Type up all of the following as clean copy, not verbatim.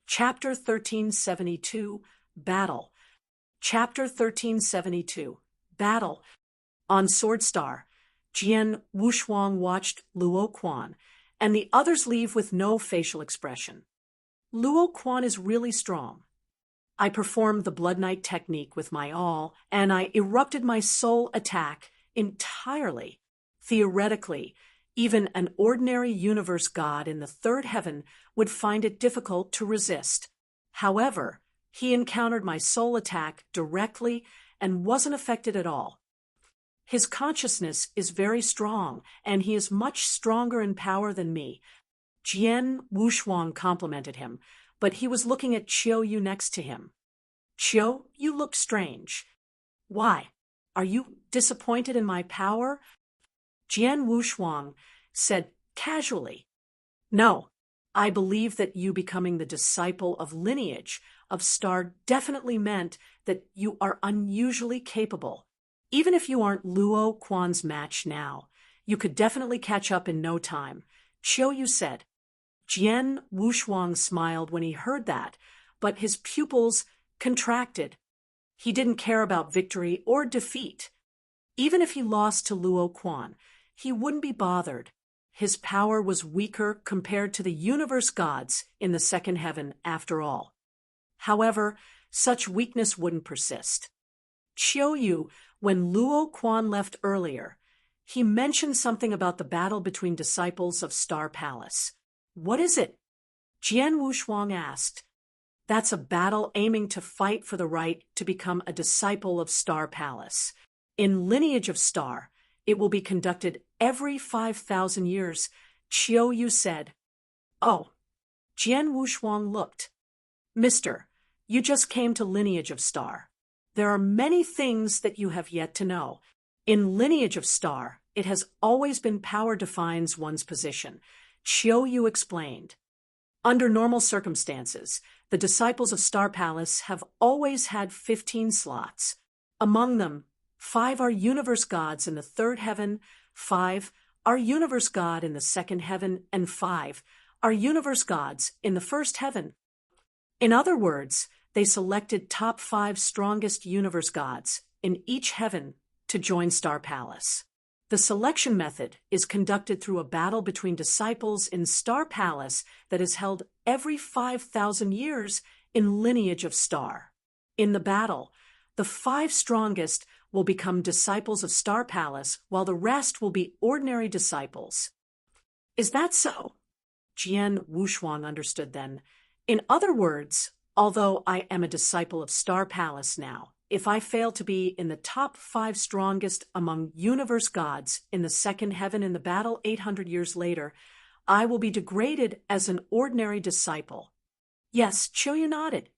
Chapter 1372, Battle. Chapter 1372, Battle. On Sword Star, Jian Wushuang watched Luo Quan and the others leave with no facial expression. Luo Quan is really strong. I performed the Blood Knight technique with my all, and I erupted my soul attack entirely. Theoretically, even an ordinary universe god in the third heaven would find it difficult to resist. However, he encountered my soul attack directly and wasn't affected at all. His consciousness is very strong, and he is much stronger in power than me. Jian Wushuang complimented him, but he was looking at Qiu next to him. Qiu, you look strange. Why? Are you disappointed in my power? Jian Wushuang said casually. No, I believe that you becoming the disciple of lineage of Star definitely meant that you are unusually capable. Even if you aren't Luo Quan's match now, you could definitely catch up in no time, Qiu said. Jian Wushuang smiled when he heard that, but his pupils contracted. He didn't care about victory or defeat. Even if he lost to Luo Quan, he wouldn't be bothered. His power was weaker compared to the universe gods in the second heaven after all. However, such weakness wouldn't persist. Qiu, when Luo Quan left earlier, he mentioned something about the battle between disciples of Star Palace. What is it? Jian Wushuang asked. That's a battle aiming to fight for the right to become a disciple of Star Palace. In Lineage of Star, it will be conducted every 5,000 years, Qiu said. Oh. Jian Wushuang looked. Mister, you just came to Lineage of Star. There are many things that you have yet to know. In Lineage of Star, it has always been power defines one's position, Qiu explained. Under normal circumstances, the disciples of Star Palace have always had 15 slots. Among them, 5 are universe gods in the third heaven, 5 are universe god in the second heaven, and 5 are universe gods in the first heaven. In other words, they selected top 5 strongest universe gods in each heaven to join Star Palace. The selection method is conducted through a battle between disciples in Star Palace that is held every 5,000 years in Lineage of Star. In the battle, the 5 strongest will become disciples of Star Palace, while the rest will be ordinary disciples. Is that so? Jian Wushuang understood then. In other words, although I am a disciple of Star Palace now, if I fail to be in the top 5 strongest among universe gods in the second heaven in the battle 800 years later, I will be degraded as an ordinary disciple. Yes, Qiu nodded.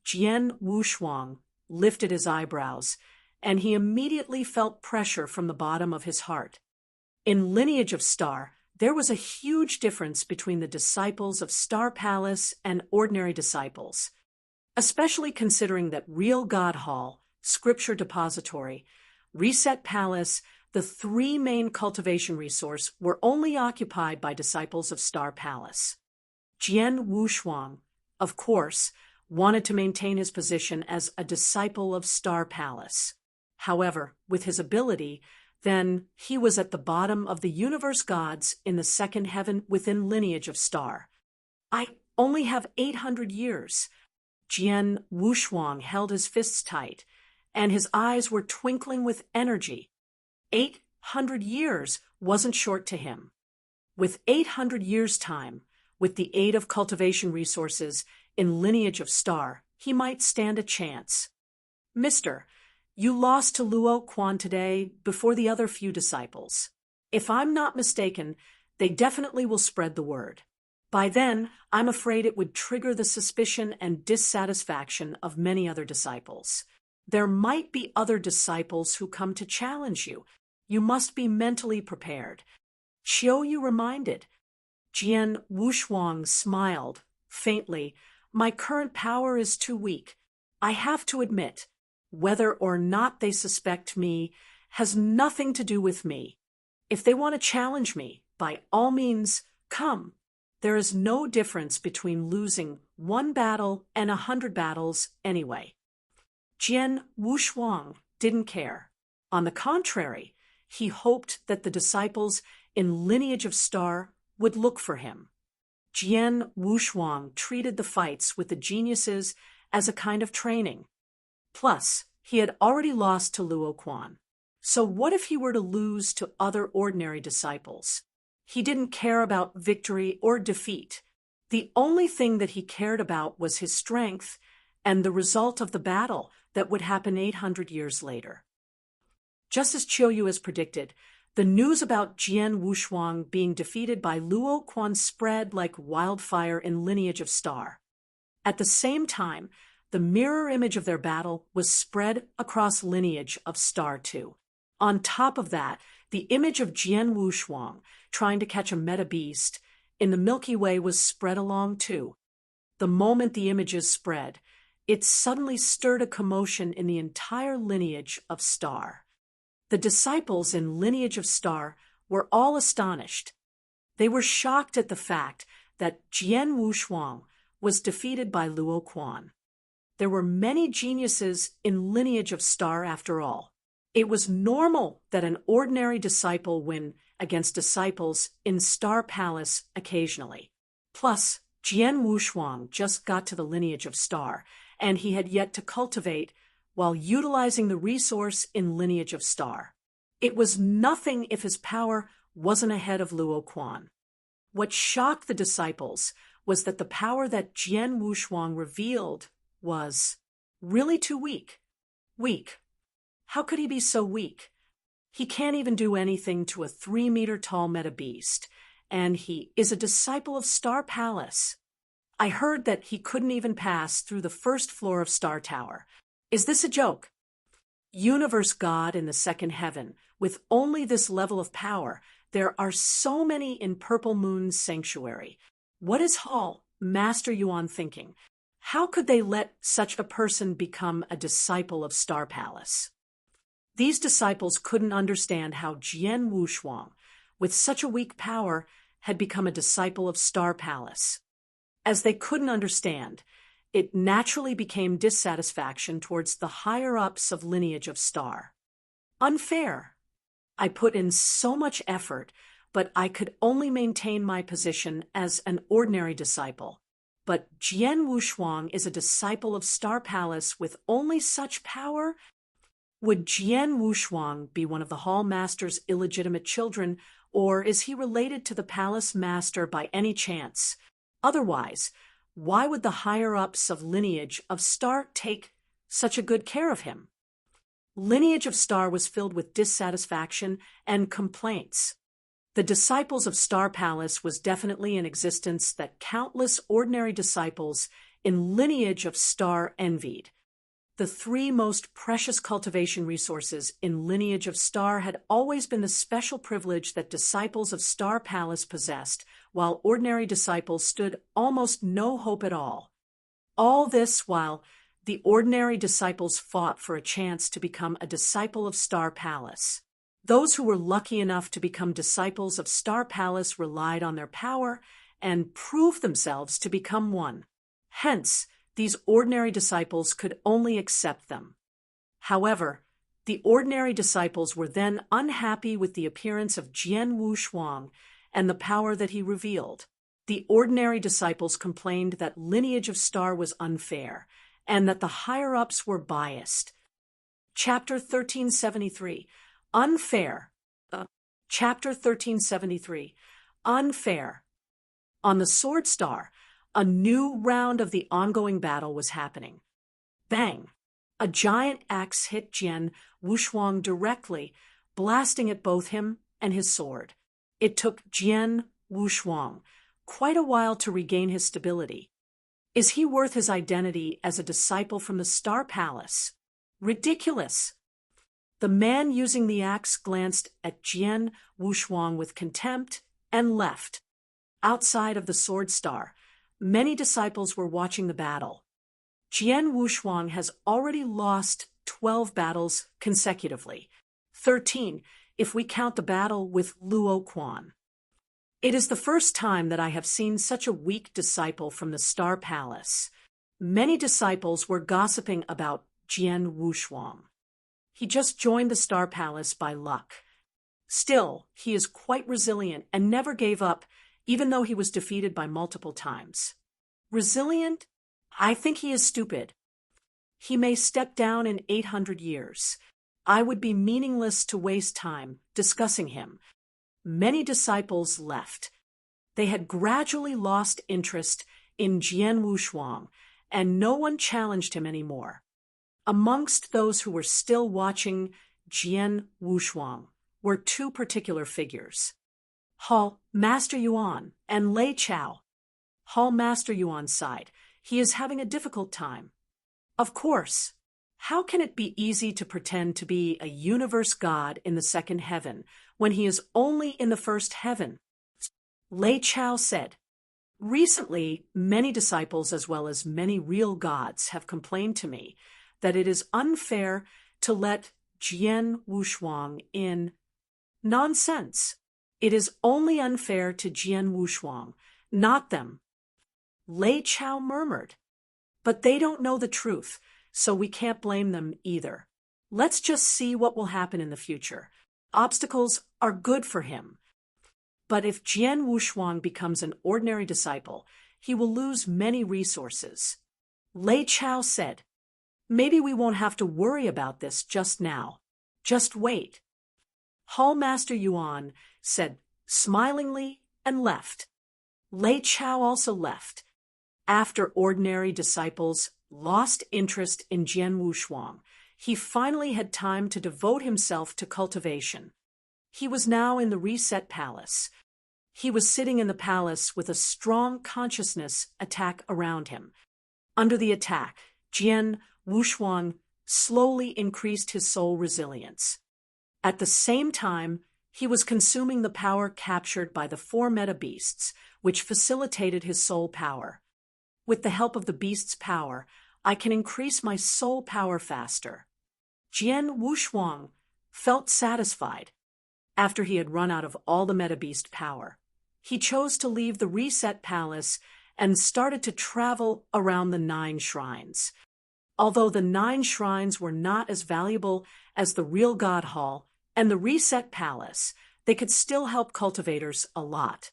Jian Wushuang lifted his eyebrows, and he immediately felt pressure from the bottom of his heart. In Lineage of Star, there was a huge difference between the disciples of Star Palace and ordinary disciples, especially considering that Real God Hall, Scripture Depository, Reset Palace, the 3 main cultivation resources were only occupied by disciples of Star Palace. Jian Wushuang, of course, wanted to maintain his position as a disciple of Star Palace. However, with his ability, then he was at the bottom of the universe gods in the second heaven within Lineage of Star. I only have 800 years. Jian Wushuang held his fists tight, and his eyes were twinkling with energy. 800 years wasn't short to him. With 800 years' time, with the aid of cultivation resources in Lineage of Star, he might stand a chance. Mister, you lost to Luo Quan today before the other few disciples. If I'm not mistaken, they definitely will spread the word. By then, I'm afraid it would trigger the suspicion and dissatisfaction of many other disciples. There might be other disciples who come to challenge you. You must be mentally prepared. Qiu reminded. Jian Wushuang smiled, faintly. My current power is too weak. I have to admit, whether or not they suspect me has nothing to do with me. If they want to challenge me, by all means, come. There is no difference between losing 1 battle and 100 battles anyway. Jian Wushuang didn't care. On the contrary, he hoped that the disciples in Lineage of Star would look for him. Jian Wushuang treated the fights with the geniuses as a kind of training. Plus, he had already lost to Luo Quan. So what if he were to lose to other ordinary disciples? He didn't care about victory or defeat. The only thing that he cared about was his strength and the result of the battle that would happen 800 years later. Just as Qiu has predicted, the news about Jian Wushuang being defeated by Luo Quan spread like wildfire in Lineage of Star. At the same time, the mirror image of their battle was spread across Lineage of Star too. On top of that, the image of Jian Wushuang trying to catch a meta beast in the Milky Way was spread along too. The moment the images spread, it suddenly stirred a commotion in the entire Lineage of Star. The disciples in Lineage of Star were all astonished. They were shocked at the fact that Jian Wushuang was defeated by Luo Quan. There were many geniuses in Lineage of Star after all. It was normal that an ordinary disciple win against disciples in Star Palace occasionally. Plus, Jian Wushuang just got to the Lineage of Star, and he had yet to cultivate while utilizing the resource in Lineage of Star. It was nothing if his power wasn't ahead of Luo Quan. What shocked the disciples was that the power that Jian Wushuang revealed was really too weak. Weak. How could he be so weak? He can't even do anything to a 3-meter-tall meta beast, and he is a disciple of Star Palace. I heard that he couldn't even pass through the first floor of Star Tower. Is this a joke? Universe God in the second heaven, with only this level of power, there are so many in Purple Moon's sanctuary. What is Hall, Master Yuan thinking? How could they let such a person become a disciple of Star Palace? These disciples couldn't understand how Jian Wushuang, with such a weak power, had become a disciple of Star Palace. As they couldn't understand, it naturally became dissatisfaction towards the higher-ups of Lineage of Star. Unfair. I put in so much effort, but I could only maintain my position as an ordinary disciple. But Jian Wushuang is a disciple of Star Palace with only such power? Would Jian Wushuang be one of the Hall Master's illegitimate children, or is he related to the Palace Master by any chance? Otherwise, why would the higher-ups of Lineage of Star take such a good care of him? Lineage of Star was filled with dissatisfaction and complaints. The disciples of Star Palace was definitely an existence that countless ordinary disciples in Lineage of Star envied. The 3 most precious cultivation resources in Lineage of Star had always been the special privilege that disciples of Star Palace possessed, while ordinary disciples stood almost no hope at all. All this while the ordinary disciples fought for a chance to become a disciple of Star Palace. Those who were lucky enough to become disciples of Star Palace relied on their power and proved themselves to become one. Hence, these ordinary disciples could only accept them. However, the ordinary disciples were then unhappy with the appearance of Jian Wushuang and the power that he revealed. The ordinary disciples complained that Lineage of Star was unfair and that the higher-ups were biased. Chapter 1373, Unfair. Chapter 1373, Unfair. On the Sword Star, a new round of the ongoing battle was happening. Bang! A giant axe hit Jian Wushuang directly, blasting at both him and his sword. It took Jian Wushuang quite a while to regain his stability. Is he worth his identity as a disciple from the Star Palace? Ridiculous! The man using the axe glanced at Jian Wushuang with contempt and left. Outside of the Sword Star, many disciples were watching the battle. Jian Wushuang has already lost 12 battles consecutively, 13 if we count the battle with Luo Quan. It is the first time that I have seen such a weak disciple from the Star Palace. Many disciples were gossiping about Jian Wushuang. He just joined the Star Palace by luck. Still, he is quite resilient and never gave up, even though he was defeated by multiple times. Resilient? I think he is stupid. He may step down in 800 years. I would be meaningless to waste time discussing him. Many disciples left. They had gradually lost interest in Jian Wushuang, and no one challenged him anymore. Amongst those who were still watching Jian Wushuang were two particular figures: Hall Master Yuan and Lei Chao. Hall Master Yuan sighed. He is having a difficult time. Of course. How can it be easy to pretend to be a universe god in the second heaven when he is only in the first heaven? Lei Chao said. Recently, many disciples as well as many real gods have complained to me that it is unfair to let Jian Wushuang in. Nonsense. It is only unfair to Jian Wushuang, not them. Lei Chao murmured. But they don't know the truth, so we can't blame them either. Let's just see what will happen in the future. Obstacles are good for him. But if Jian Wushuang becomes an ordinary disciple, he will lose many resources. Lei Chao said, maybe we won't have to worry about this just now. Just wait. Hall Master Yuan said smilingly and left. Lei Chao also left. After ordinary disciples lost interest in Jian Wushuang, he finally had time to devote himself to cultivation. He was now in the Reset Palace. He was sitting in the palace with a strong consciousness attack around him. Under the attack, Jian Wushuang slowly increased his soul resilience. At the same time, he was consuming the power captured by the 4 meta beasts, which facilitated his soul power. With the help of the beast's power, I can increase my soul power faster. Jian Wushuang felt satisfied. After he had run out of all the meta beast power, he chose to leave the Reset Palace and started to travel around the 9 shrines. Although the 9 shrines were not as valuable as the real God Hall and the Reset Palace, they could still help cultivators a lot.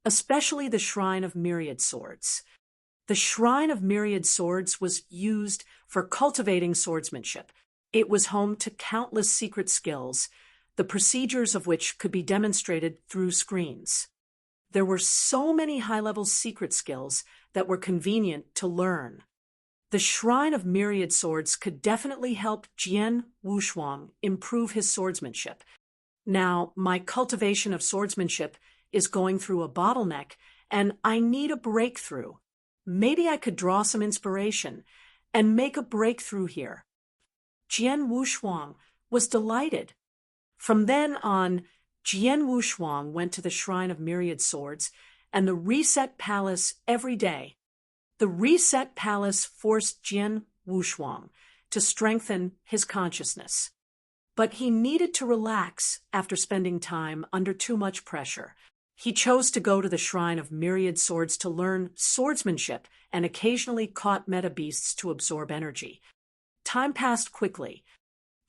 Especially the Shrine of Myriad Swords. The Shrine of Myriad Swords was used for cultivating swordsmanship. It was home to countless secret skills, the procedures of which could be demonstrated through screens. There were so many high-level secret skills that were convenient to learn. The Shrine of Myriad Swords could definitely help Jian Wushuang improve his swordsmanship. Now, my cultivation of swordsmanship is going through a bottleneck, and I need a breakthrough. Maybe I could draw some inspiration and make a breakthrough here. Jian Wushuang was delighted. From then on, Jian Wushuang went to the Shrine of Myriad Swords and the Reset Palace every day. The Reset Palace forced Jian Wushuang to strengthen his consciousness. But he needed to relax after spending time under too much pressure. He chose to go to the Shrine of Myriad Swords to learn swordsmanship and occasionally caught meta beasts to absorb energy. Time passed quickly.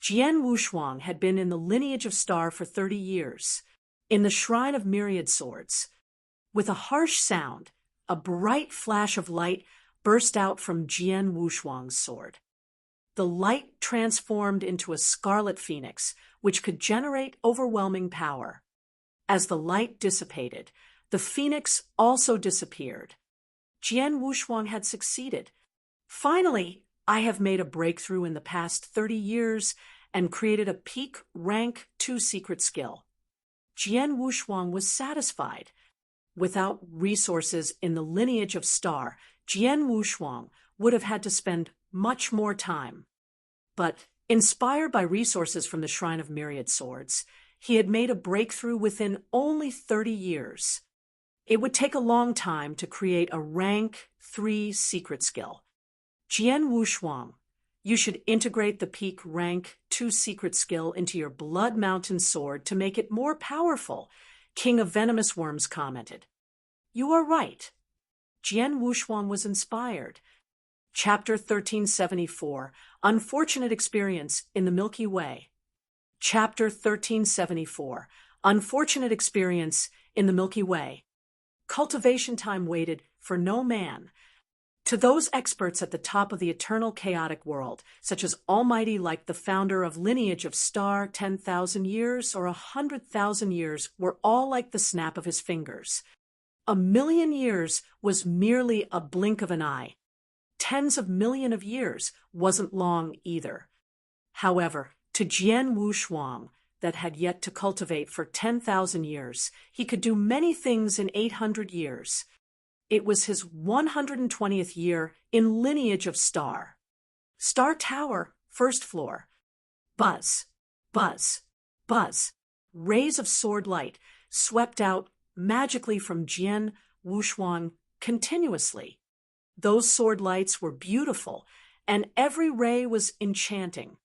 Jian Wushuang had been in the lineage of Star for 30 years. In the Shrine of Myriad Swords, with a harsh sound, a bright flash of light burst out from Jian Wushuang's sword. The light transformed into a scarlet phoenix, which could generate overwhelming power. As the light dissipated, the phoenix also disappeared. Jian Wushuang had succeeded. Finally, I have made a breakthrough in the past 30 years and created a peak rank 2 secret skill. Jian Wushuang was satisfied. Without resources in the lineage of Star, Jian Wushuang would have had to spend much more time. But, inspired by resources from the Shrine of Myriad Swords, he had made a breakthrough within only 30 years. It would take a long time to create a rank 3 secret skill. Jian Wushuang, you should integrate the peak rank 2 secret skill into your Blood Mountain sword to make it more powerful. King of Venomous Worms commented. You are right. Jian Wushuang was inspired. Chapter 1374, Unfortunate Experience in the Milky Way. Chapter 1374, Unfortunate Experience in the Milky Way. Cultivation time waited for no man. To those experts at the top of the eternal chaotic world, such as Almighty like the founder of lineage of star 10,000 years or 100,000 years, were all like the snap of his fingers. 1,000,000 years was merely a blink of an eye. Tens of millions of years wasn't long either. However, to Jian Wushuang, that had yet to cultivate for 10,000 years, he could do many things in 800 years. It was his 120th year in lineage of star. Star Tower, first floor. Buzz, buzz, buzz. Rays of sword light swept out magically from Jian Wushuang continuously. Those sword lights were beautiful, and every ray was enchanting.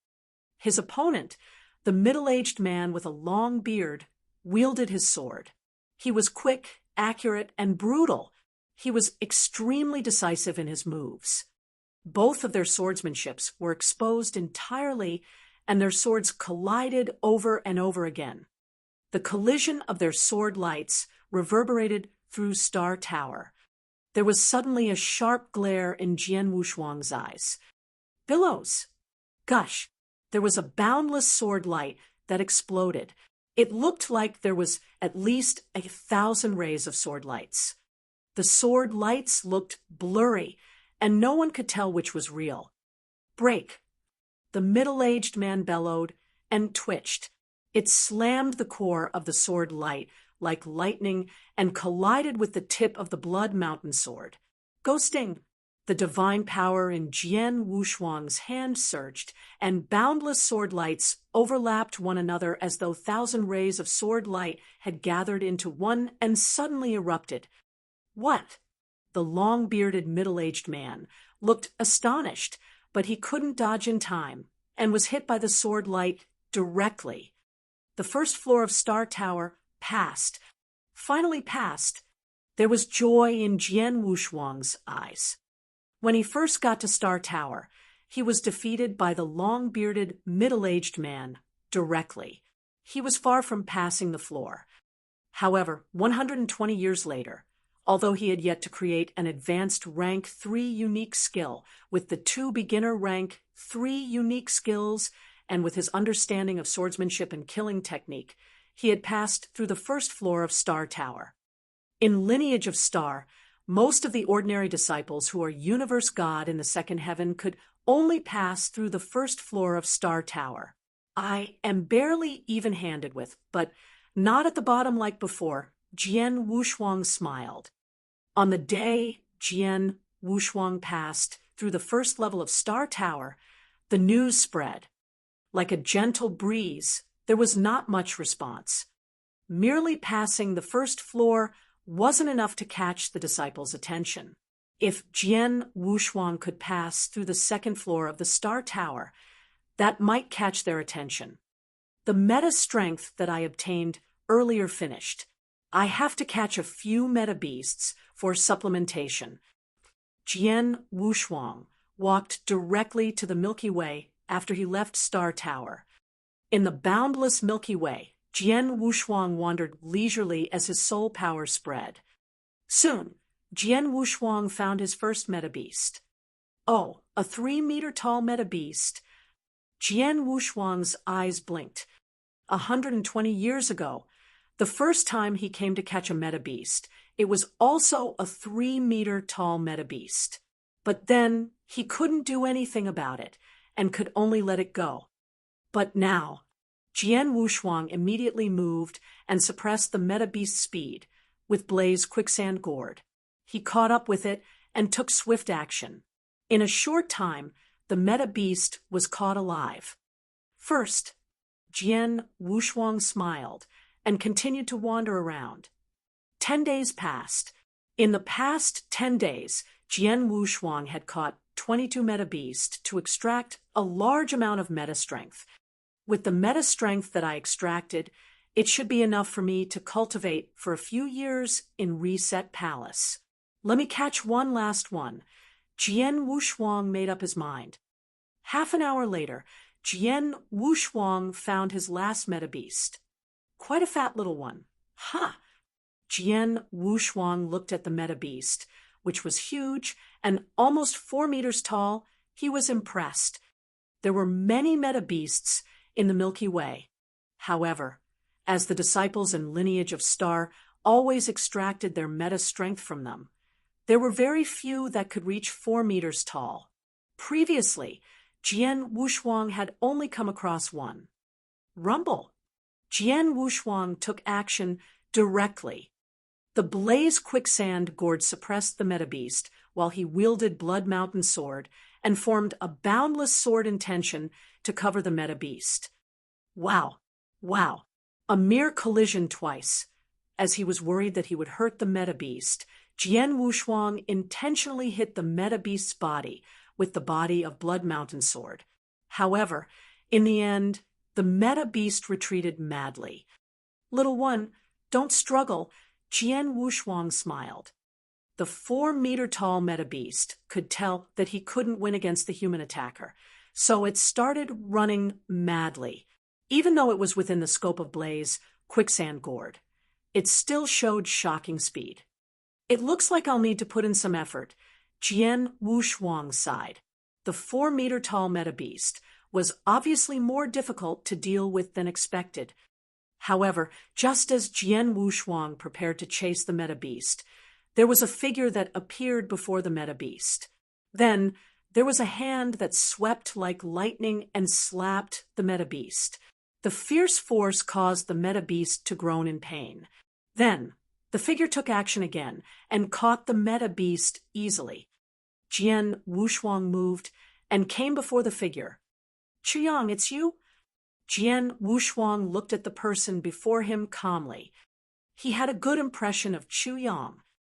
His opponent, the middle-aged man with a long beard, wielded his sword. He was quick, accurate, and brutal. He was extremely decisive in his moves. Both of their swordsmanships were exposed entirely, and their swords collided over and over again. The collision of their sword lights reverberated through Star Tower. There was suddenly a sharp glare in Jian Wushuang's eyes. Billows! Gush! There was a boundless sword light that exploded. It looked like there was at least 1,000 rays of sword lights. The sword lights looked blurry, and no one could tell which was real. Break! The middle-aged man bellowed and twitched. It slammed the core of the sword light like lightning and collided with the tip of the Blood Mountain sword. Ghosting! The divine power in Jian Wushuang's hand surged, and boundless sword lights overlapped one another as though 1,000 rays of sword light had gathered into one and suddenly erupted. What? The long-bearded middle-aged man looked astonished, but he couldn't dodge in time and was hit by the sword light directly. The first floor of Star Tower passed. Finally passed. There was joy in Jian Wushuang's eyes. When he first got to Star Tower, he was defeated by the long-bearded middle-aged man directly. He was far from passing the floor. However, 120 years later, although he had yet to create an advanced rank 3 unique skill, with the 2 beginner rank 3 unique skills, and with his understanding of swordsmanship and killing technique, he had passed through the first floor of Star Tower. In Lineage of Star, most of the ordinary disciples who are universe God in the second heaven could only pass through the first floor of Star Tower. I am barely even-handed with, but not at the bottom like before. Jian Wushuang smiled. On the day Jian Wushuang passed through the first level of Star Tower, the news spread. Like a gentle breeze, there was not much response. Merely passing the first floor wasn't enough to catch the disciples' attention. If Jian Wushuang could pass through the second floor of the Star Tower, that might catch their attention. The meta strength that I obtained earlier finished. I have to catch a few meta beasts for supplementation. Jian Wushuang walked directly to the Milky Way after he left Star Tower. In the boundless Milky Way, Jian Wushuang wandered leisurely as his soul power spread. Soon, Jian Wushuang found his first meta beast. Oh, a 3-meter-tall meta beast. Jian Wushuang's eyes blinked. 120 years ago, the first time he came to catch a meta beast, it was also a 3-meter-tall meta beast. But then he couldn't do anything about it and could only let it go. But now, Jian Wushuang immediately moved and suppressed the meta beast's speed with Blaze Quicksand Gourd. He caught up with it and took swift action. In a short time, the meta beast was caught alive. First, Jian Wushuang smiled and continued to wander around. 10 days passed. In the past 10 days, Jian Wushuang had caught 22 meta beasts to extract a large amount of meta strength. With the meta strength that I extracted, It should be enough for me to cultivate for a few years in Reset Palace. Let me catch one last one. Jian Wushuang made up his mind. Half an hour later, Jian Wushuang found his last metabeast. Quite a fat little one. Ha! Jian Wushuang looked at the metabeast, which was huge and almost 4 meters tall. He was impressed. There were many metabeasts in the Milky Way. However, as the disciples and lineage of Star always extracted their meta-strength from them, there were very few that could reach 4 meters tall. Previously, Jian Wushuang had only come across one. Rumble. Jian Wushuang took action directly. The blaze quicksand gourd suppressed the metabeast while he wielded Blood Mountain sword and formed a boundless sword intention to cover the metabeast. Wow. Wow. A mere collision twice. As he was worried that he would hurt the metabeast, Jian Wushuang intentionally hit the metabeast's body with the body of Blood Mountain sword. However, in the end, the metabeast retreated madly. Little one, don't struggle, Jian Wushuang smiled. The 4-meter-tall metabeast could tell that he couldn't win against the human attacker, so it started running madly. Even though it was within the scope of Blaze quicksand gourd, it still showed shocking speed. It looks like I'll need to put in some effort, Jian Wushuang sighed. The 4-meter-tall metabeast was obviously more difficult to deal with than expected. However, just as Jian Wushuang prepared to chase the metabeast, there was a figure that appeared before the metabeast. Then, there was a hand that swept like lightning and slapped the metabeast. The fierce force caused the metabeast to groan in pain. Then, the figure took action again and caught the metabeast easily. Jian Wushuang moved and came before the figure. Chuyang, it's you? Jian Wushuang looked at the person before him calmly. He had a good impression of Chuyang.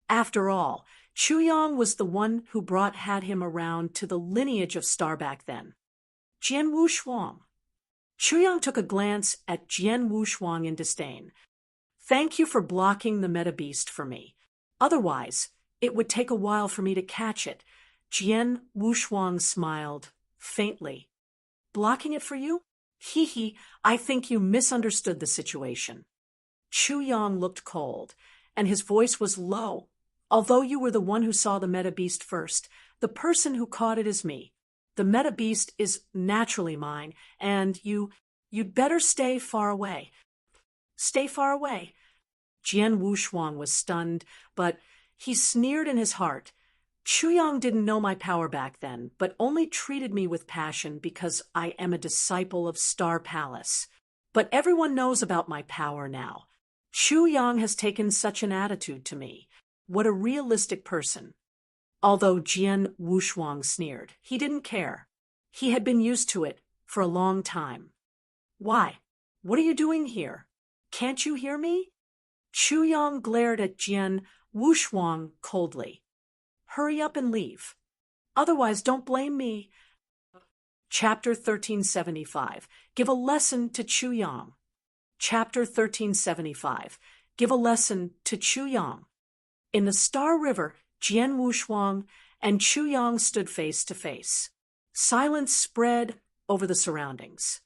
After all, Chuyang was the one who had him around to the lineage of Star back then. Jian Wushuang. Chuyang took a glance at Jian Wushuang in disdain. Thank you for blocking the metabeast for me. Otherwise, it would take a while for me to catch it. Jian Wushuang smiled faintly. Blocking it for you? Hee, I think you misunderstood the situation. Chuyang looked cold, and his voice was low. Although you were the one who saw the metabeast first, the person who caught it is me. The metabeast is naturally mine, and you'd better stay far away. Stay far away. Jian Wushuang was stunned, but he sneered in his heart. Chuyang didn't know my power back then, but only treated me with passion because I am a disciple of Star Palace. But everyone knows about my power now. Chuyang has taken such an attitude to me. What a realistic person. Although Jian Wushuang sneered, he didn't care. He had been used to it for a long time. Why? What are you doing here? Can't you hear me? Chuyang glared at Jian Wushuang coldly. Hurry up and leave. Otherwise, don't blame me. Chapter 1375. Give a lesson to Chuyang. Chapter 1375. Give a lesson to Chuyang. In the Star River, Jian Wushuang and Chuyang stood face to face. Silence spread over the surroundings.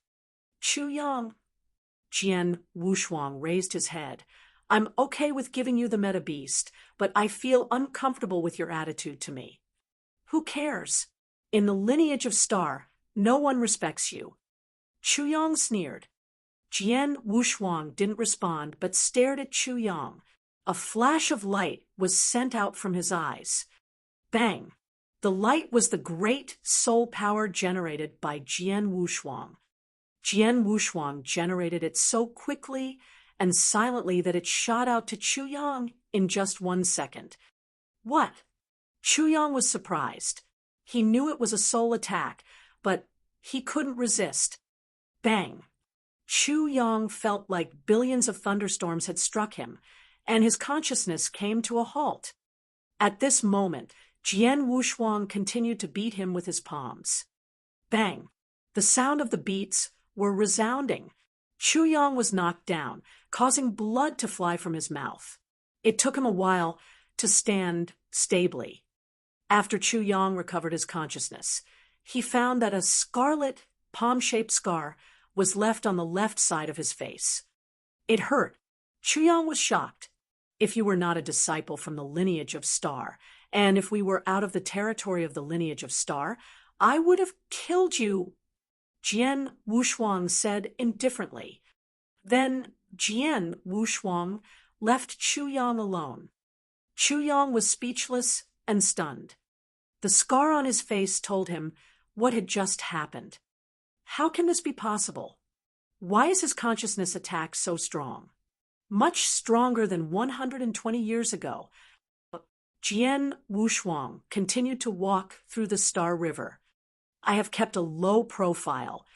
Chuyang. Jian Wushuang raised his head. I'm okay with giving you the metabeast, but I feel uncomfortable with your attitude to me. Who cares? In the lineage of Star, no one respects you. Chuyang sneered. Jian Wushuang didn't respond but stared at Chuyang. A flash of light was sent out from his eyes. Bang! The light was the great soul power generated by Jian Wushuang. Jian Wushuang generated it so quickly and silently that it shot out to Chuyang in just 1 second. What? Chuyang was surprised. He knew it was a soul attack, but he couldn't resist. Bang! Chuyang felt like billions of thunderstorms had struck him, and his consciousness came to a halt. At this moment, Jian Wushuang continued to beat him with his palms. Bang! The sound of the beats were resounding. Yang was knocked down, causing blood to fly from his mouth. It took him a while to stand stably. After Yang recovered his consciousness, he found that a scarlet, palm-shaped scar was left on the left side of his face. It hurt. Yang was shocked. If you were not a disciple from the lineage of Star, and if we were out of the territory of the lineage of Star, I would have killed you, Jian Wushuang said indifferently. Then Jian Wushuang left Yang alone. Yang was speechless and stunned. The scar on his face told him what had just happened. How can this be possible? Why is his consciousness attack so strong? Much stronger than 120 years ago. Jian Wushuang continued to walk through the Star River. I have kept a low profile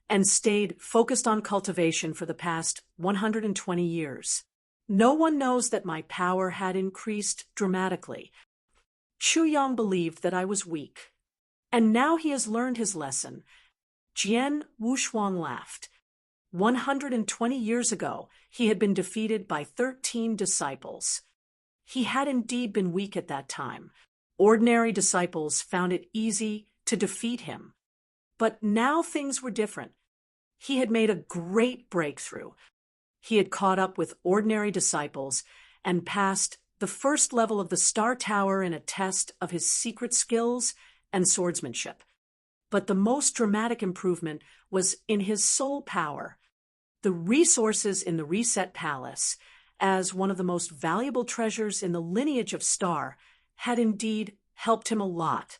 and stayed focused on cultivation for the past 120 years. No one knows that my power had increased dramatically. Yang believed that I was weak. And now he has learned his lesson. Jian Wushuang laughed. 120 years ago, he had been defeated by 13 disciples. He had indeed been weak at that time. Ordinary disciples found it easy to defeat him. But now things were different. He had made a great breakthrough. He had caught up with ordinary disciples and passed the first level of the Star Tower in a test of his secret skills and swordsmanship. But the most dramatic improvement was in his soul power. The resources in the Reset Palace, as one of the most valuable treasures in the lineage of Star, had indeed helped him a lot.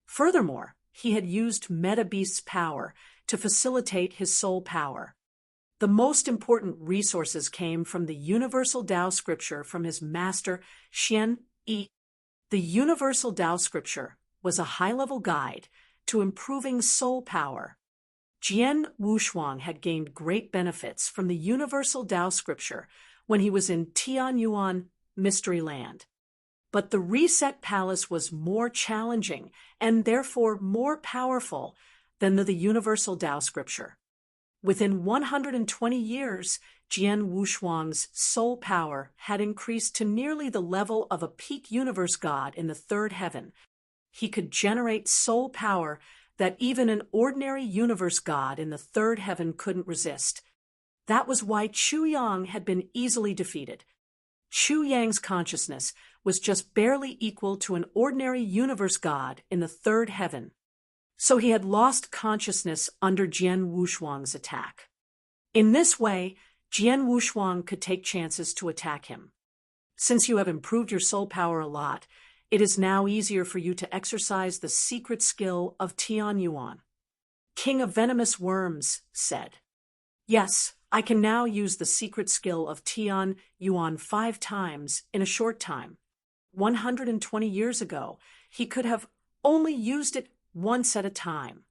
Furthermore, he had used Meta Beast's power to facilitate his soul power. The most important resources came from the Universal Tao Scripture from his master, Xian Yi. The Universal Tao Scripture was a high-level guide to improving soul power. Jian Wushuang had gained great benefits from the Universal Tao Scripture when he was in Tian Yuan Mystery Land. But the Reset Palace was more challenging and therefore more powerful than the Universal Tao Scripture. Within 120 years, Jian Wushuang's soul power had increased to nearly the level of a peak universe god in the third heaven. He could generate soul power that even an ordinary universe god in the third heaven couldn't resist. That was why Yang had been easily defeated. Yang's consciousness was just barely equal to an ordinary universe god in the third heaven. So he had lost consciousness under Jian Wushuang's attack. In this way, Jian Wushuang could take chances to attack him. Since you have improved your soul power a lot, it is now easier for you to exercise the secret skill of Tian Yuan. King of Venomous Worms said, "Yes, I can now use the secret skill of Tian Yuan 5 times in a short time. 120 years ago, he could have only used it once at a time.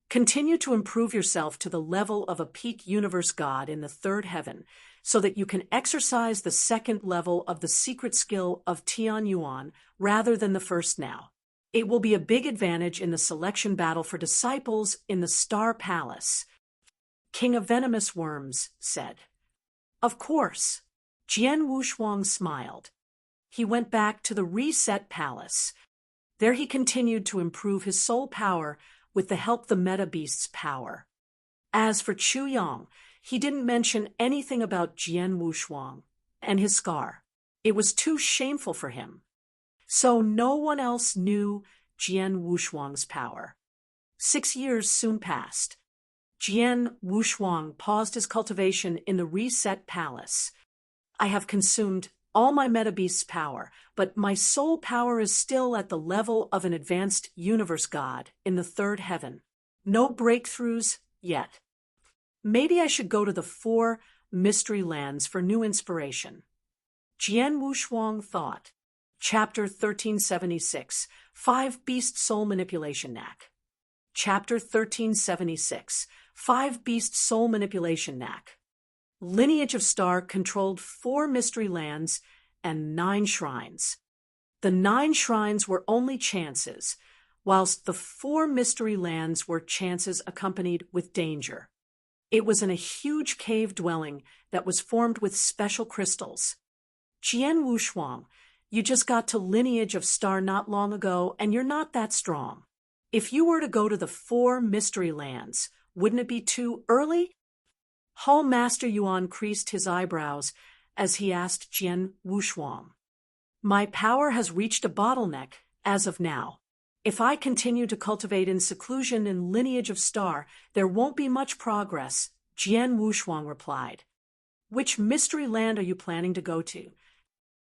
Continue to improve yourself to the level of a peak universe god in the third heaven so that you can exercise the second level of the secret skill of Tian Yuan rather than the first now. It will be a big advantage in the selection battle for disciples in the Star Palace." King of Venomous Worms said. Of course. Jian Wushuang smiled. He went back to the Reset Palace. There he continued to improve his soul power with the help of the Meta Beast's power. As for Yang, he didn't mention anything about Jian Wushuang and his scar. It was too shameful for him. So no one else knew Jian Wushuang's power. 6 years soon passed. Jian Wushuang paused his cultivation in the Reset Palace. I have consumed all my Meta Beast's power, but my soul power is still at the level of an advanced universe god in the third heaven. No breakthroughs yet. Maybe I should go to the 4 mystery lands for new inspiration. Jian Wushuang thought. Chapter 1376, 5 Beast Soul Manipulation Knack. Chapter 1376, 5 Beast Soul Manipulation Knack. Lineage of Star controlled 4 mystery lands and 9 shrines. The 9 shrines were only chances, whilst the 4 mystery lands were chances accompanied with danger. It was in a huge cave dwelling that was formed with special crystals. Jian Wushuang, you just got to lineage of star not long ago, and you're not that strong. If you were to go to the 4 mystery lands, wouldn't it be too early? Hall Master Yuan creased his eyebrows as he asked Jian Wushuang. My power has reached a bottleneck as of now. If I continue to cultivate in seclusion in lineage of star, there won't be much progress, Jian Wushuang replied. Which mystery land are you planning to go to?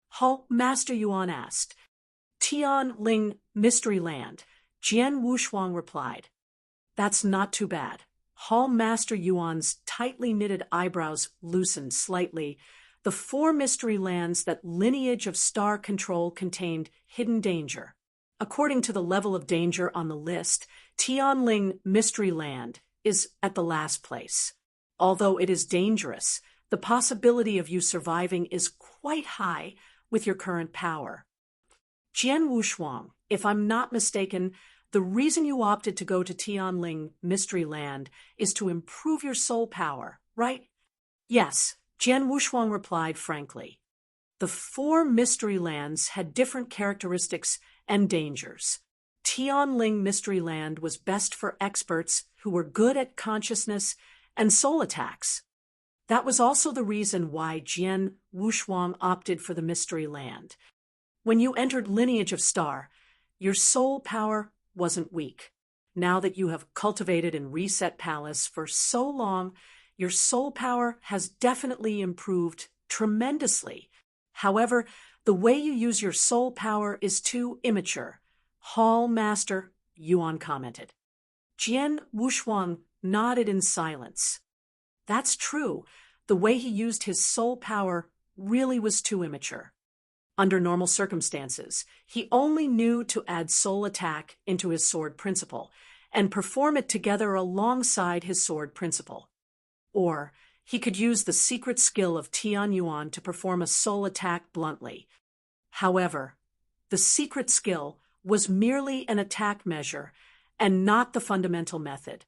Hall Master Yuan asked. Tian, Ling, Mystery Land, Jian Wushuang replied. That's not too bad. Hall Master Yuan's tightly knitted eyebrows loosened slightly. The 4 mystery lands that lineage of star control contained hidden danger. According to the level of danger on the list, Tianling Mystery Land is at the last place. Although it is dangerous, the possibility of you surviving is quite high with your current power. Jian Wushuang, if I'm not mistaken, the reason you opted to go to Tianling Mystery Land is to improve your soul power, right? Yes, Jian Wushuang replied frankly. The 4 mystery lands had different characteristics and dangers. Tianling Mystery Land was best for experts who were good at consciousness and soul attacks. That was also the reason why Jian Wushuang opted for the Mystery Land. When you entered Lineage of Star, your soul power wasn't weak. Now that you have cultivated in Reset Palace for so long, your soul power has definitely improved tremendously. However, the way you use your soul power is too immature, Hall Master Yuan commented. Jian Wushuang nodded in silence. That's true. The way he used his soul power really was too immature. Under normal circumstances, he only knew to add soul attack into his sword principle and perform it together alongside his sword principle. Or he could use the secret skill of Tian Yuan to perform a soul attack bluntly. However, the secret skill was merely an attack measure and not the fundamental method.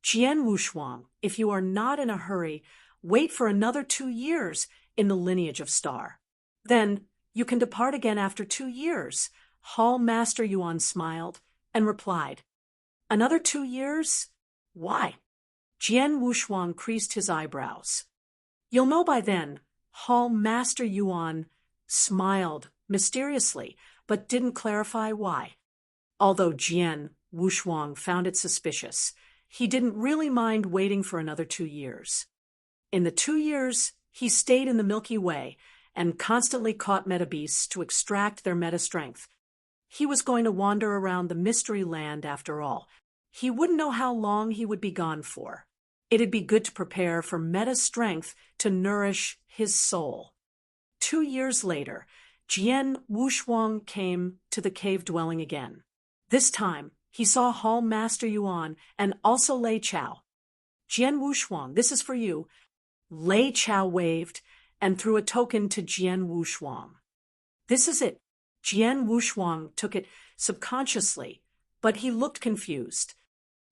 Jian Wushuang, if you are not in a hurry, wait for another 2 years in the Lineage of Star. Then you can depart again after 2 years. Hall Master Yuan smiled and replied, Another 2 years? Why? Jian Wushuang creased his eyebrows. You'll know by then. Hall Master Yuan smiled mysteriously, but didn't clarify why. Although Jian Wushuang found it suspicious, he didn't really mind waiting for another 2 years. In the 2 years, he stayed in the Milky Way and constantly caught metabeasts to extract their meta strength. He was going to wander around the mystery land after all. He wouldn't know how long he would be gone for. It'd be good to prepare for meta strength to nourish his soul. 2 years later, Jian Wushuang came to the cave dwelling again. This time, he saw Hall Master Yuan and also Lei Chao. Jian Wushuang, this is for you. Lei Chao waved and threw a token to Jian Wushuang. This is it. Jian Wushuang took it subconsciously, but he looked confused.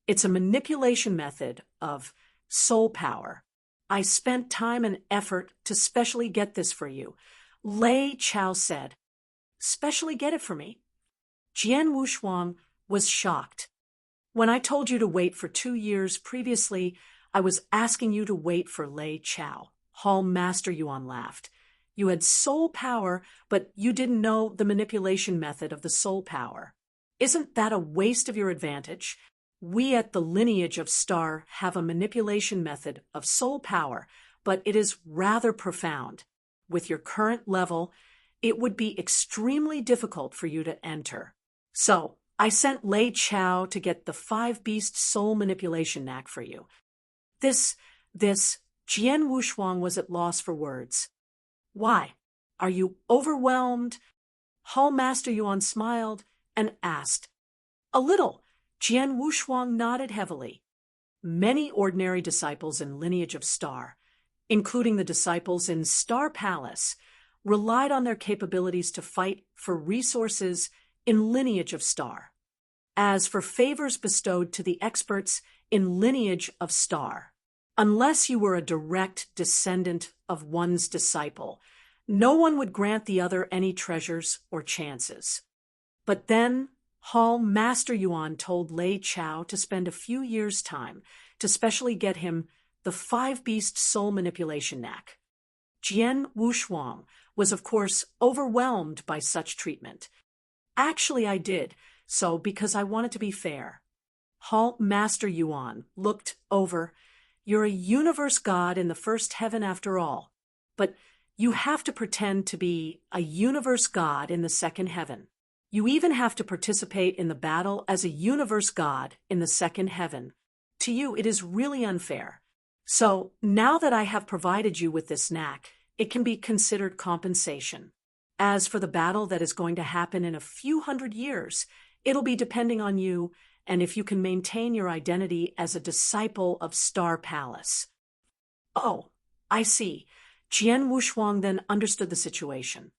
It's a manipulation method of soul power. I spent time and effort to specially get this for you. Lei Chao said. Specially get it for me? Jian Wushuang was shocked. When I told you to wait for 2 years previously, I was asking you to wait for Lei Chao. Hall Master Yuan laughed. You had soul power, but you didn't know the manipulation method of the soul power. Isn't that a waste of your advantage? We at the Lineage of Star have a manipulation method of soul power, but it is rather profound. With your current level, it would be extremely difficult for you to enter. So, I sent Lei Chao to get the 5-beast soul manipulation knack for you. This, Jian Wushuang was at loss for words. Why? Are you overwhelmed? Hall Master Yuan smiled and asked. A little. Jian Wushuang nodded heavily. Many ordinary disciples in Lineage of Star, including the disciples in Star Palace, relied on their capabilities to fight for resources in Lineage of Star. As for favors bestowed to the experts in Lineage of Star, Unless you were a direct descendant of one's disciple, no one would grant the other any treasures or chances. But then, Master Yuan told Lei Chao to spend a few years' time to specially get him the five-beast soul manipulation knack. Jian Wushuang was, of course, overwhelmed by such treatment. Actually, I did, so because I wanted to be fair. Master Yuan looked over. You're a universe god in the first heaven after all, but you have to pretend to be a universe god in the second heaven. You even have to participate in the battle as a universe god in the second heaven. To you, it is really unfair. So, now that I have provided you with this knack, it can be considered compensation. As for the battle that is going to happen in a few hundred years, it'll be depending on you and if you can maintain your identity as a disciple of Star Palace. Oh, I see. Jian Wushuang then understood the situation.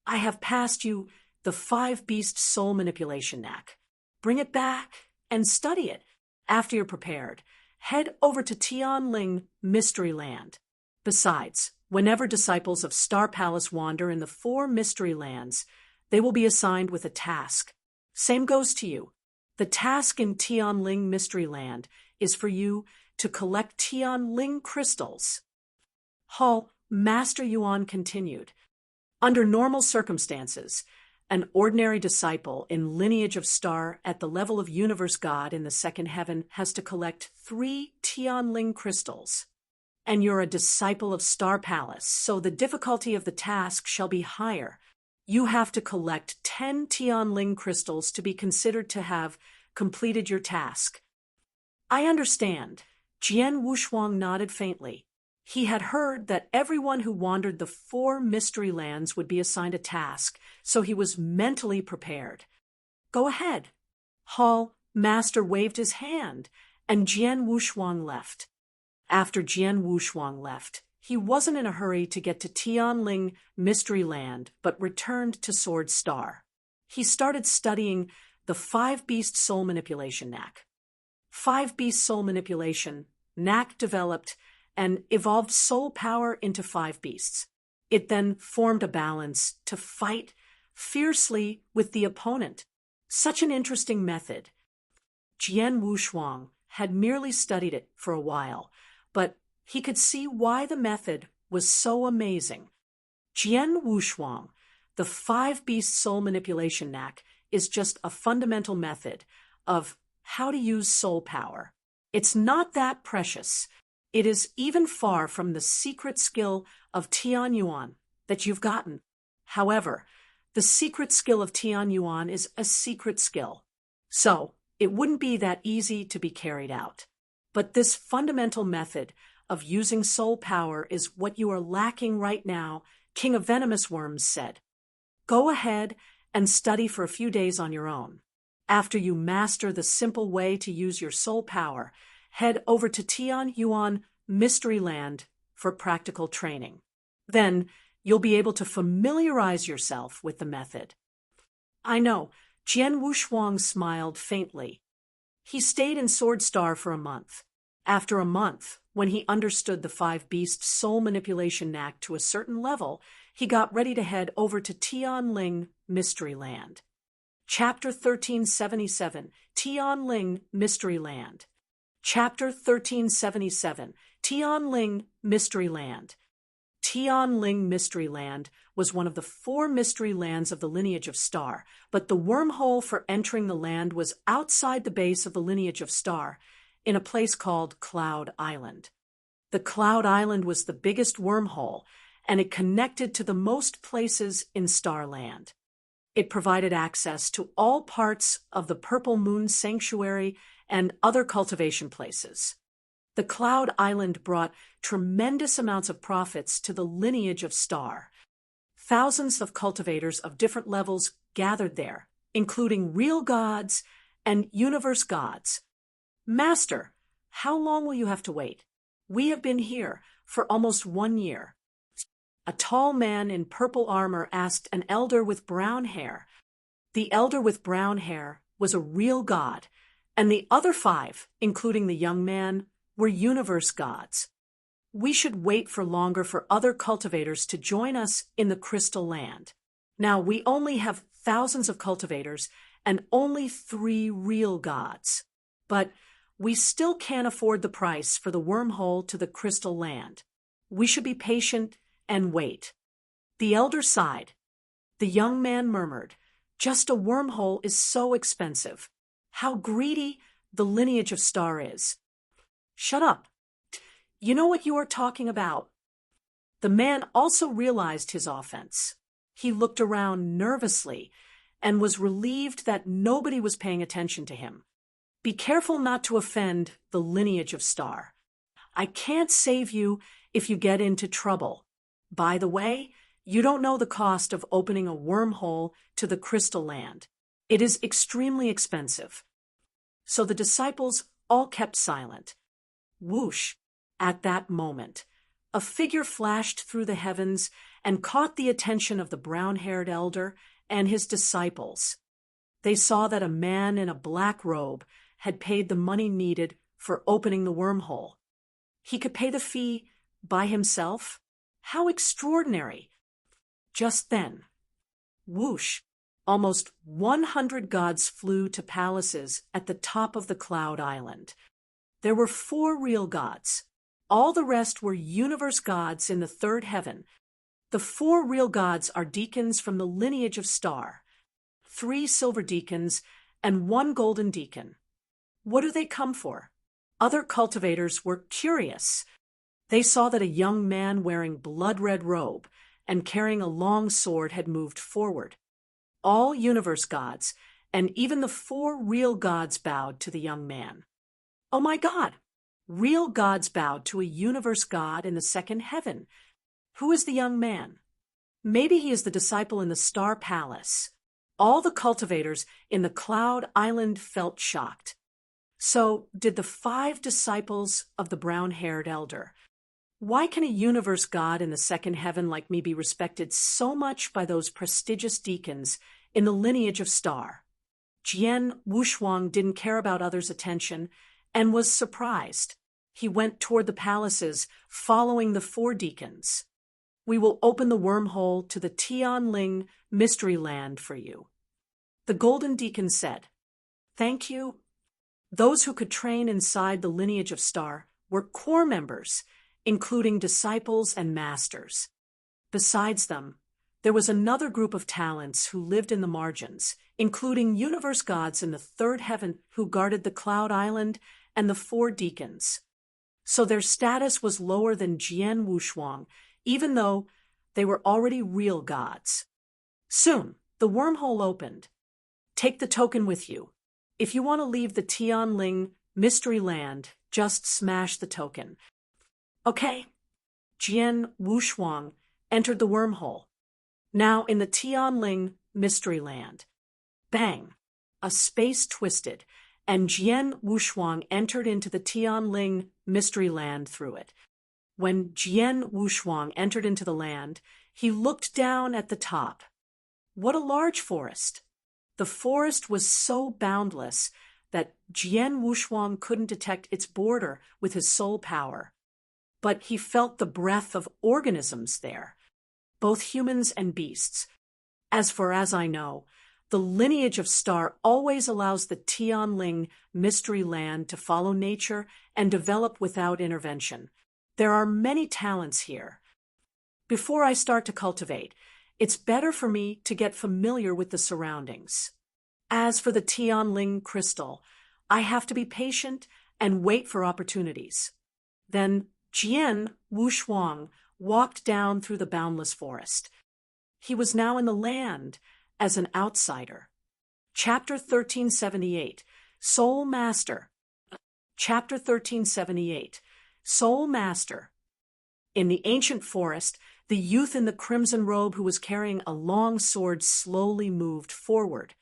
I have passed you the five-beast soul manipulation knack. Bring it back and study it. After you're prepared, head over to Tian Ling Mystery Land. Besides, whenever disciples of Star Palace wander in the 4 mystery lands, they will be assigned with a task. Same goes to you. The task in Tian Ling Mystery Land is for you to collect Tian Ling crystals. Master Yuan continued. Under normal circumstances, an ordinary disciple in lineage of star at the level of universe god in the second heaven has to collect 3 Tian Ling crystals. And you're a disciple of Star Palace, so the difficulty of the task shall be higher. You have to collect 10 Tian Ling crystals to be considered to have completed your task. I understand. Jian Wushuang nodded faintly. He had heard that everyone who wandered the 4 mystery lands would be assigned a task, so he was mentally prepared. Go ahead. Master waved his hand, and Jian Wushuang left. After Jian Wushuang left, he wasn't in a hurry to get to Tian Ling Mystery Land, but returned to Sword Star. He started studying the 5-beast soul manipulation knack. 5-beast soul manipulation, Knack developed and evolved soul power into 5 beasts. It then formed a balance to fight fiercely with the opponent. Such an interesting method. Jian Wushuang had merely studied it for a while, but he could see why the method was so amazing. Jian Wushuang, the 5-beast soul manipulation knack, is just a fundamental method of how to use soul power. It's not that precious. It is even far from the secret skill of Tian Yuan that you've gotten. However, the secret skill of Tian Yuan is a secret skill, so it wouldn't be that easy to be carried out. But this fundamental method of using soul power is what you are lacking right now, King of Venomous Worms said. Go ahead and study for a few days on your own. After you master the simple way to use your soul power, head over to Tian Yuan Mystery Land for practical training. Then you'll be able to familiarize yourself with the method. I know, Jian Wushuang smiled faintly. He stayed in Sword Star for a month. After a month, when he understood the 5-beast soul manipulation knack to a certain level, he got ready to head over to Tian Ling Mystery Land. Chapter 1377, Tian Ling Mystery Land. Chapter 1377, Tian Ling Mystery Land. Tian Ling Mystery Land was one of the 4 mystery lands of the lineage of Star, but the wormhole for entering the land was outside the base of the lineage of Star, in a place called Cloud Island. The Cloud Island was the biggest wormhole, and it connected to the most places in Starland. It provided access to all parts of the Purple Moon Sanctuary and other cultivation places. The Cloud Island brought tremendous amounts of profits to the lineage of Star. Thousands of cultivators of different levels gathered there, including real gods and universe gods. Master, how long will you have to wait? We have been here for almost 1 year. A tall man in purple armor asked an elder with brown hair. The elder with brown hair was a real god, and the other 5, including the young man, We're universe gods. We should wait for longer for other cultivators to join us in the crystal land. Now, we only have thousands of cultivators and only 3 real gods. But we still can't afford the price for the wormhole to the crystal land. We should be patient and wait. The elder sighed. The young man murmured, "Just a wormhole is so expensive. How greedy the lineage of Star is." "Shut up. You know what you are talking about." The man also realized his offense. He looked around nervously and was relieved that nobody was paying attention to him. "Be careful not to offend the lineage of Star. I can't save you if you get into trouble. By the way, you don't know the cost of opening a wormhole to the crystal land. It is extremely expensive." So the disciples all kept silent. Whoosh! At that moment, a figure flashed through the heavens and caught the attention of the brown-haired elder and his disciples. They saw that a man in a black robe had paid the money needed for opening the wormhole. He could pay the fee by himself? How extraordinary! Just then, whoosh, almost 100 gods flew to palaces at the top of the Cloud Island. There were 4 real gods. All the rest were universe gods in the 3rd heaven. The 4 real gods are deacons from the lineage of Star, 3 silver deacons and 1 golden deacon. What do they come for? Other cultivators were curious. They saw that a young man wearing blood-red robe and carrying a long sword had moved forward. All universe gods, and even the 4 real gods bowed to the young man. Oh my God! Real gods bowed to a universe god in the 2nd heaven. Who is the young man? Maybe he is the disciple in the Star Palace. All the cultivators in the Cloud Island felt shocked. So did the 5 disciples of the brown-haired elder. Why can a universe god in the 2nd heaven like me be respected so much by those prestigious deacons in the lineage of Star? Jian Wushuang didn't care about others' attention and was surprised. He went toward the palaces, following the 4 deacons. "We will open the wormhole to the Tian Ling mystery land for you," the golden deacon said. "Thank you." Those who could train inside the lineage of Star were core members, including disciples and masters. Besides them, there was another group of talents who lived in the margins, including universe gods in the 3rd heaven who guarded the Cloud Island and the 4 deacons. So their status was lower than Jian Wushuang, even though they were already real gods. Soon, the wormhole opened. Take the token with you. If you want to leave the Tian Ling mystery land, just smash the token. Okay. Jian Wushuang entered the wormhole. Now in the Tian Ling mystery land. Bang! A space twisted, and Jian Wushuang entered into the Tian Ling mystery land through it. When Jian Wushuang entered into the land, he looked down at the top. What a large forest! The forest was so boundless that Jian Wushuang couldn't detect its border with his soul power. But he felt the breath of organisms there, both humans and beasts. As far as I know, the lineage of Star always allows the Tian Ling mystery land to follow nature and develop without intervention. There are many talents here. Before I start to cultivate, it's better for me to get familiar with the surroundings. As for the Tian Ling crystal, I have to be patient and wait for opportunities. Then Jian Wushuang walked down through the boundless forest. He was now in the land as an outsider. Chapter 1378, Soul Master. Chapter 1378, Soul Master. In the ancient forest, the youth in the crimson robe who was carrying a long sword slowly moved forward.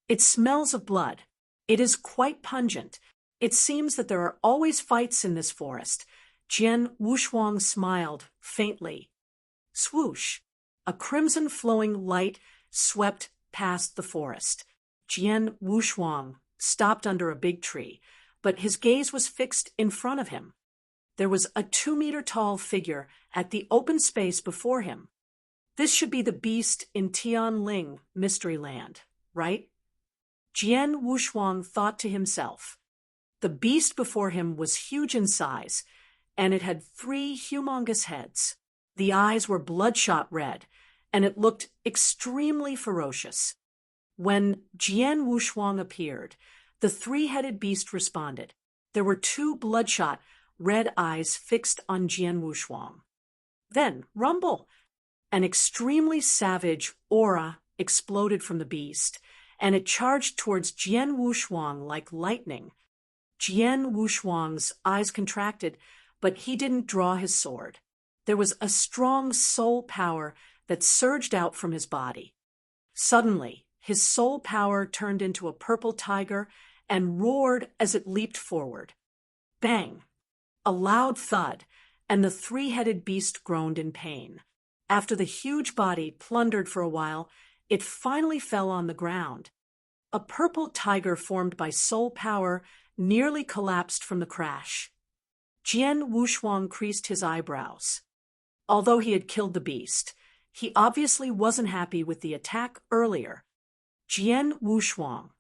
It smells of blood. It is quite pungent. It seems that there are always fights in this forest. Jian Wushuang smiled faintly. Swoosh! A crimson flowing light swept past the forest. Jian Wushuang stopped under a big tree, but his gaze was fixed in front of him. There was a 2-meter-tall figure at the open space before him. This should be the beast in Tian Ling, Mystery Land, right? Jian Wushuang thought to himself. The beast before him was huge in size, and it had 3 humongous heads. The eyes were bloodshot red, and it looked extremely ferocious. When Jian Wushuang appeared, the 3-headed beast responded. There were 2 bloodshot red eyes fixed on Jian Wushuang. Then, rumble! An extremely savage aura exploded from the beast, and it charged towards Jian Wushuang like lightning. Jian Wushuang's eyes contracted, but he didn't draw his sword. There was a strong soul power that surged out from his body. Suddenly, his soul power turned into a purple tiger and roared as it leaped forward. Bang! A loud thud, and the 3-headed beast groaned in pain. After the huge body plundered for a while, it finally fell on the ground. A purple tiger formed by soul power nearly collapsed from the crash. Jian Wushuang creased his eyebrows. Although he had killed the beast, he obviously wasn't happy with the attack earlier. Jian Wushuang,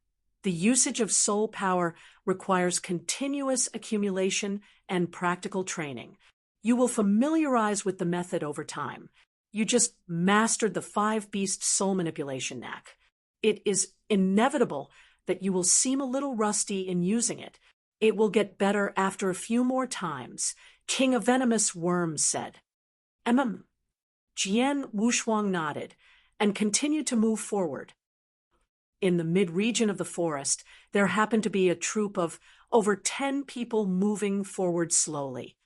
the usage of soul power requires continuous accumulation and practical training. You will familiarize with the method over time. You just mastered the 5-beast soul manipulation knack. It is inevitable that you will seem a little rusty in using it. It will get better after a few more times, King of Venomous Worms said. Jian Wushuang nodded and continued to move forward. In the mid-region of the forest, there happened to be a troop of over 10 people moving forward slowly.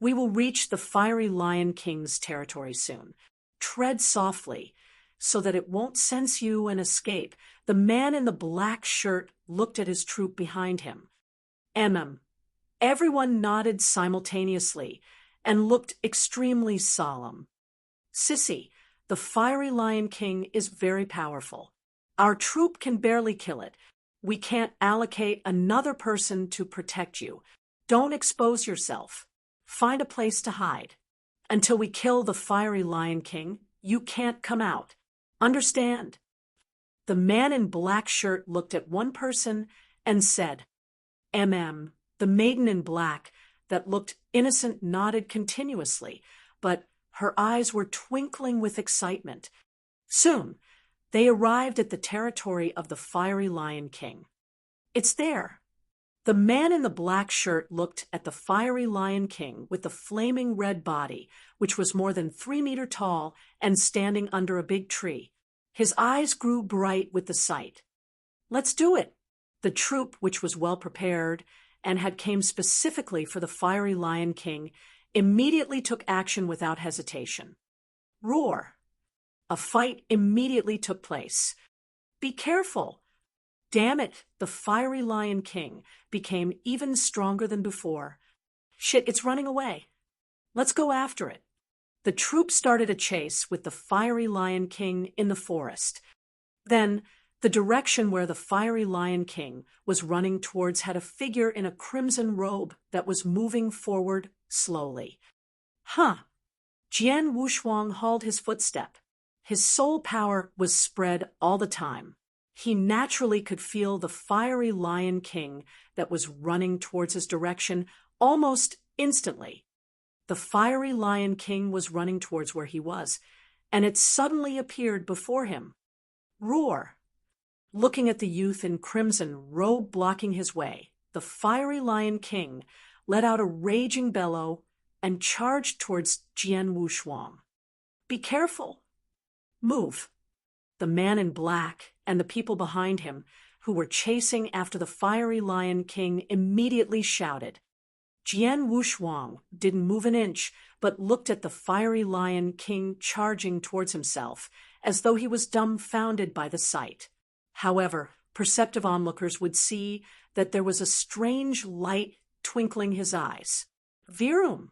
We will reach the Fiery Lion King's territory soon. Tread softly, so that it won't sense you and escape. The man in the black shirt looked at his troop behind him. Everyone nodded simultaneously and looked extremely solemn. Sissy, the Fiery Lion King is very powerful. Our troop can barely kill it. We can't allocate another person to protect you. Don't expose yourself. Find a place to hide. Until we kill the Fiery Lion King, you can't come out. Understand? The man in black shirt looked at one person and said, The maiden in black that looked innocent nodded continuously, but her eyes were twinkling with excitement. Soon, they arrived at the territory of the Fiery Lion King. It's there. The man in the black shirt looked at the Fiery Lion King with the flaming red body, which was more than 3 meters tall and standing under a big tree. His eyes grew bright with the sight. Let's do it. The troop, which was well prepared and had came specifically for the Fiery Lion King, immediately took action without hesitation. Roar! A fight immediately took place. Be careful! Damn it, the Fiery Lion King became even stronger than before. Shit, it's running away. Let's go after it. The troop started a chase with the Fiery Lion King in the forest. Then, the direction where the Fiery Lion King was running towards had a figure in a crimson robe that was moving forward slowly. Jian Wushuang hauled his footstep. His soul power was spread all the time. He naturally could feel the Fiery Lion King that was running towards his direction almost instantly. The Fiery Lion King was running towards where he was, and it suddenly appeared before him. Roar! Looking at the youth in crimson robe blocking his way, the Fiery Lion King let out a raging bellow and charged towards Jian Wushuang. Be careful! Move! The man in black and the people behind him, who were chasing after the Fiery Lion King, immediately shouted. Jian Wushuang didn't move an inch, but looked at the Fiery Lion King charging towards himself, as though he was dumbfounded by the sight. However, perceptive onlookers would see that there was a strange light twinkling his eyes. Virum!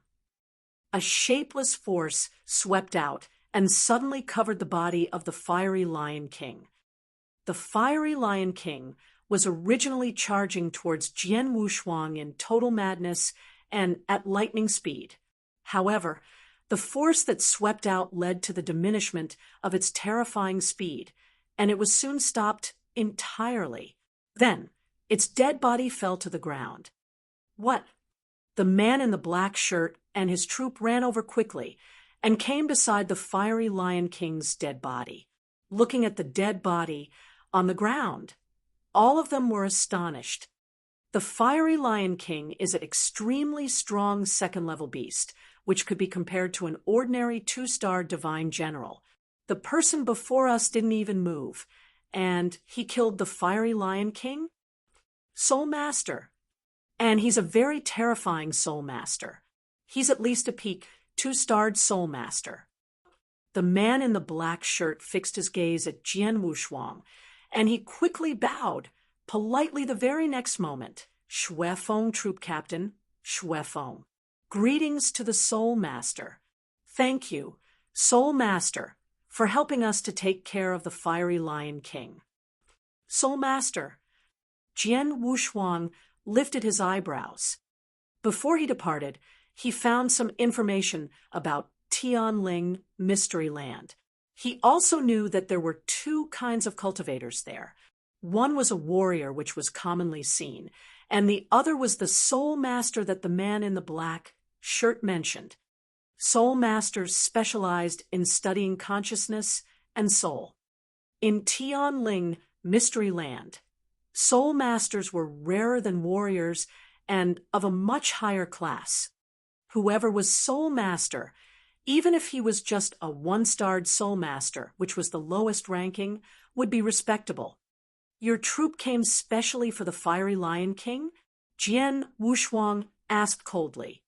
A shapeless force swept out and suddenly covered the body of the Fiery Lion King. The Fiery Lion King was originally charging towards Jian Wushuang in total madness and at lightning speed. However, the force that swept out led to the diminishment of its terrifying speed, and it was soon stopped entirely. Then, its dead body fell to the ground. What? The man in the black shirt and his troop ran over quickly and came beside the fiery Lion King's dead body. Looking at the dead body on the ground, all of them were astonished. The fiery Lion King is an extremely strong second-level beast, which could be compared to an ordinary 2-star divine general. The person before us didn't even move, and he killed the fiery Lion King? Soul Master. And he's a very terrifying Soul Master. He's at least a peak 2-starred Soul Master. The man in the black shirt fixed his gaze at Jian Wushuang, and he quickly bowed, politely the very next moment. Shui Feng, Troop Captain, Shui Feng. Greetings to the Soul Master. Thank you, Soul Master, for helping us to take care of the fiery Lion King. Soul Master. Jian Wushuang lifted his eyebrows. Before he departed, he found some information about Tian Ling Mystery Land. He also knew that there were 2 kinds of cultivators there. One was a warrior, which was commonly seen, and the other was the Soul Master that the man in the black shirt mentioned. Soul Masters specialized in studying consciousness and soul. In Tian Ling Mystery Land, Soul Masters were rarer than warriors and of a much higher class. Whoever was Soul Master, even if he was just a 1-starred Soul Master, which was the lowest ranking, would be respectable. Your troop came specially for the fiery Lion King? Jian Wushuang asked coldly.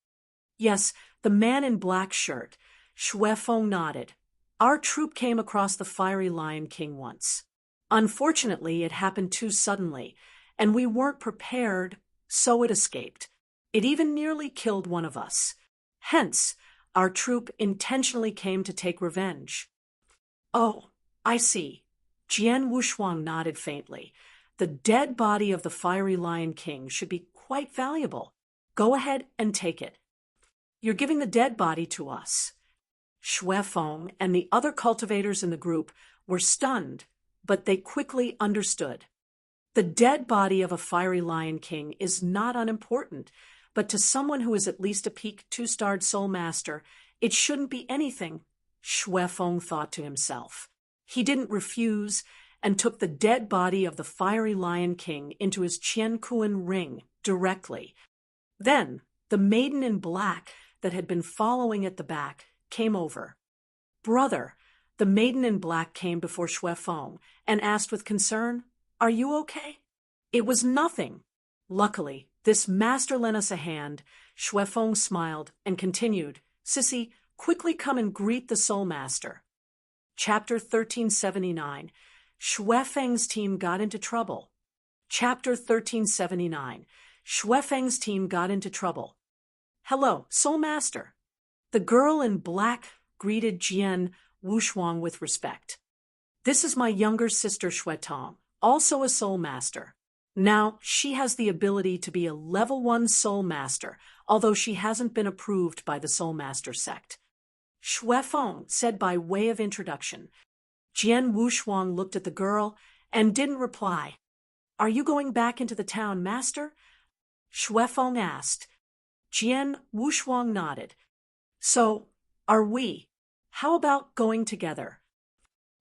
Yes, the man in black shirt, Shui Feng, nodded. Our troop came across the fiery Lion King once. Unfortunately, it happened too suddenly, and we weren't prepared, so it escaped. It even nearly killed one of us. Hence, our troop intentionally came to take revenge. Oh, I see. Jian Wushuang nodded faintly. The dead body of the fiery Lion King should be quite valuable. Go ahead and take it. You're giving the dead body to us. Shui Feng and the other cultivators in the group were stunned, but they quickly understood. The dead body of a fiery Lion King is not unimportant, but to someone who is at least a peak 2-starred Soul Master, it shouldn't be anything, Shui Feng thought to himself. He didn't refuse and took the dead body of the fiery Lion King into his Qiankuan ring directly. Then, the maiden in black that had been following at the back came over. Brother, the maiden in black came before Shui Feng and asked with concern, Are you okay? It was nothing. Luckily, this master lent us a hand. Shui Feng smiled and continued, Sissy, quickly come and greet the Soul Master. Chapter 1379. Shui Feng's team got into trouble. Chapter 1379. Shui Feng's team got into trouble. Hello, Soul Master. The girl in black greeted Jian Wushuang with respect. This is my younger sister Shui Tong, also a Soul Master. Now, she has the ability to be a level 1 Soul Master, although she hasn't been approved by the Soul Master sect. Shui Feng said by way of introduction. Jian Wushuang looked at the girl and didn't reply. Are you going back into the town, Master? Shui Feng asked. Jian Wushuang nodded. So, are we? How about going together?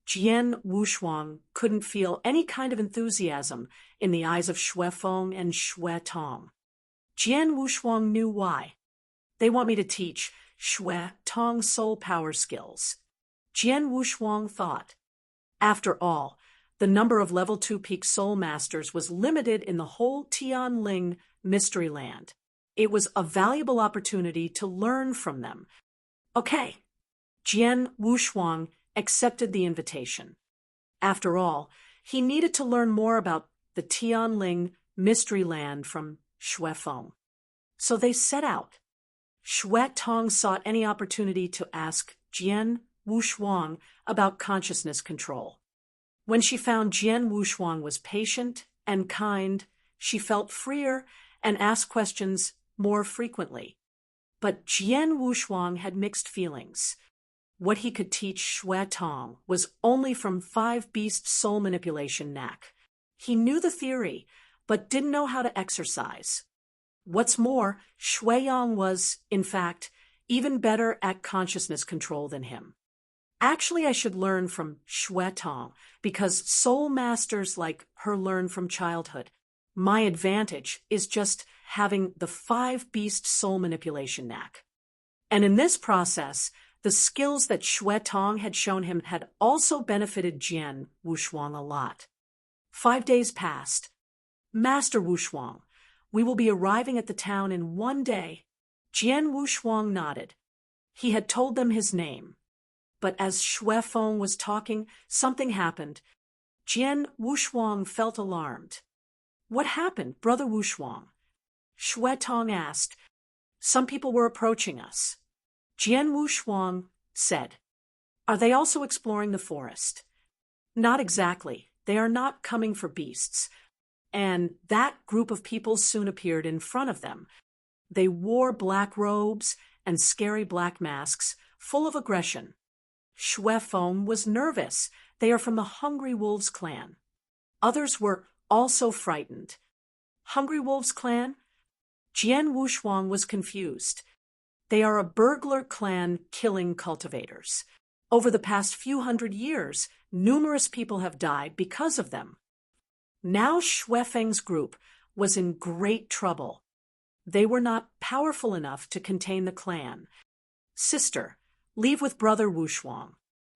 Jian Wushuang couldn't feel any kind of enthusiasm in the eyes of Shui Feng and Shui Tong. Jian Wushuang knew why. They want me to teach Shui Tong soul power skills. Jian Wushuang thought. After all, the number of level 2 peak soul masters was limited in the whole Tian Ling Mystery Land. It was a valuable opportunity to learn from them. Okay. Jian Wushuang accepted the invitation. After all, he needed to learn more about the Tian Ling Mystery Land from Shui Feng. So they set out. Shui Tong sought any opportunity to ask Jian Wushuang about consciousness control. When she found Jian Wushuang was patient and kind, she felt freer and asked questions more frequently. But Jian Wushuang had mixed feelings. What he could teach Xue Tong was only from 5-beast soul manipulation knack. He knew the theory, but didn't know how to exercise. What's more, Xue Yang was, in fact, even better at consciousness control than him. Actually, I should learn from Xue Tong, because soul masters like her learn from childhood. My advantage is just having the 5-beast soul manipulation knack. And in this process, the skills that Xue Tong had shown him had also benefited Jian Wushuang a lot. 5 days passed. Master Wushuang, we will be arriving at the town in 1 day. Jian Wushuang nodded. He had told them his name. But as Xue Feng was talking, something happened. Jian Wushuang felt alarmed. What happened, Brother Wushuang? Xue Tong asked. Some people were approaching us. Jian Wushuang said. Are they also exploring the forest? Not exactly. They are not coming for beasts. And that group of people soon appeared in front of them. They wore black robes and scary black masks, full of aggression. Xue Feng was nervous. They are from the Hungry Wolves clan. Others were also frightened. Hungry Wolves clan? Jian Wushuang was confused. They are a burglar clan killing cultivators. Over the past few hundred years, numerous people have died because of them. Now Xue Feng's group was in great trouble. They were not powerful enough to contain the clan. Sister, leave with Brother Wushuang.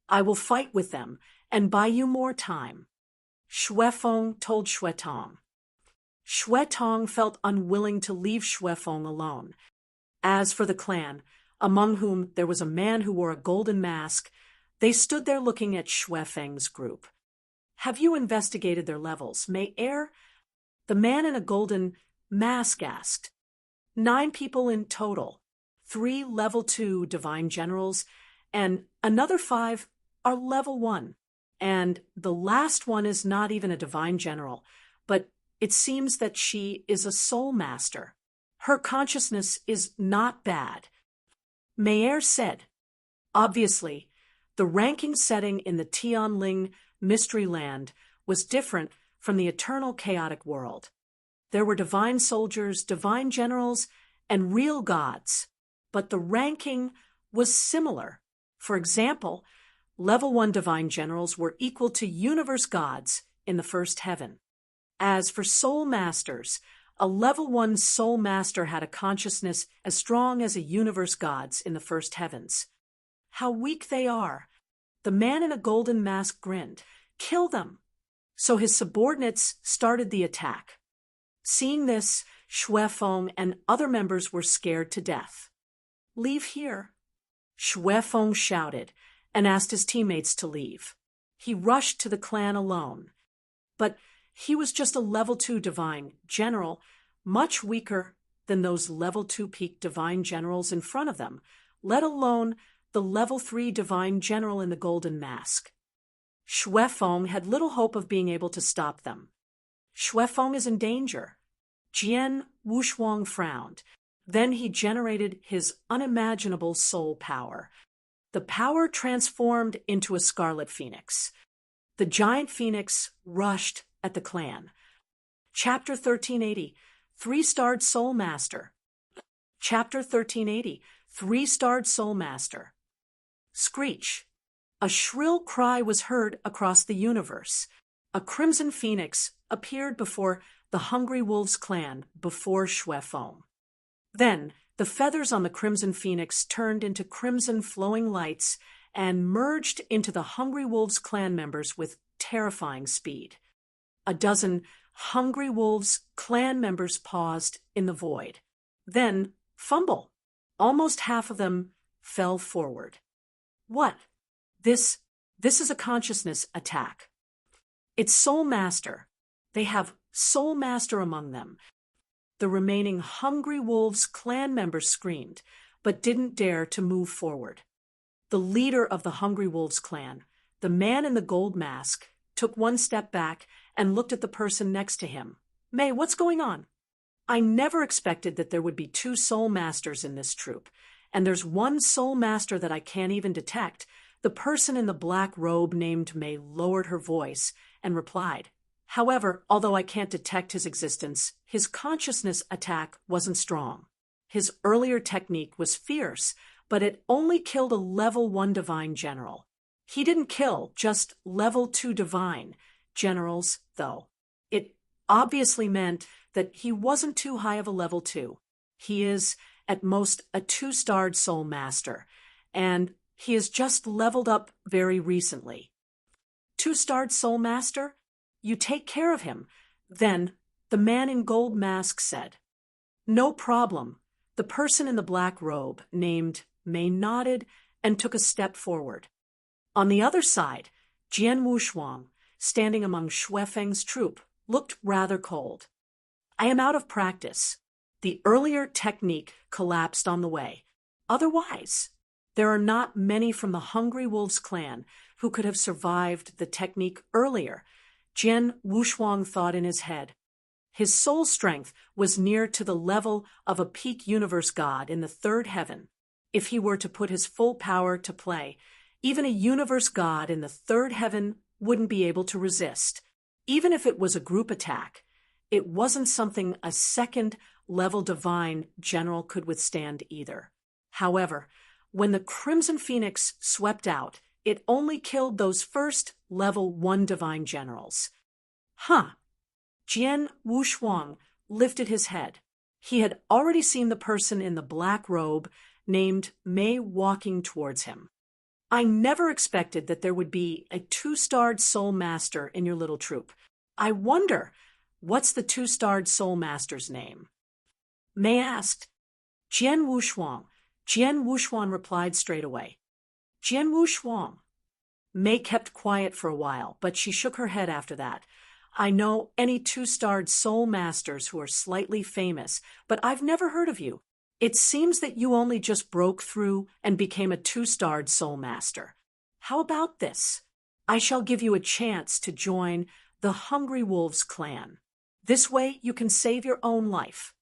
I will fight with them and buy you more time. Xue Feng told Xue Tong. Xue Tong felt unwilling to leave Xue Feng alone. As for the clan, among whom there was a man who wore a golden mask, they stood there looking at Xue Feng's group. Have you investigated their levels, Mei Er? The man in a golden mask asked. 9 people in total, 3 level 2 divine generals, and another 5 are level 1. And the last one is not even a divine general, but it seems that she is a soul master. Her consciousness is not bad. Mei Er said. Obviously, the ranking setting in the Tian Ling mystery land was different from the eternal chaotic world. There were divine soldiers, divine generals, and real gods, but the ranking was similar. For example, level 1 divine generals were equal to universe gods in the first heaven. As for soul masters, a level 1 soul master had a consciousness as strong as a universe gods in the first heavens. How weak they are! The man in a golden mask grinned. Kill them! So his subordinates started the attack. Seeing this, Xue Feng and other members were scared to death. Leave here. Xue Feng shouted and asked his teammates to leave. He rushed to the clan alone. But he was just a level 2 divine general, much weaker than those level 2 peak divine generals in front of them, let alone the level 3 divine general in the golden mask. Xue Feng had little hope of being able to stop them. Xue Feng is in danger. Jian Wushuang frowned. Then he generated his unimaginable soul power. The power transformed into a scarlet phoenix. The giant phoenix rushed at the clan. Chapter 1380, 3-starred Soul Master. Chapter 1380, 3-starred Soul Master. Screech. A shrill cry was heard across the universe. A crimson phoenix appeared before the Hungry Wolves clan before Xue Feng. Then the feathers on the crimson phoenix turned into crimson flowing lights and merged into the Hungry Wolves clan members with terrifying speed. A dozen Hungry Wolves clan members paused in the void. Then, fumble. Almost half of them fell forward. What? This is a consciousness attack. It's Soul Master. They have Soul Master among them. The remaining Hungry Wolves clan members screamed, but didn't dare to move forward. The leader of the Hungry Wolves clan, the man in the gold mask, took one step back, and looked at the person next to him. Mei, what's going on? I never expected that there would be two soul masters in this troupe, and there's one soul master that I can't even detect. The person in the black robe named Mei lowered her voice and replied. However, although I can't detect his existence, his consciousness attack wasn't strong. His earlier technique was fierce, but it only killed a level 1 divine general. He didn't kill just level 2 divine generals, though. It obviously meant that he wasn't too high of a level 2. He is, at most, a 2-starred soul master, and he has just leveled up very recently. 2-starred soul master? You take care of him. Then the man in gold mask said. No problem. The person in the black robe, named Mei, nodded and took a step forward. On the other side, Jian Wushuang, standing among Feng's troop, looked rather cold. I am out of practice. The earlier technique collapsed on the way. Otherwise, there are not many from the Hungry Wolves clan who could have survived the technique earlier, Jian Wushuang thought in his head. His soul strength was near to the level of a peak universe god in the 3rd heaven. If he were to put his full power to play, even a universe god in the 3rd heaven wouldn't be able to resist. Even if it was a group attack, it wasn't something a 2nd level divine general could withstand either. However, when the Crimson Phoenix swept out, it only killed those first level 1 divine generals. Jian Wushuang lifted his head. He had already seen the person in the black robe named Mei walking towards him. I never expected that there would be a 2-starred soul master in your little troop. I wonder, what's the 2-starred soul master's name? Mei asked. Jian Wushuang. Jian Wushuang replied straight away. Jian Wushuang. Mei kept quiet for a while, but she shook her head after that. I know any 2-starred soul masters who are slightly famous, but I've never heard of you. It seems that you only just broke through and became a 2-starred soul master. How about this? I shall give you a chance to join the Hungry Wolves clan. This way you can save your own life.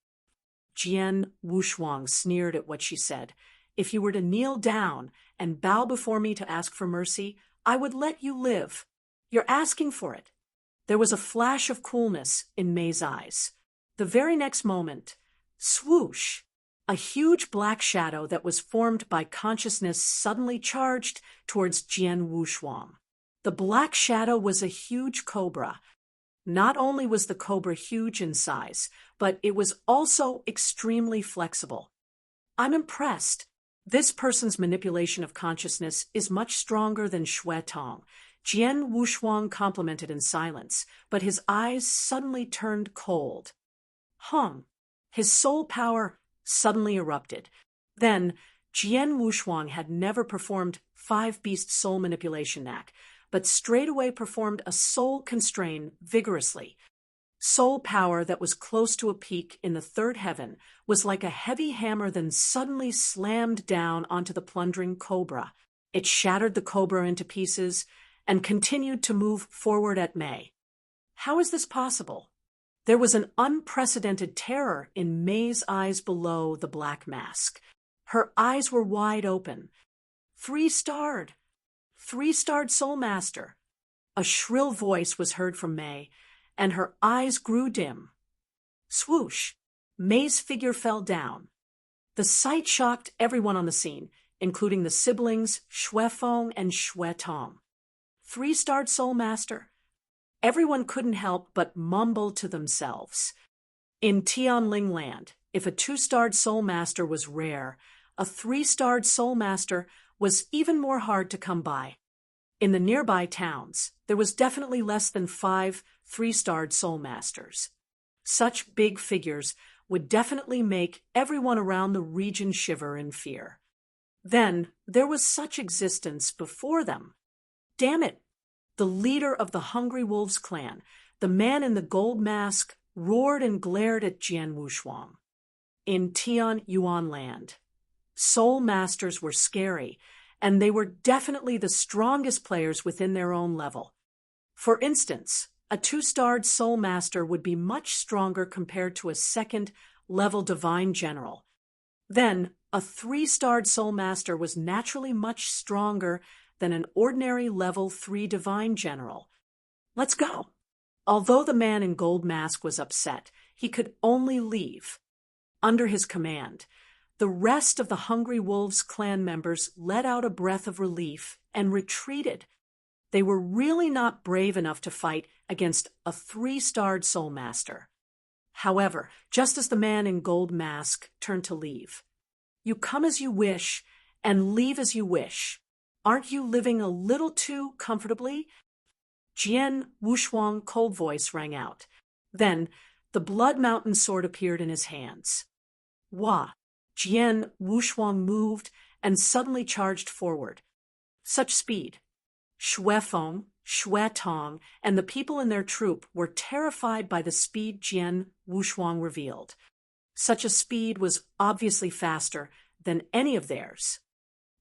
Jian Wushuang sneered at what she said. If you were to kneel down and bow before me to ask for mercy, I would let you live. You're asking for it. There was a flash of coolness in Mei's eyes. The very next moment, swoosh, a huge black shadow that was formed by consciousness suddenly charged towards Jian Wushuang. The black shadow was a huge cobra. Not only was the cobra huge in size, but it was also extremely flexible. I'm impressed. This person's manipulation of consciousness is much stronger than Shui Tong. Jian Wushuang complimented in silence, but his eyes suddenly turned cold. His soul power suddenly erupted. Then, Jian Wushuang had never performed 5-beast soul manipulation knack, but straightaway performed a soul constrain vigorously. Soul power that was close to a peak in the 3rd heaven was like a heavy hammer then suddenly slammed down onto the plundering cobra. It shattered the cobra into pieces and continued to move forward at Mei. How is this possible? There was an unprecedented terror in Mei's eyes below the black mask. Her eyes were wide open. 3-starred soul master. A shrill voice was heard from Mei, and her eyes grew dim. Swoosh! Mei's figure fell down. The sight shocked everyone on the scene, including the siblings Feng and Shui Tong. 3-starred soul master. Everyone couldn't help but mumble to themselves. In Tian Ling land, if a 2-starred soul master was rare, a 3-starred soul master was even more hard to come by. In the nearby towns, there was definitely less than 5 3-starred soul masters. Such big figures would definitely make everyone around the region shiver in fear. Then there was such existence before them. Damn it! The leader of the Hungry Wolves clan, the man in the gold mask, roared and glared at Jian Wushuang. In Tian Yuan land, soul masters were scary, and they were definitely the strongest players within their own level. For instance, a 2-starred soul master would be much stronger compared to a second-level divine general. Then, a 3-starred soul master was naturally much stronger than an ordinary level 3 divine general. Let's go. Although the man in gold mask was upset, he could only leave. Under his command, the rest of the Hungry Wolves clan members let out a breath of relief and retreated. They were really not brave enough to fight against a 3-starred soul master. However, just as the man in gold mask turned to leave, "You come as you wish and leave as you wish. Aren't you living a little too comfortably?" Jian Wushuang's cold voice rang out. Then, the Blood Mountain sword appeared in his hands. Wah! Jian Wushuang moved and suddenly charged forward. Such speed! Feng, Tong, and the people in their troop were terrified by the speed Jian Wushuang revealed. Such a speed was obviously faster than any of theirs.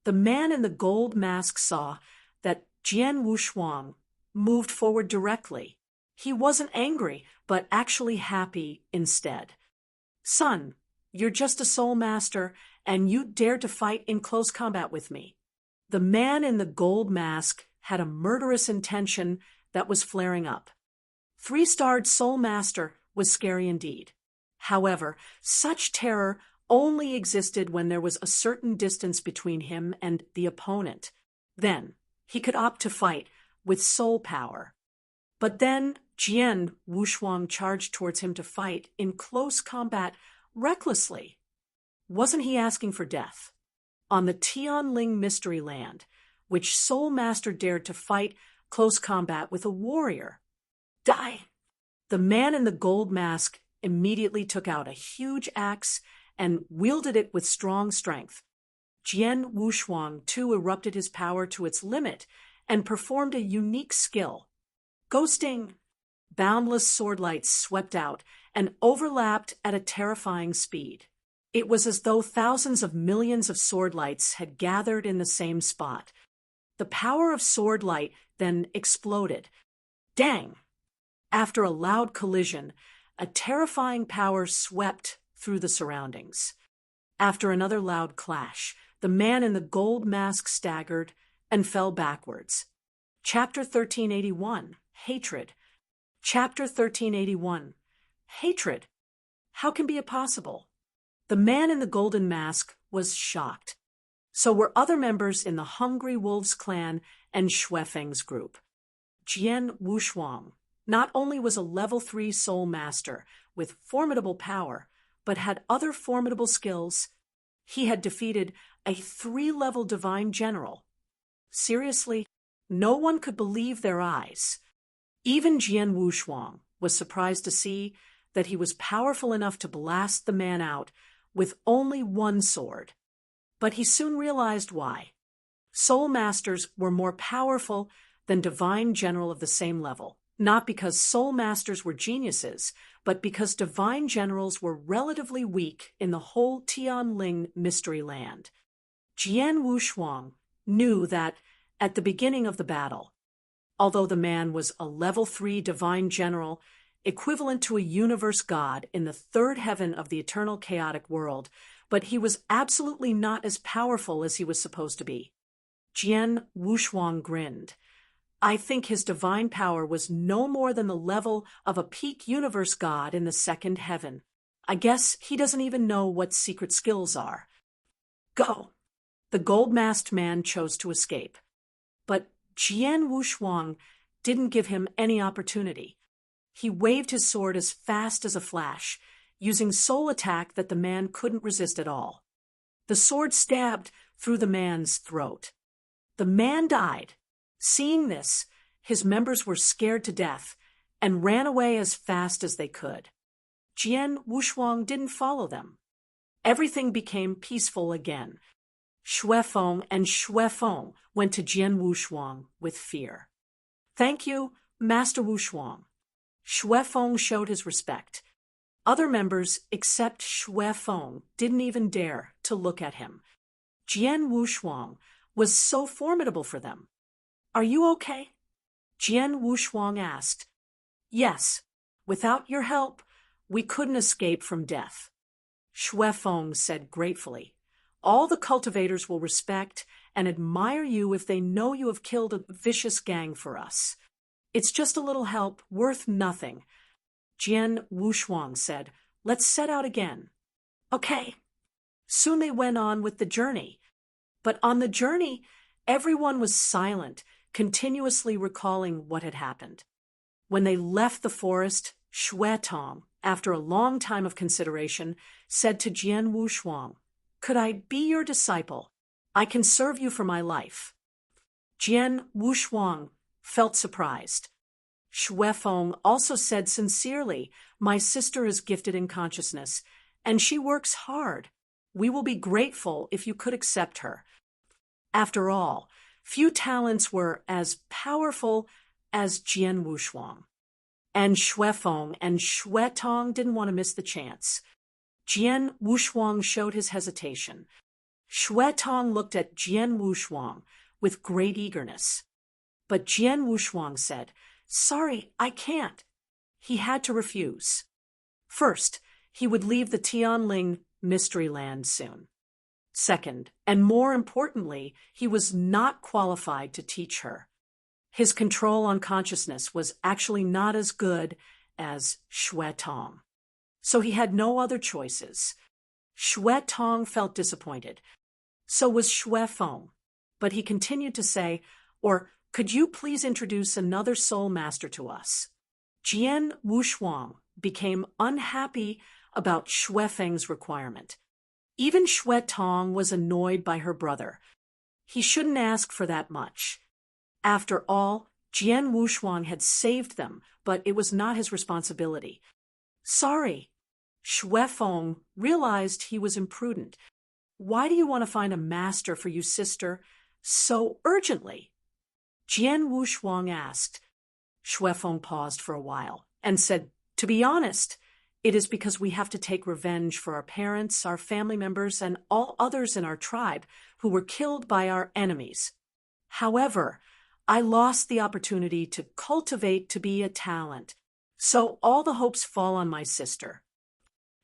The man in the gold mask saw that Jian Wushuang moved forward directly. He wasn't angry, but actually happy instead. "Son, you're just a soul master, and you dared to fight in close combat with me." The man in the gold mask had a murderous intention that was flaring up. 3-starred soul master was scary indeed. However, such terror only existed when there was a certain distance between him and the opponent. Then, he could opt to fight with soul power. But then, Jian Wushuang charged towards him to fight in close combat recklessly. Wasn't he asking for death? On the Tian Ling mystery land, which soul master dared to fight close combat with a warrior? Die! The man in the gold mask immediately took out a huge axe and wielded it with strong strength. Jian Wushuang too erupted his power to its limit and performed a unique skill. Ghosting! Boundless sword lights swept out and overlapped at a terrifying speed. It was as though thousands of millions of sword lights had gathered in the same spot. The power of sword light then exploded. Dang! After a loud collision, a terrifying power swept through the surroundings. After another loud clash, the man in the gold mask staggered and fell backwards. Chapter 1381, Hatred. Chapter 1381, Hatred. How can be it possible? The man in the golden mask was shocked. So were other members in the Hungry Wolves clan and Feng's group. Jian Wushuang not only was a level 3 soul master with formidable power, but had other formidable skills. He had defeated a 3-level divine general. Seriously, no one could believe their eyes. Even Jian Wushuang was surprised to see that he was powerful enough to blast the man out with only one sword. But he soon realized why. Soul masters were more powerful than divine general of the same level, not because soul masters were geniuses, but because divine generals were relatively weak in the whole Tian Ling mystery land. Jian Wushuang knew that at the beginning of the battle, although the man was a level 3 divine general, equivalent to a universe god in the third heaven of the eternal chaotic world, but he was absolutely not as powerful as he was supposed to be. Jian Wushuang grinned. I think his divine power was no more than the level of a peak universe god in the second heaven. I guess he doesn't even know what secret skills are. Go! The gold-masked man chose to escape. But Jian Wushuang didn't give him any opportunity. He waved his sword as fast as a flash, using soul attack that the man couldn't resist at all. The sword stabbed through the man's throat. The man died. Seeing this, his members were scared to death and ran away as fast as they could. Jian Wushuang didn't follow them. Everything became peaceful again. Feng and Feng went to Jian Wushuang with fear. Thank you, Master Wushuang. Feng showed his respect. Other members, except Feng, didn't even dare to look at him. Jian Wushuang was so formidable for them. Are you okay? Jian Wushuang asked. Yes. Without your help, we couldn't escape from death. Feng said gratefully. All the cultivators will respect and admire you if they know you have killed a vicious gang for us. It's just a little help, worth nothing. Jian Wushuang said, let's set out again. Okay. Soon they went on with the journey. But on the journey, everyone was silent, continuously recalling what had happened. When they left the forest, Tong, after a long time of consideration, said to Jian Wushuang, could I be your disciple? I can serve you for my life. Jian Wushuang felt surprised. Feng also said sincerely, my sister is gifted in consciousness, and she works hard. We will be grateful if you could accept her. After all, few talents were as powerful as Jian Wushuang. And Feng and Tong didn't want to miss the chance. Jian Wushuang showed his hesitation. Tong looked at Jian Wushuang with great eagerness. But Jian Wushuang said, sorry, I can't. He had to refuse. First, he would leave the Tian mystery land soon. Second, and more importantly, he was not qualified to teach her. His control on consciousness was actually not as good as Tong. So he had no other choices. Tong felt disappointed. So was Feng. But he continued to say, or could you please introduce another soul master to us? Jian Wushuang became unhappy about Feng's requirement. Even Tong was annoyed by her brother. He shouldn't ask for that much. After all, Jian Wushuang had saved them, but it was not his responsibility. Sorry. Feng realized he was imprudent. Why do you want to find a master for you, sister, so urgently? Jian Wushuang asked. Feng paused for a while and said, to be honest, it is because we have to take revenge for our parents, our family members, and all others in our tribe who were killed by our enemies. However, I lost the opportunity to cultivate to be a talent, so all the hopes fall on my sister.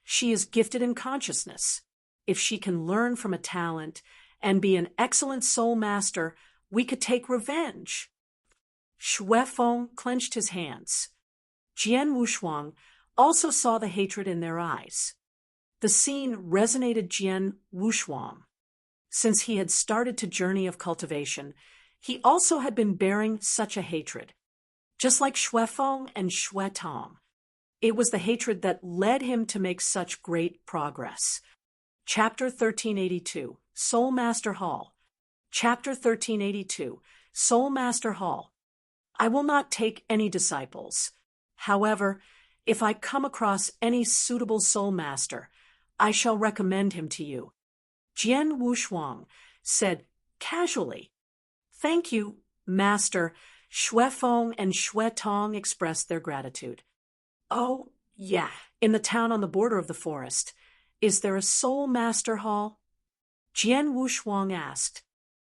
She is gifted in consciousness. If she can learn from a talent and be an excellent soul master, we could take revenge. Feng clenched his hands. Jian Wushuang also saw the hatred in their eyes. The scene resonated Jian Wushuang. Since he had started to journey of cultivation, he also had been bearing such a hatred. Just like Feng and Tong. It was the hatred that led him to make such great progress. Chapter 1382, Soul Master Hall. Chapter 1382, Soul Master Hall. I will not take any disciples. However, if I come across any suitable soul master, I shall recommend him to you. Jian Wushuang said casually. Thank you, Master. Feng and Tong expressed their gratitude. Oh, yeah, in the town on the border of the forest. Is there a soul master hall? Jian Wushuang asked.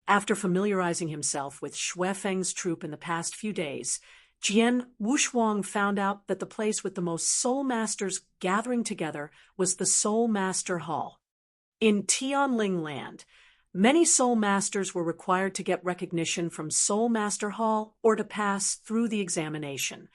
After familiarizing himself with Feng's troop in the past few days, Jian Wushuang found out that the place with the most soul masters gathering together was the Soul Master Hall. In Tian land, many soul masters were required to get recognition from Soul Master Hall or to pass through the examination.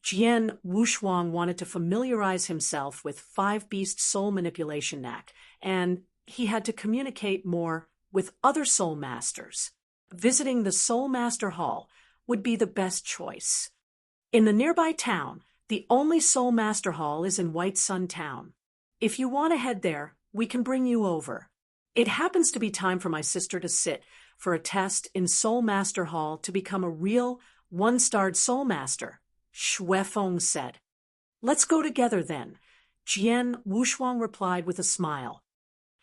Jian Wushuang wanted to familiarize himself with 5-beast soul manipulation knack, and he had to communicate more with other soul masters. Visiting the Soul Master Hall would be the best choice. In the nearby town, the only Soul Master Hall is in White Sun Town. If you want to head there, we can bring you over. It happens to be time for my sister to sit for a test in Soul Master Hall to become a real 1-starred soul master, Feng said. Let's go together then, Jian Wushuang replied with a smile.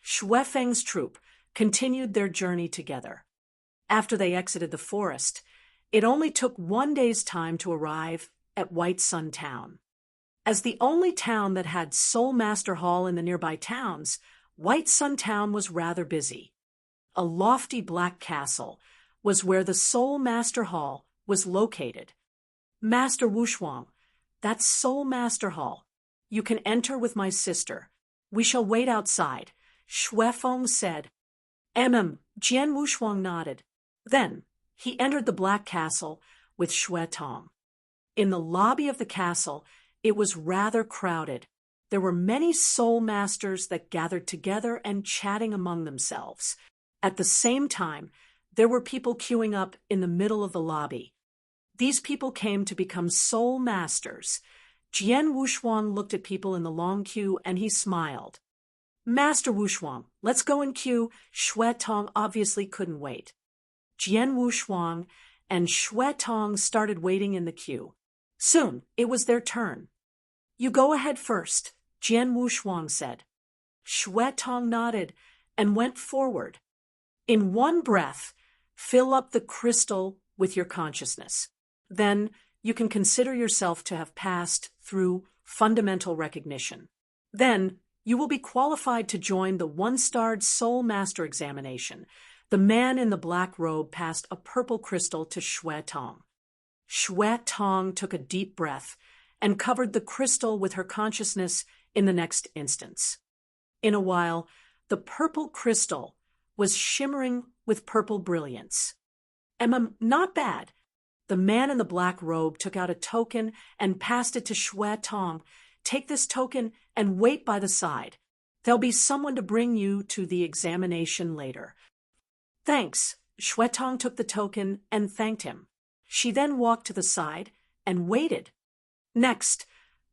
Feng's troop continued their journey together. After they exited the forest, it only took 1 day's time to arrive at White Sun Town. As the only town that had Soul Master Hall in the nearby towns, White Sun Town was rather busy. A lofty black castle was where the Soul Master Hall was located. Master Wushuang, that's Soul Master Hall. You can enter with my sister. We shall wait outside, Feng said. Jian Wushuang nodded. Then, he entered the Black Castle with Tong. In the lobby of the castle, it was rather crowded. There were many soul masters that gathered together and chatting among themselves. At the same time, there were people queuing up in the middle of the lobby. These people came to become soul masters. Jian Wushuang looked at people in the long queue and he smiled. Master Wushuang, let's go in queue. Tong obviously couldn't wait. Jian Wushuang and Tong started waiting in the queue. Soon, it was their turn. You go ahead first, Jian Wushuang said. Tong nodded and went forward. In one breath, fill up the crystal with your consciousness. Then you can consider yourself to have passed through fundamental recognition. Then you will be qualified to join the one-starred Soul Master examination. The man in the black robe passed a purple crystal to Tong. Tong took a deep breath and covered the crystal with her consciousness in the next instance. In a while, the purple crystal was shimmering with purple brilliance. Not bad. The man in the black robe took out a token and passed it to Tong. Take this token and wait by the side. There'll be someone to bring you to the examination later. Thanks. Tong took the token and thanked him. She then walked to the side and waited. Next,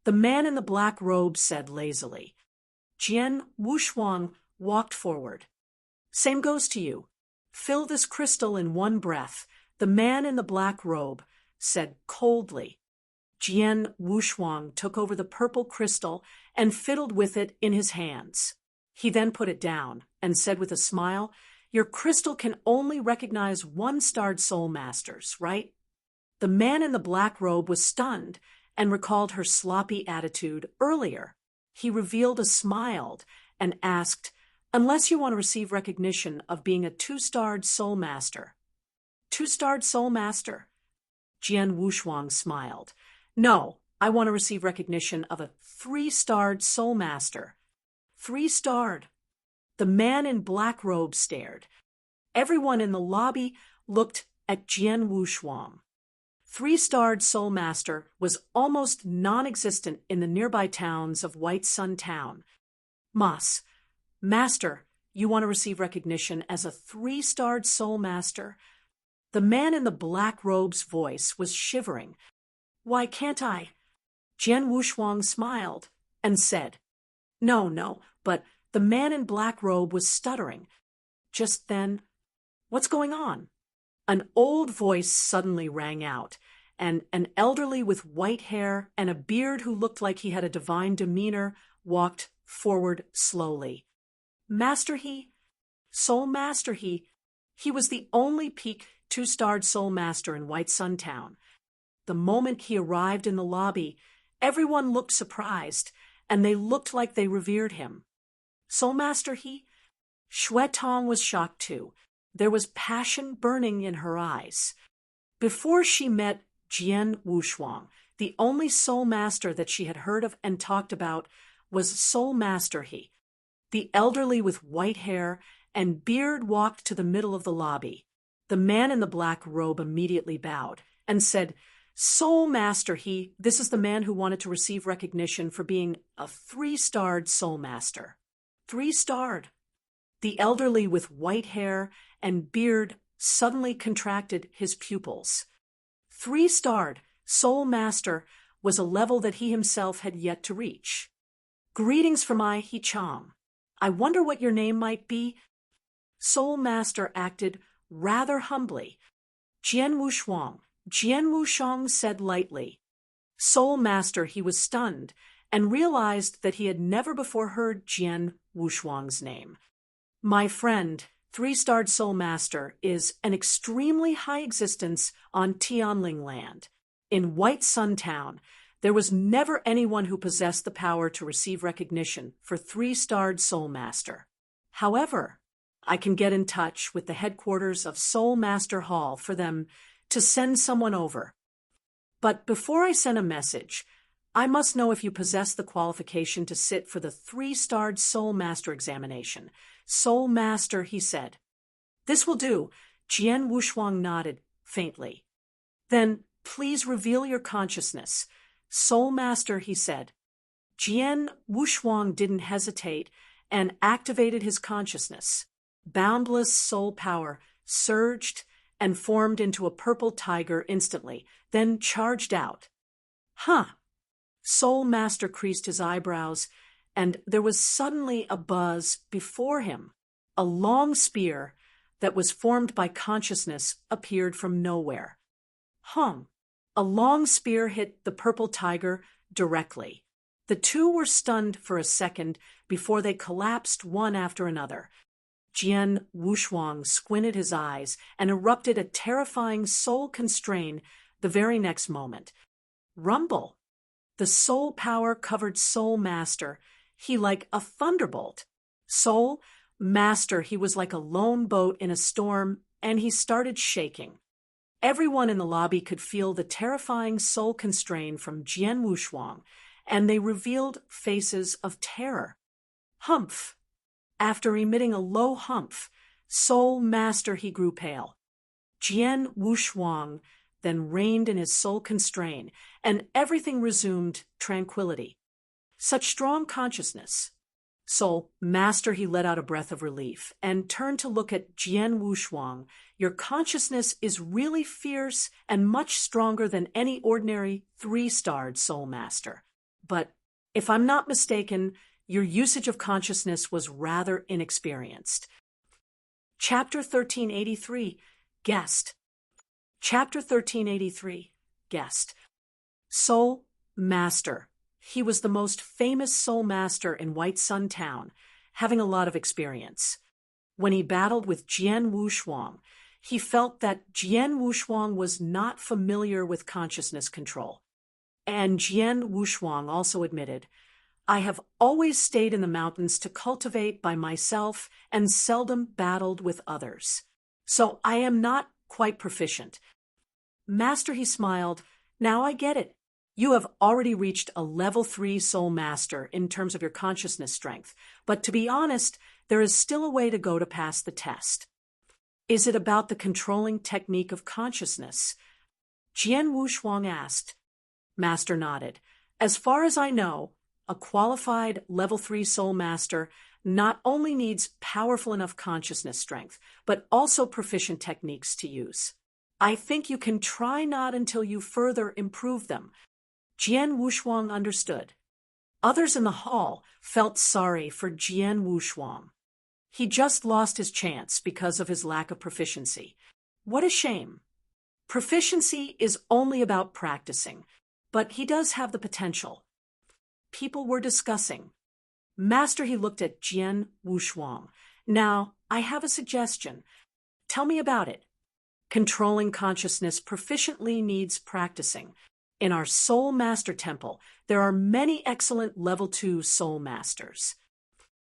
the man in the black robe said lazily. Jian Wushuang walked forward. Same goes to you. Fill this crystal in one breath, the man in the black robe said coldly. Jian Wushuang took over the purple crystal and fiddled with it in his hands. He then put it down and said with a smile, Your crystal can only recognize one-starred soul masters, right? The man in the black robe was stunned and recalled her sloppy attitude earlier. He revealed a smile and asked, Unless you want to receive recognition of being a two-starred soul master. Two-starred soul master? Jian Wushuang smiled. No, I want to receive recognition of a three-starred soul master. Three-starred. The man in black robe stared. Everyone in the lobby looked at Jian Wushuang. Three-starred soul master was almost non-existent in the nearby towns of White Sun Town. Master, you want to receive recognition as a three-starred soul master? The man in the black robe's voice was shivering. Why can't I? Jian Wushuang smiled and said, No, but the man in black robe was stuttering. Just then, what's going on? An old voice suddenly rang out, and an elderly with white hair and a beard who looked like he had a divine demeanor walked forward slowly. Master He? Soul Master He? He was the only peak two-starred soul master in White Sun Town. The moment he arrived in the lobby, everyone looked surprised, and they looked like they revered him. Soul Master He? Tong was shocked too. There was passion burning in her eyes. Before she met Jian Wushuang, the only soul master that she had heard of and talked about was Soul Master He. The elderly with white hair and beard walked to the middle of the lobby. The man in the black robe immediately bowed and said, Soul Master He, this is the man who wanted to receive recognition for being a three-starred soul master. Three-starred. The elderly with white hair and beard suddenly contracted his pupils. Three-starred soul master was a level that he himself had yet to reach. Greetings from He Chang. I wonder what your name might be? Soul Master acted rather humbly. Jian Wushuang said lightly. Soul Master, he was stunned and realized that he had never before heard Jian Wushuang's name. My friend, three-starred Soul Master, is an extremely high existence on Tianling land. In White Sun Town, there was never anyone who possessed the power to receive recognition for three-starred Soul Master. However, I can get in touch with the headquarters of Soul Master Hall for them to send someone over. But before I send a message, I must know if you possess the qualification to sit for the 3-starred Soul Master examination. Soul Master, he said. This will do. Jian Wushuang nodded faintly. Then, please reveal your consciousness. Soul Master, he said. Jian Wushuang didn't hesitate and activated his consciousness. Boundless soul power surged and formed into a purple tiger instantly, then charged out. Huh. Soul Master creased his eyebrows, and there was suddenly a buzz before him. A long spear that was formed by consciousness appeared from nowhere. Hum. A long spear hit the purple tiger directly. The two were stunned for a second before they collapsed one after another. Jian Wushuang squinted his eyes and erupted a terrifying soul constrain the very next moment. Rumble. The soul power covered Soul Master. He like a thunderbolt. Soul Master, he was like a lone boat in a storm, and he started shaking. Everyone in the lobby could feel the terrifying soul constrain from Jian Wushuang, and they revealed faces of terror. Humph. After emitting a low humph, Soul Master, he grew pale. Jian Wushuang then reined in his soul constrain, and everything resumed tranquility. Such strong consciousness. Soul Master, he let out a breath of relief and turned to look at Jian Wushuang. Your consciousness is really fierce and much stronger than any ordinary 3-starred Soul Master. But if I'm not mistaken, your usage of consciousness was rather inexperienced. Chapter 1383, Guest. Chapter 1383, Guest. Soul Master. He was the most famous Soul Master in White Sun Town, having a lot of experience. When he battled with Jian Wushuang, he felt that Jian Wushuang was not familiar with consciousness control. And Jian Wushuang also admitted, I have always stayed in the mountains to cultivate by myself and seldom battled with others. So I am not quite proficient. Master, he smiled, now I get it. You have already reached a level 3 Soul Master in terms of your consciousness strength, but to be honest, there is still a way to go to pass the test. Is it about the controlling technique of consciousness? Jian Wushuang asked. Master nodded. As far as I know, a qualified level 3 Soul Master not only needs powerful enough consciousness strength, but also proficient techniques to use. I think you can try not until you further improve them. Jian Wushuang understood. Others in the hall felt sorry for Jian Wushuang. He just lost his chance because of his lack of proficiency. What a shame. Proficiency is only about practicing, but he does have the potential. People were discussing. Master, he looked at Jian Wushuang. Now, I have a suggestion. Tell me about it. Controlling consciousness proficiently needs practicing. In our Soul Master Temple, there are many excellent level 2 Soul Masters.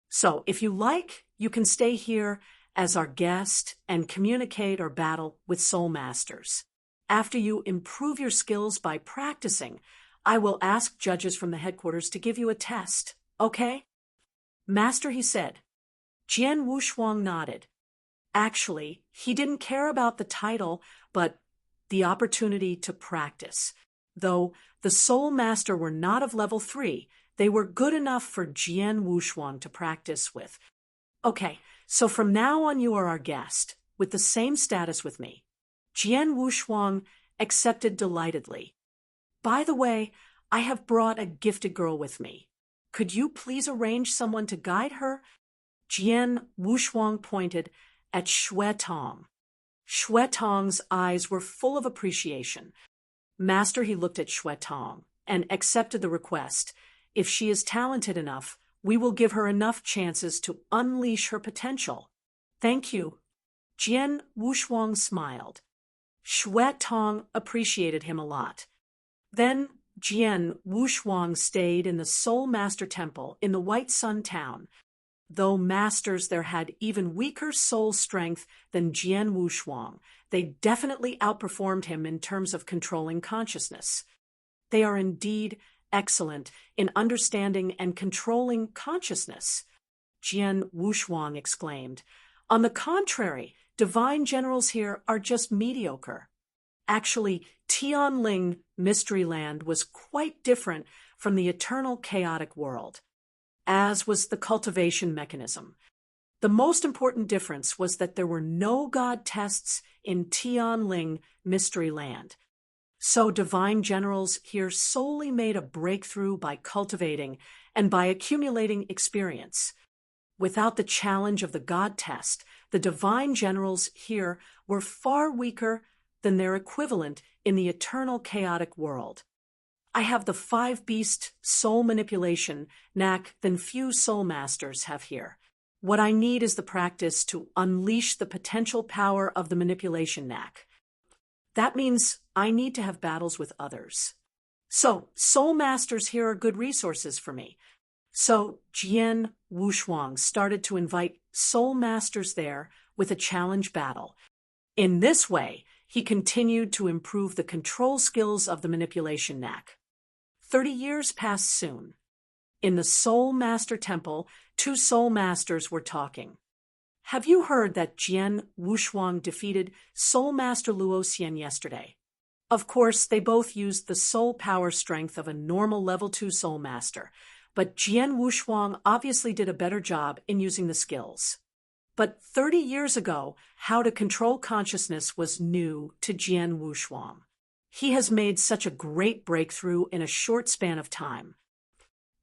So, if you like, you can stay here as our guest and communicate or battle with Soul Masters. After you improve your skills by practicing, I will ask judges from the headquarters to give you a test, okay? Master, he said. Jian Wushuang nodded. Actually, he didn't care about the title, but the opportunity to practice. Though the Soul Master were not of level 3, they were good enough for Jian Wushuang to practice with. Okay, so from now on you are our guest, with the same status with me. Jian Wushuang accepted delightedly. By the way, I have brought a gifted girl with me. Could you please arrange someone to guide her? Jian Wushuang pointed at Xue Tong. Xue Tong's eyes were full of appreciation. Master, he looked at Xue Tong and accepted the request. If she is talented enough, we will give her enough chances to unleash her potential. Thank you. Jian Wushuang smiled. Xue Tong appreciated him a lot. Then Jian Wushuang stayed in the Soul Master Temple in the White Sun Town. Though masters there had even weaker soul strength than Jian Wushuang, they definitely outperformed him in terms of controlling consciousness. They are indeed excellent in understanding and controlling consciousness, Jian Wushuang exclaimed. On the contrary, divine generals here are just mediocre. Actually, Tian Ling Mystery Land was quite different from the eternal chaotic world, as was the cultivation mechanism. The most important difference was that there were no god tests in Tian Ling Mystery Land. So divine generals here solely made a breakthrough by cultivating and by accumulating experience. Without the challenge of the god test, the divine generals here were far weaker than their equivalent in the eternal chaotic world. I have the 5-beast soul manipulation knack than few soul masters have here. What I need is the practice to unleash the potential power of the manipulation knack. That means I need to have battles with others. So, soul masters here are good resources for me. So, Jian Wushuang started to invite soul masters there with a challenge battle. In this way, he continued to improve the control skills of the manipulation knack. 30 years passed soon. In the Soul Master Temple, 2 soul masters were talking. Have you heard that Jian Wushuang defeated Soul Master Luoxian yesterday? Of course, they both used the soul power strength of a normal level 2 soul master, but Jian Wushuang obviously did a better job in using the skills. But 30 years ago, how to control consciousness was new to Jian Wushuang. He has made such a great breakthrough in a short span of time.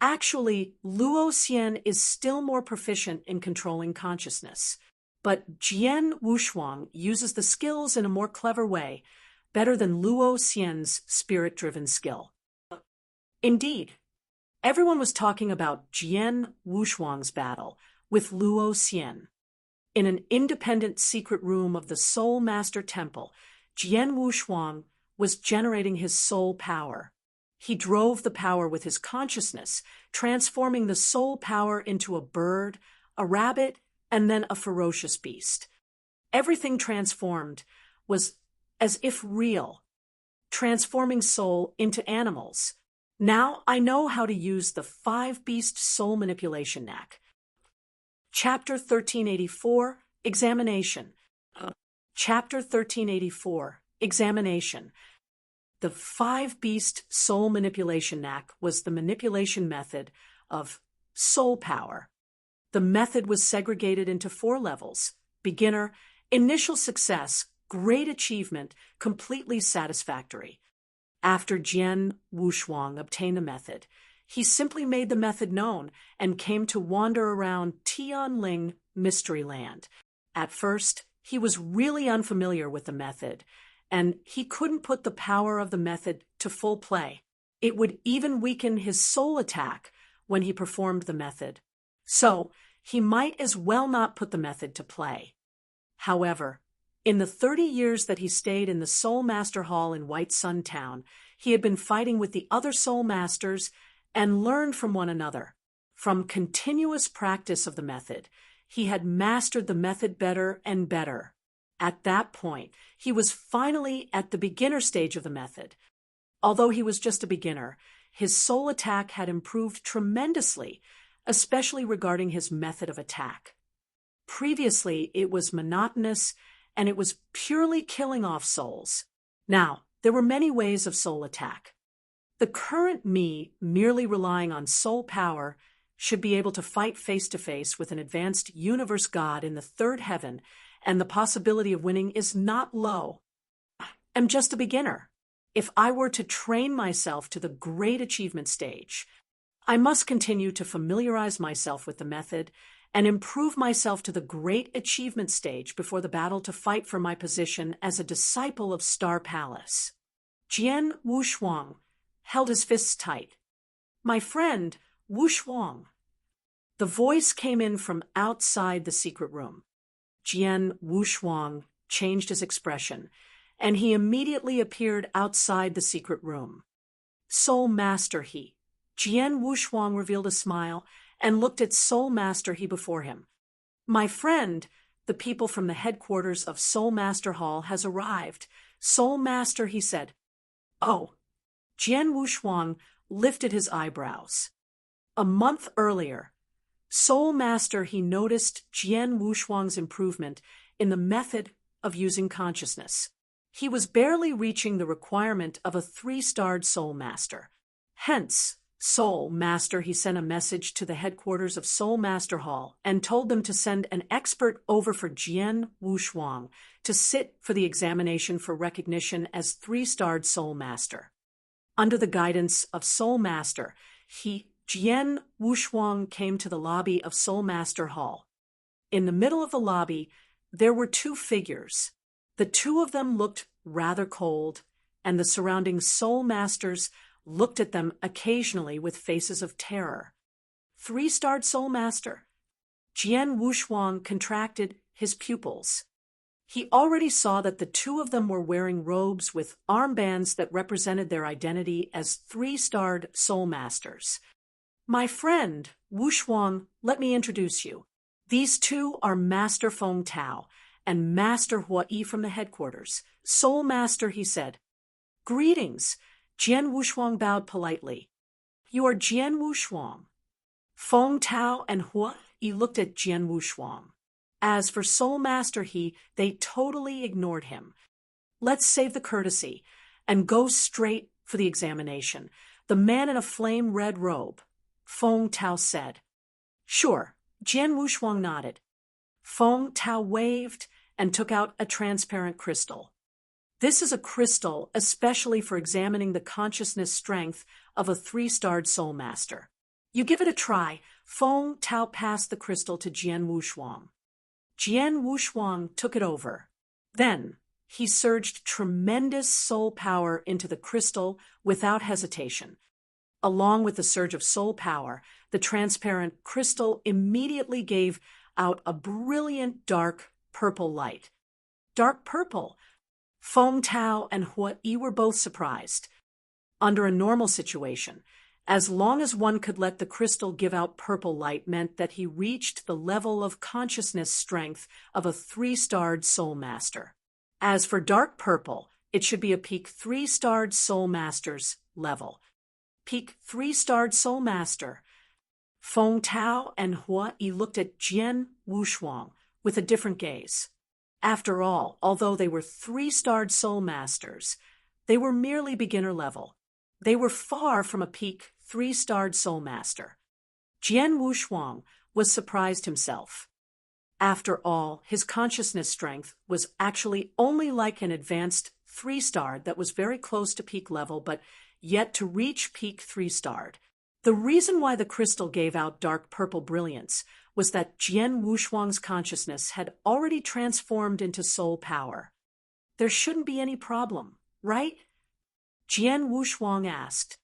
Actually, Luoxian is still more proficient in controlling consciousness. But Jian Wushuang uses the skills in a more clever way, better than Luoxian's spirit-driven skill. Indeed, everyone was talking about Jian Wushuang's battle with Luoxian. In an independent secret room of the Soul Master Temple, Jian Wushuang was generating his soul power. He drove the power with his consciousness, transforming the soul power into a bird, a rabbit, and then a ferocious beast. Everything transformed was as if real, transforming soul into animals. Now I know how to use the 5-beast soul manipulation knack. Chapter 1384, Examination. Chapter 1384, Examination. The 5-beast soul manipulation knack was the manipulation method of soul power. The method was segregated into 4 levels: beginner, initial success, great achievement, completely satisfactory. After Jian Wushuang obtained the method, he simply made the method known and came to wander around Tian Ling Mystery Land. At first, he was really unfamiliar with the method, and he couldn't put the power of the method to full play. It would even weaken his soul attack when he performed the method. So, he might as well not put the method to play. However, in the 30 years that he stayed in the Soul Master Hall in White Sun Town, he had been fighting with the other soul masters and learned from one another. From continuous practice of the method, he had mastered the method better and better. At that point, he was finally at the beginner stage of the method. Although he was just a beginner, his soul attack had improved tremendously, especially regarding his method of attack. Previously, it was monotonous, and it was purely killing off souls. Now, there were many ways of soul attack. The current me, merely relying on soul power, should be able to fight face-to-face with an advanced universe god in the 3rd heaven, and the possibility of winning is not low. I'm just a beginner. If I were to train myself to the great achievement stage, I must continue to familiarize myself with the method and improve myself to the great achievement stage before the battle to fight for my position as a disciple of Star Palace. Jian Wushuang held his fists tight. My friend, Wushuang. The voice came in from outside the secret room. Jian Wushuang changed his expression, and he immediately appeared outside the secret room. Soul Master he. Jian Wushuang revealed a smile and looked at Soul Master He before him. My friend, the people from the headquarters of Soul Master Hall has arrived. Soul Master, he said. Oh. Jian Wushuang lifted his eyebrows. A month earlier, Soul Master he noticed Jian Wushuang's improvement in the method of using consciousness. He was barely reaching the requirement of a 3-starred Soul Master. Hence, Soul Master he sent a message to the headquarters of Soul Master Hall and told them to send an expert over for Jian Wushuang to sit for the examination for recognition as 3-starred Soul Master. Under the guidance of Soul Master, Jian Wushuang came to the lobby of Soul Master Hall. In the middle of the lobby, there were 2 figures. The 2 of them looked rather cold, and the surrounding Soul Masters looked at them occasionally with faces of terror. 3-starred Soul Master. Jian Wushuang contracted his pupils. He already saw that the 2 of them were wearing robes with armbands that represented their identity as 3-starred Soul Masters. My friend, Wushuang, let me introduce you. These 2 are Master Feng Tao and Master Huai from the headquarters. Soul Master, he said. Greetings. Jian Wushuang bowed politely. You are Jian Wushuang. Feng Tao and Huai looked at Jian Wushuang. As for Soul Master they totally ignored him. Let's save the courtesy and go straight for the examination. The man in a flame-red robe, Feng Tao said. Sure, Jian Wushuang nodded. Feng Tao waved and took out a transparent crystal. This is a crystal especially for examining the consciousness strength of a 3-starred Soul Master. You give it a try. Feng Tao passed the crystal to Jian Wushuang. Jian Wushuang took it over. Then, he surged tremendous soul power into the crystal without hesitation. Along with the surge of soul power, the transparent crystal immediately gave out a brilliant dark purple light. Dark purple! Feng Tao and Huai were both surprised. Under a normal situation, as long as one could let the crystal give out purple light meant that he reached the level of consciousness strength of a 3-starred Soul Master. As for dark purple, it should be a peak 3-starred Soul Master's level. Peak 3-starred Soul Master. Feng Tao and Huai looked at Jian Wushuang with a different gaze. After all, although they were 3-starred Soul Masters, they were merely beginner level. They were far from a peak 3-starred Soul Master. Jian Wushuang was surprised himself. After all, his consciousness strength was actually only like an advanced 3-starred that was very close to peak level, but yet to reach peak 3-starred. The reason why the crystal gave out dark purple brilliance was that Jian Wushuang's consciousness had already transformed into soul power. There shouldn't be any problem, right? Jian Wushuang asked.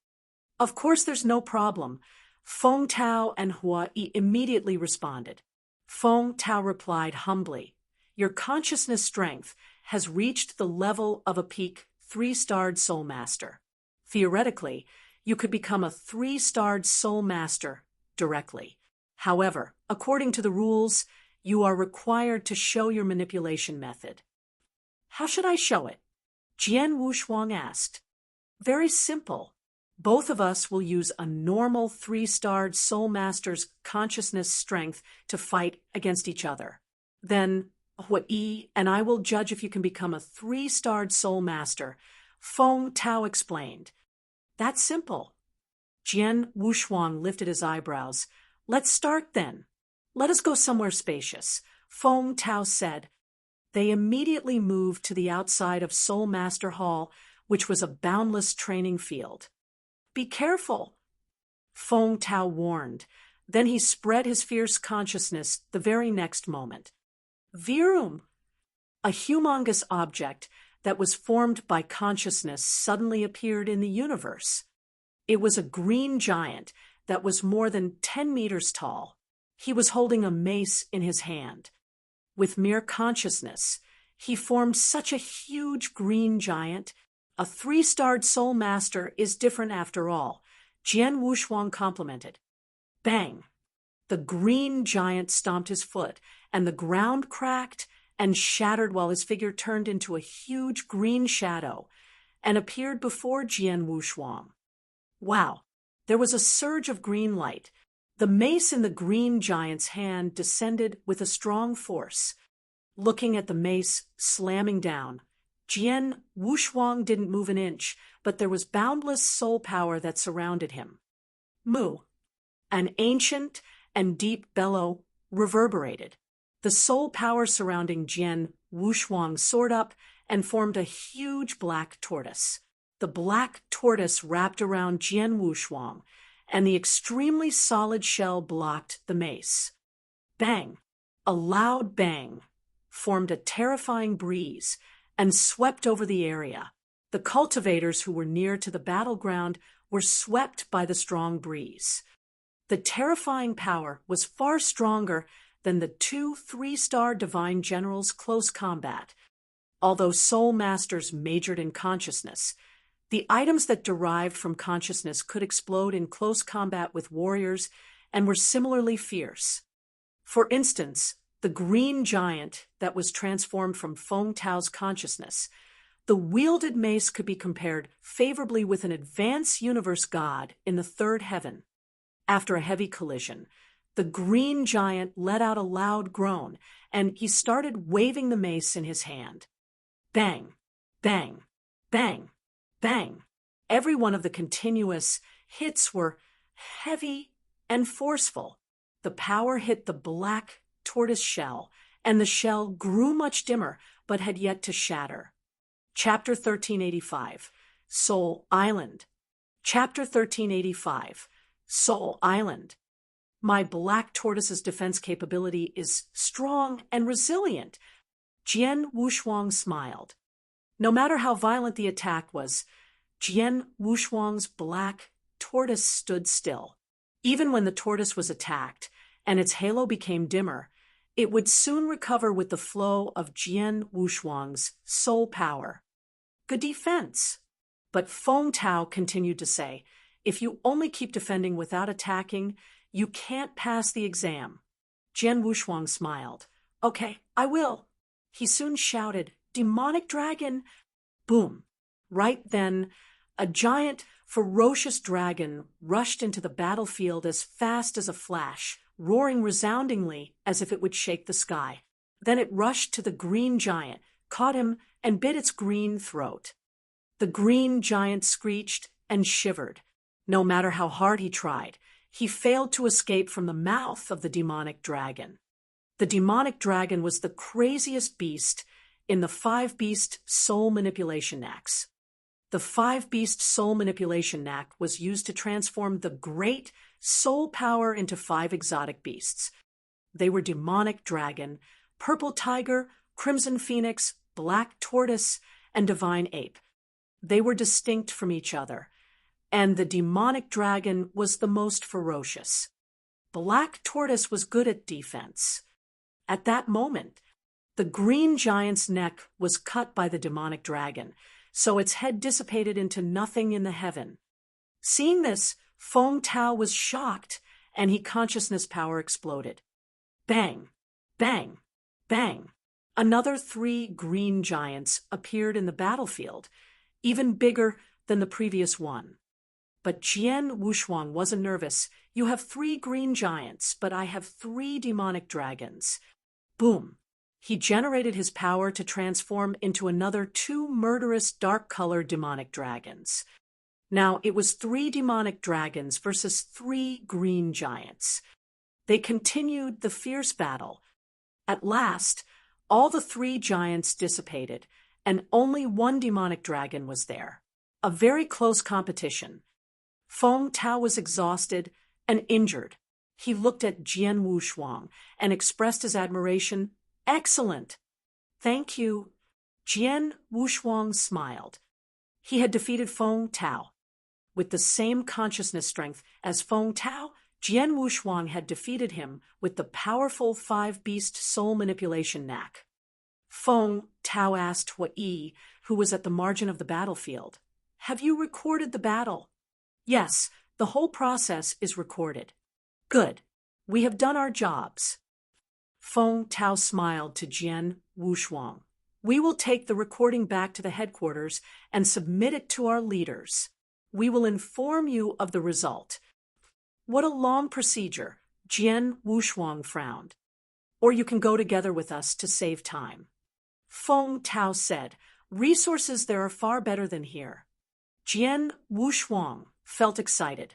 Of course there's no problem. Feng Tao and Huai immediately responded. Feng Tao replied humbly, Your consciousness strength has reached the level of a peak 3-starred Soul Master. Theoretically, you could become a 3-starred Soul Master directly. However, according to the rules, you are required to show your manipulation method. How should I show it? Jian Wushuang asked. Very simple. Both of us will use a normal 3-starred Soul Master's consciousness strength to fight against each other. Then, Huai and I will judge if you can become a 3-starred Soul Master, Feng Tao explained. That's simple. Jian Wushuang lifted his eyebrows. Let's start then. Let us go somewhere spacious, Feng Tao said. They immediately moved to the outside of Soul Master Hall, which was a boundless training field. Be careful, Feng Tao warned. Then he spread his fierce consciousness the very next moment. Virum! A humongous object that was formed by consciousness suddenly appeared in the universe. It was a green giant that was more than 10 meters tall. He was holding a mace in his hand. With mere consciousness, he formed such a huge green giant. A 3-starred Soul Master is different after all, Jian Wushuang complimented. Bang! The green giant stomped his foot, and the ground cracked and shattered while his figure turned into a huge green shadow and appeared before Jian Wushuang. Wow! There was a surge of green light. The mace in the green giant's hand descended with a strong force. Looking at the mace slamming down, Jian Wushuang didn't move an inch, but there was boundless soul power that surrounded him. Mu! An ancient and deep bellow reverberated. The soul power surrounding Jian Wushuang soared up and formed a huge black tortoise. The black tortoise wrapped around Jian Wushuang, and the extremely solid shell blocked the mace. Bang! A loud bang formed a terrifying breeze and swept over the area. The cultivators who were near to the battleground were swept by the strong breeze. The terrifying power was far stronger than the 2 3-star divine generals' close combat. Although soul masters majored in consciousness, the items that derived from consciousness could explode in close combat with warriors and were similarly fierce. For instance, the green giant that was transformed from Feng Tao's consciousness, the wielded mace could be compared favorably with an advanced universe god in the third heaven. After a heavy collision, the green giant let out a loud groan, and he started waving the mace in his hand. Bang! Bang! Bang! Bang! Every one of the continuous hits were heavy and forceful. The power hit the black tortoise shell, and the shell grew much dimmer, but had yet to shatter. Chapter 1385, Soul Island. Chapter 1385, Soul Island. My black tortoise's defense capability is strong and resilient. Jian Wushuang smiled. No matter how violent the attack was, Jian Wushuang's black tortoise stood still. Even when the tortoise was attacked and its halo became dimmer, it would soon recover with the flow of Jian Wushuang's soul power. Good defense. But Feng Tao continued to say, if you only keep defending without attacking, you can't pass the exam. Jian Wushuang smiled. Okay, I will. He soon shouted, Demonic dragon! Boom! Right then, a giant, ferocious dragon rushed into the battlefield as fast as a flash, roaring resoundingly as if it would shake the sky. Then it rushed to the green giant, caught him, and bit its green throat. The green giant screeched and shivered. No matter how hard he tried, he failed to escape from the mouth of the demonic dragon. The demonic dragon was the craziest beast in the 5-beast soul manipulation knacks. The 5-beast soul manipulation knack was used to transform the great soul power into 5 exotic beasts. They were demonic dragon, purple tiger, crimson phoenix, black tortoise, and divine ape. They were distinct from each other, and the demonic dragon was the most ferocious. Black tortoise was good at defense. At that moment, the green giant's neck was cut by the demonic dragon, so its head dissipated into nothing in the heaven. Seeing this, Feng Tao was shocked, and his consciousness power exploded. Bang! Bang! Bang! Another 3 green giants appeared in the battlefield, even bigger than the previous one. But Jian Wushuang wasn't nervous. You have 3 green giants, but I have 3 demonic dragons. Boom! He generated his power to transform into another 2 murderous dark-colored demonic dragons. Now, it was 3 demonic dragons versus 3 green giants. They continued the fierce battle. At last, all the 3 giants dissipated, and only 1 demonic dragon was there. A very close competition. Feng Tao was exhausted and injured. He looked at Jian Wushuang and expressed his admiration. Excellent! Thank you. Jian Wushuang smiled. He had defeated Feng Tao. With the same consciousness strength as Feng Tao, Jian Wushuang had defeated him with the powerful 5-beast soul manipulation knack. Feng Tao asked Hui, who was at the margin of the battlefield, "Have you recorded the battle?" "Yes, the whole process is recorded." "Good. We have done our jobs. Feng Tao smiled to Jian Wushuang. We will take the recording back to the headquarters and submit it to our leaders. We will inform you of the result. What a long procedure, Jian Wushuang frowned. Or you can go together with us to save time. Feng Tao said, resources there are far better than here. Jian Wushuang felt excited.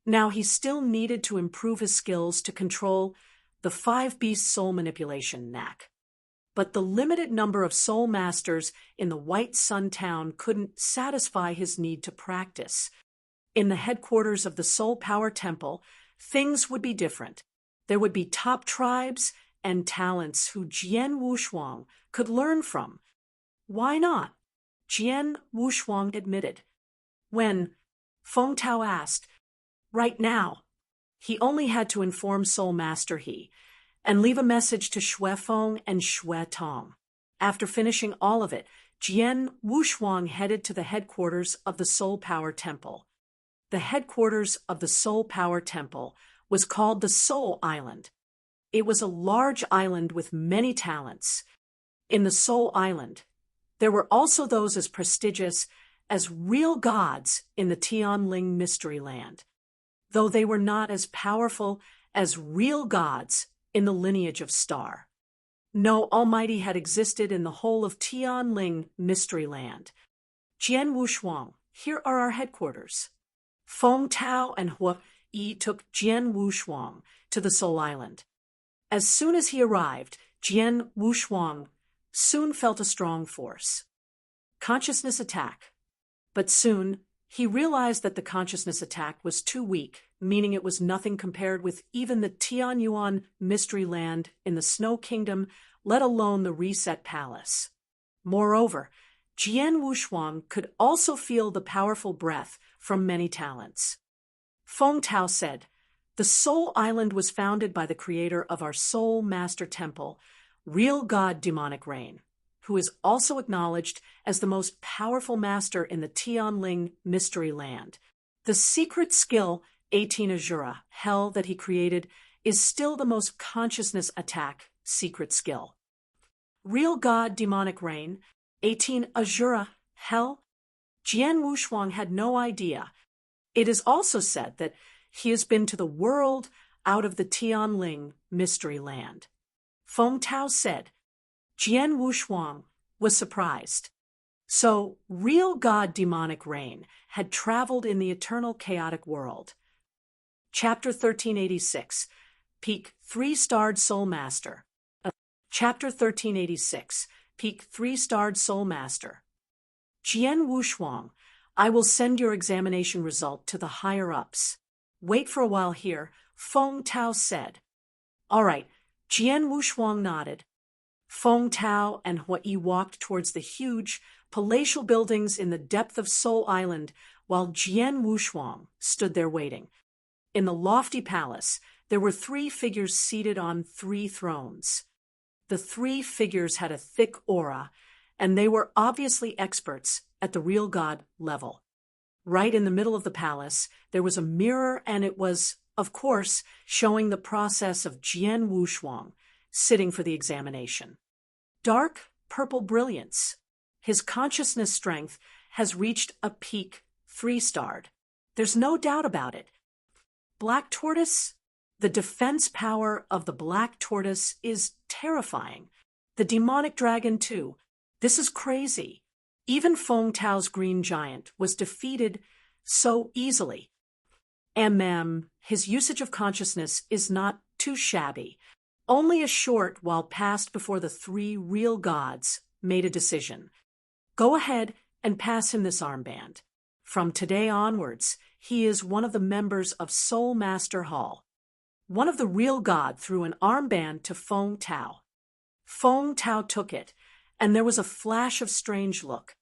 Now he still needed to improve his skills to control the 5-beast soul manipulation Knack. But the limited number of soul masters in the White Sun Town couldn't satisfy his need to practice. In the headquarters of the Soul Power Temple, things would be different. There would be top tribes and talents who Jian Wushuang could learn from. Why not? Jian Wushuang admitted. When Feng Tao asked, right now, he only had to inform Soul Master He and leave a message to Xue Feng and Xue Tong. After finishing all of it, Jian Wushuang headed to the headquarters of the Soul Power Temple. The headquarters of the Soul Power Temple was called the Soul Island. It was a large island with many talents. In the Soul Island, there were also those as prestigious as real gods in the Tian Ling mystery land, though they were not as powerful as real gods in the lineage of Star. No Almighty had existed in the whole of Tian Ling mystery land. Jian Wushuang, here are our headquarters. Feng Tao and Hua Yi took Jian Wushuang to the Soul Island. As soon as he arrived, Jian Wushuang soon felt a strong force. Consciousness attack. But soon, he realized that the consciousness attack was too weak, meaning it was nothing compared with even the Tian Yuan mystery land in the Snow Kingdom, let alone the Reset Palace. Moreover, Jian Wushuang could also feel the powerful breath from many talents. Feng Tao said, the Soul Island was founded by the creator of our Soul Master Temple, real God Demonic Rain, who is also acknowledged as the most powerful master in the Tianling mystery land. The secret skill, 18 Azura, Hell, that he created, is still the most consciousness attack secret skill. Real God Demonic Rain, 18 Azura, Hell? Jian Wushuang had no idea. It is also said that he has been to the world out of the Tianling mystery land. Feng Tao said. Jian Wushuang was surprised. So, real God Demonic Rain had traveled in the eternal chaotic world. Chapter 1386, Peak 3-starred Soul Master. Chapter 1386, Peak 3-starred Soul Master. Jian Wushuang, I will send your examination result to the higher-ups. Wait for a while here, Feng Tao said. All right, Jian Wushuang nodded. Feng Tao and Hua Yi walked towards the huge, palatial buildings in the depth of Soul Island, while Jian Wushuang stood there waiting. In the lofty palace, there were 3 figures seated on 3 thrones. The 3 figures had a thick aura, and they were obviously experts at the real God level. Right in the middle of the palace, there was a mirror, and it was, of course, showing the process of Jian Wushuang, sitting for the examination. Dark purple brilliance. His consciousness strength has reached a peak 3-starred. There's no doubt about it. Black tortoise? The defense power of the black tortoise is terrifying. The demonic dragon, too. This is crazy. Even Feng Tao's green giant was defeated so easily. His usage of consciousness is not too shabby. Only a short while passed before the 3 real gods made a decision. Go ahead and pass him this armband. From today onwards, he is one of the members of Soul Master Hall. One of the real god threw an armband to Feng Tao. Feng Tao took it, and there was a flash of strange look.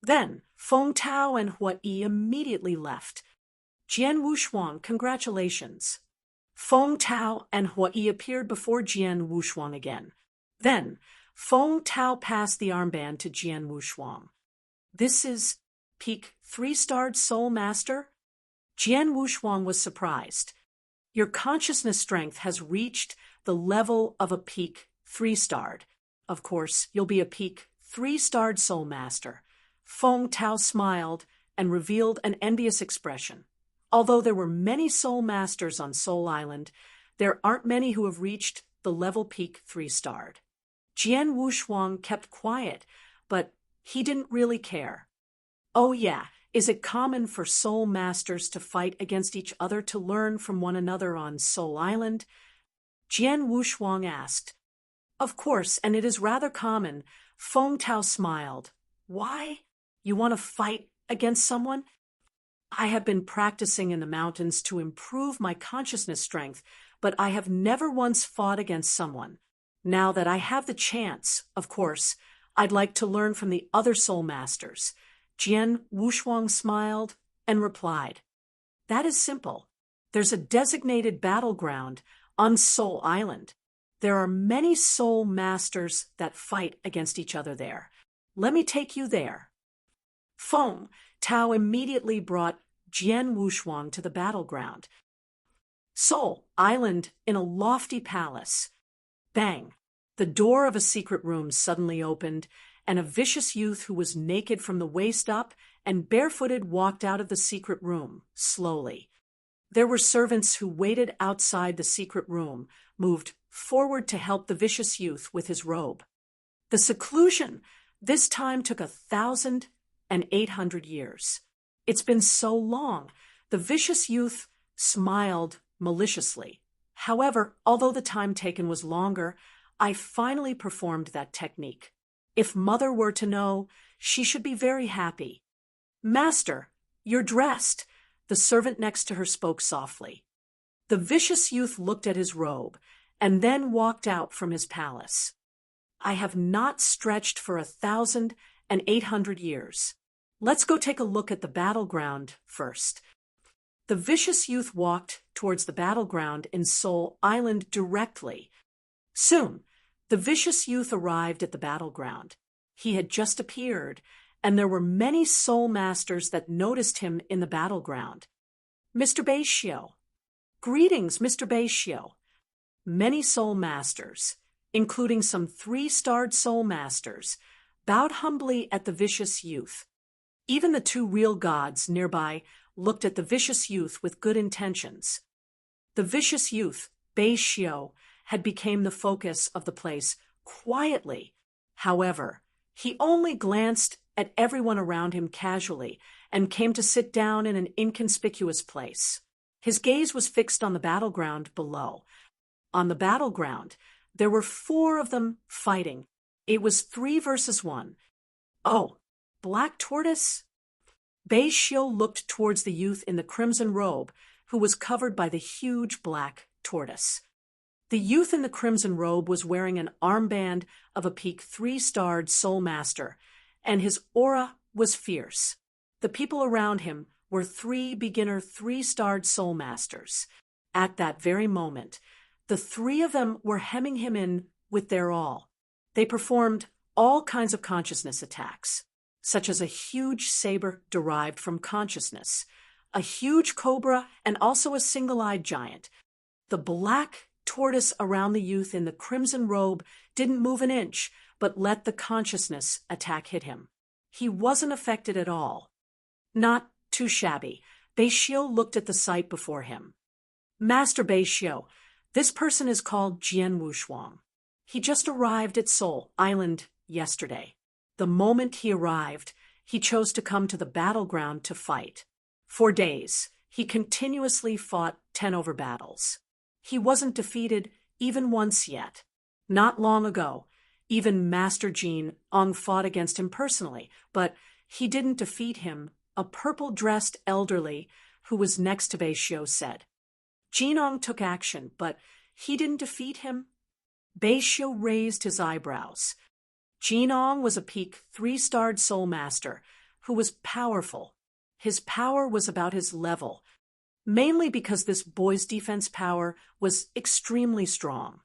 Then, Feng Tao and Hua Yi immediately left. Jian Wushuang, congratulations. Feng Tao and Hua Yi appeared before Jian Wushuang again. Then, Feng Tao passed the armband to Jian Wushuang. This is peak 3-starred Soul Master? Jian Wushuang was surprised. Your consciousness strength has reached the level of a peak 3-starred. Of course, you'll be a peak 3-starred soul master. Feng Tao smiled and revealed an envious expression. Although there were many soul masters on Soul Island, there aren't many who have reached the level peak 3-starred. Jian Wushuang kept quiet, but he didn't really care. Oh yeah, is it common for soul masters to fight against each other to learn from one another on Soul Island? Jian Wushuang asked. Of course, and it is rather common. Feng Tao smiled. Why? You want to fight against someone? I have been practicing in the mountains to improve my consciousness strength, but I have never once fought against someone. Now that I have the chance, of course, I'd like to learn from the other soul masters. Jian Wushuang smiled and replied, That is simple. There's a designated battleground on Soul Island. There are many soul masters that fight against each other there. Let me take you there. Feng Tao immediately brought Jian Wushuang to the battleground. Soul Island in a lofty palace. Bang! The door of a secret room suddenly opened, and a vicious youth who was naked from the waist up and barefooted walked out of the secret room, slowly. There were servants who waited outside the secret room, moved forward to help the vicious youth with his robe. The seclusion this time took 1,800 years. It's been so long. The vicious youth smiled maliciously. However, although the time taken was longer, I finally performed that technique. If Mother were to know, she should be very happy. Master, you're dressed, the servant next to her spoke softly. The vicious youth looked at his robe and then walked out from his palace. I have not stretched for 1,800 years. Let's go take a look at the battleground first. The vicious youth walked towards the battleground in Soul Island directly. Soon, the vicious youth arrived at the battleground. He had just appeared, and there were many soul masters that noticed him in the battleground. Mr. Bei Xiu. Greetings, Mr. Bei Xiu. Many soul masters, including some 3-starred soul masters, bowed humbly at the vicious youth. Even the 2 real gods nearby looked at the vicious youth with good intentions. The vicious youth, Bei Xiu, had become the focus of the place quietly. However, he only glanced at everyone around him casually and came to sit down in an inconspicuous place. His gaze was fixed on the battleground below. On the battleground, there were 4 of them fighting. It was 3 versus 1. Oh, Black Tortoise? Bei Xiu looked towards the youth in the crimson robe, who was covered by the huge black tortoise. The youth in the crimson robe was wearing an armband of a peak 3-starred soul master, and his aura was fierce. The people around him were 3 beginner 3-starred soul masters. At that very moment, the 3 of them were hemming him in with their all. They performed all kinds of consciousness attacks, such as a huge saber derived from consciousness, a huge cobra, and also a single-eyed giant. The black tortoise around the youth in the crimson robe didn't move an inch, but let the consciousness attack hit him. He wasn't affected at all. Not too shabby. Bei Xiu looked at the sight before him. Master Bei Xiu, this person is called Jian Wushuang. He just arrived at Soul Island yesterday. The moment he arrived, he chose to come to the battleground to fight. For days, he continuously fought 10-over battles. He wasn't defeated even once yet. Not long ago, even Master Jin Ong fought against him personally, but he didn't defeat him, a purple-dressed elderly who was next to Bei Xiu said. Jin Ong took action, but he didn't defeat him. Bei Xiu raised his eyebrows. Jin Ong was a peak 3-starred soul master who was powerful. His power was about his level, mainly because this boy's defense power was extremely strong.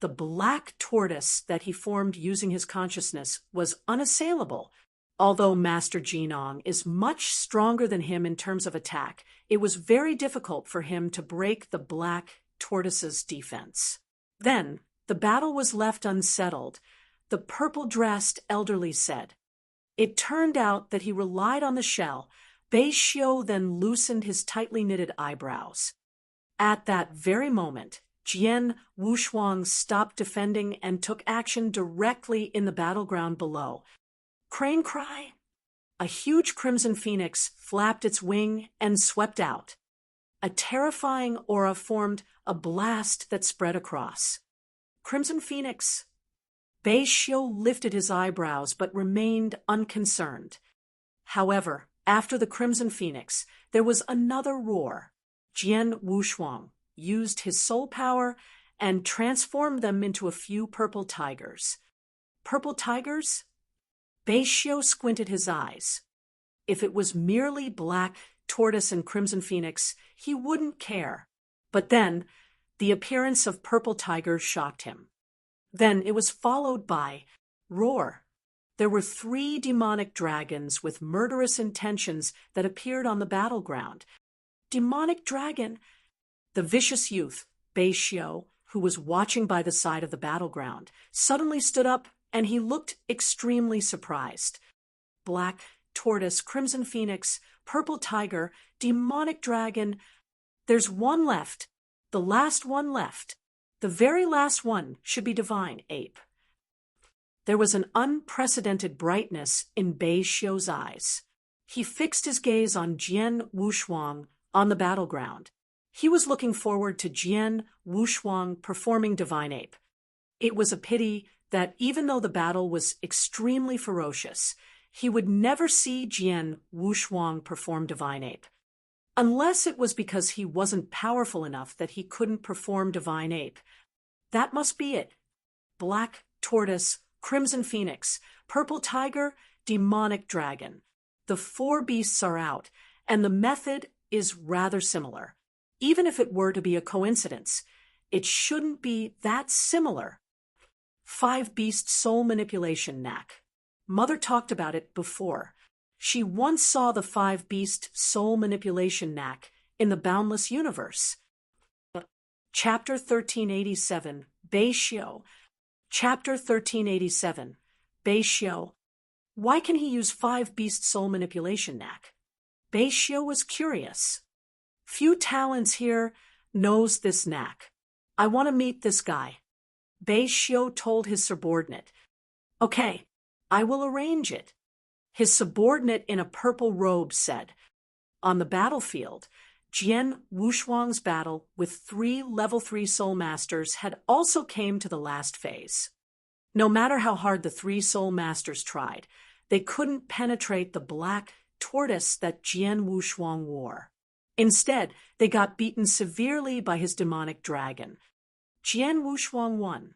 The black tortoise that he formed using his consciousness was unassailable. Although Master Jinong is much stronger than him in terms of attack, it was very difficult for him to break the black tortoise's defense. Then, the battle was left unsettled. The purple-dressed elderly said. It turned out that he relied on the shell. Bei Xiu then loosened his tightly knitted eyebrows. At that very moment, Jian Wushuang stopped defending and took action directly in the battleground below. Crane cry! A huge crimson phoenix flapped its wing and swept out. A terrifying aura formed, a blast that spread across. Crimson phoenix! Bei Xiu lifted his eyebrows but remained unconcerned. However, after the crimson phoenix, there was another roar. Jian Wushuang used his soul power and transformed them into a few purple tigers. Purple tigers? Bei Xiu squinted his eyes. If it was merely black tortoise and crimson phoenix, he wouldn't care. But then, the appearance of purple tigers shocked him. Then it was followed by roar. There were 3 demonic dragons with murderous intentions that appeared on the battleground. Demonic dragon! The vicious youth, Bei Xiu, who was watching by the side of the battleground, suddenly stood up and he looked extremely surprised. Black tortoise, crimson phoenix, purple tiger, demonic dragon. There's one left. The last one left. The very last one should be divine ape. There was an unprecedented brightness in Bei Xiu's eyes. He fixed his gaze on Jian Wushuang on the battleground. He was looking forward to Jian Wushuang performing divine ape. It was a pity that even though the battle was extremely ferocious, he would never see Jian Wushuang perform divine ape. Unless it was because he wasn't powerful enough that he couldn't perform divine ape. That must be it. Black tortoise, crimson phoenix, purple tiger, demonic dragon. The 4 beasts are out, and the method is rather similar. Even if it were to be a coincidence, it shouldn't be that similar. 5-beast soul manipulation knack. Mother talked about it before. She once saw the 5-beast soul manipulation knack in the boundless universe. Chapter 1387, Bei Xiu. Chapter 1387, Bei Xiu. Why can he use 5-beast soul manipulation knack? Bei Xiu was curious. Few talents here knows this knack. I want to meet this guy. Bei Xiu told his subordinate. Okay, I will arrange it. His subordinate in a purple robe said. On the battlefield, Jian Wushuang's battle with 3 level 3 soul masters had also came to the last phase. No matter how hard the 3 soul masters tried, they couldn't penetrate the black tortoise that Jian Wushuang wore. Instead, they got beaten severely by his demonic dragon. Jian Wushuang won.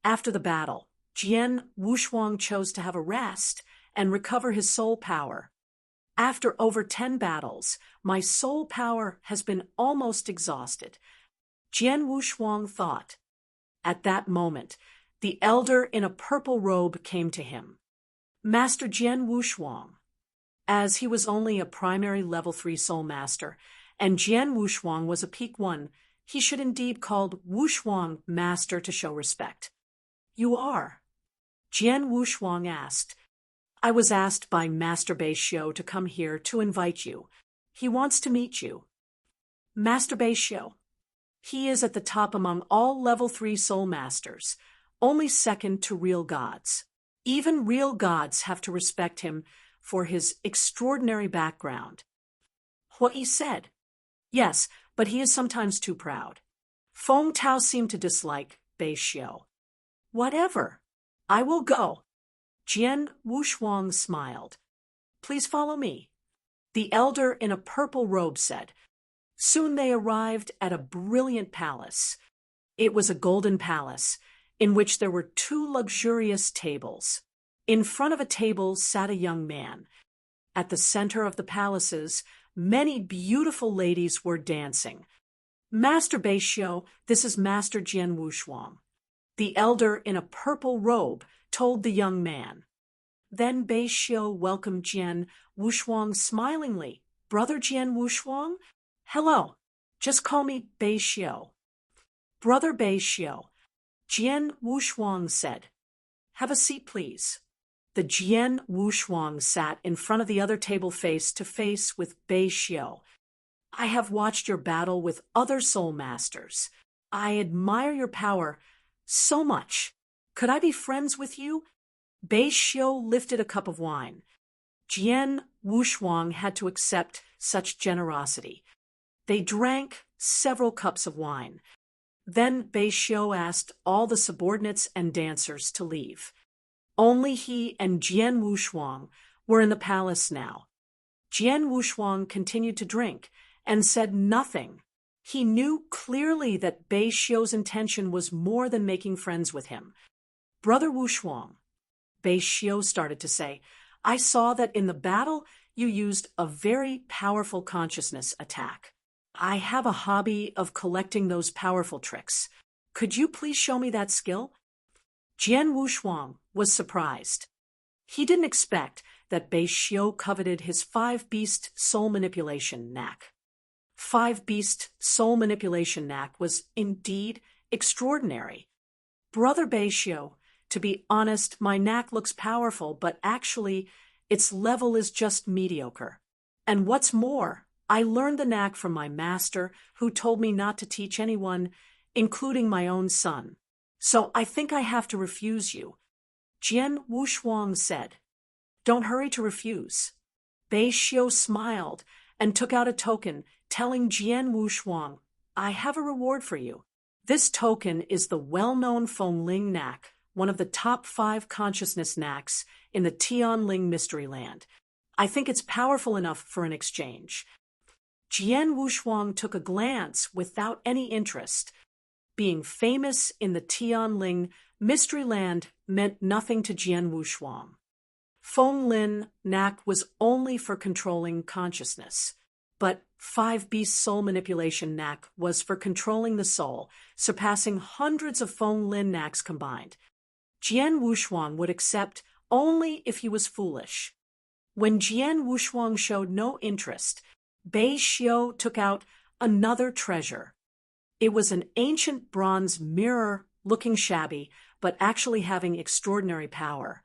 After the battle, Jian Wushuang chose to have a rest and recover his soul power. After over 10 battles, my soul power has been almost exhausted. Jian Wushuang thought. At that moment, the elder in a purple robe came to him. Master Jian Wushuang. As he was only a primary level 3 soul master, and Jian Wushuang was a peak 1, he should indeed called Wushuang master to show respect. You are? Jian Wushuang asked. I was asked by Master Bei Xiu to come here to invite you. He wants to meet you. Master Bei Xiu. He is at the top among all level 3 soul masters, only second to real gods. Even real gods have to respect him for his extraordinary background. What he said. Yes, but he is sometimes too proud. Feng Tao seemed to dislike Bei Xiu. Whatever. I will go. Jian Wushuang smiled. Please follow me. The elder in a purple robe said. Soon they arrived at a brilliant palace. It was a golden palace, in which there were 2 luxurious tables. In front of a table sat a young man. At the center of the palaces, many beautiful ladies were dancing. Master Bei Xiu, this is Master Jian Wushuang. The elder in a purple robe told the young man. Then Bei Xiu welcomed Jian Wushuang smilingly. Brother Jian Wushuang? Hello. Just call me Bei Xiu. Brother Bei Xiu, Jian Wushuang said. Have a seat, please. The Jian Wushuang sat in front of the other table face to face with Bei Xiu. I have watched your battle with other soul masters. I admire your power so much. Could I be friends with you? Bei Xiu lifted a cup of wine. Jian Wushuang had to accept such generosity. They drank several cups of wine. Then Bei Xiu asked all the subordinates and dancers to leave. Only he and Jian Wushuang were in the palace now. Jian Wushuang continued to drink and said nothing. He knew clearly that Bei Xiu's intention was more than making friends with him. Brother Wushuang, Bei Xiu started to say, I saw that in the battle you used a very powerful consciousness attack. I have a hobby of collecting those powerful tricks. Could you please show me that skill? Jian Wushuang was surprised. He didn't expect that Bei Xiu coveted his five-beast soul manipulation knack. Five-beast soul manipulation knack was indeed extraordinary. Brother Bei Xiu, to be honest, my knack looks powerful, but actually, its level is just mediocre. And what's more, I learned the knack from my master, who told me not to teach anyone, including my own son. So I think I have to refuse you. Jian Wushuang said. Don't hurry to refuse. Bei Xiu smiled and took out a token, telling Jian Wushuang, I have a reward for you. This token is the well-known Feng Knack, one of the top 5 consciousness knacks in the Tian Ling mystery land. I think it's powerful enough for an exchange. Jian Wushuang took a glance without any interest. Being famous in the Tian Ling mystery land meant nothing to Jian Wushuang. Feng Knack was only for controlling consciousness. But 5-beast soul manipulation knack was for controlling the soul, surpassing hundreds of Feng knacks combined. Jian Wushuang would accept only if he was foolish. When Jian Wushuang showed no interest, Bei Xiu took out another treasure. It was an ancient bronze mirror looking shabby, but actually having extraordinary power.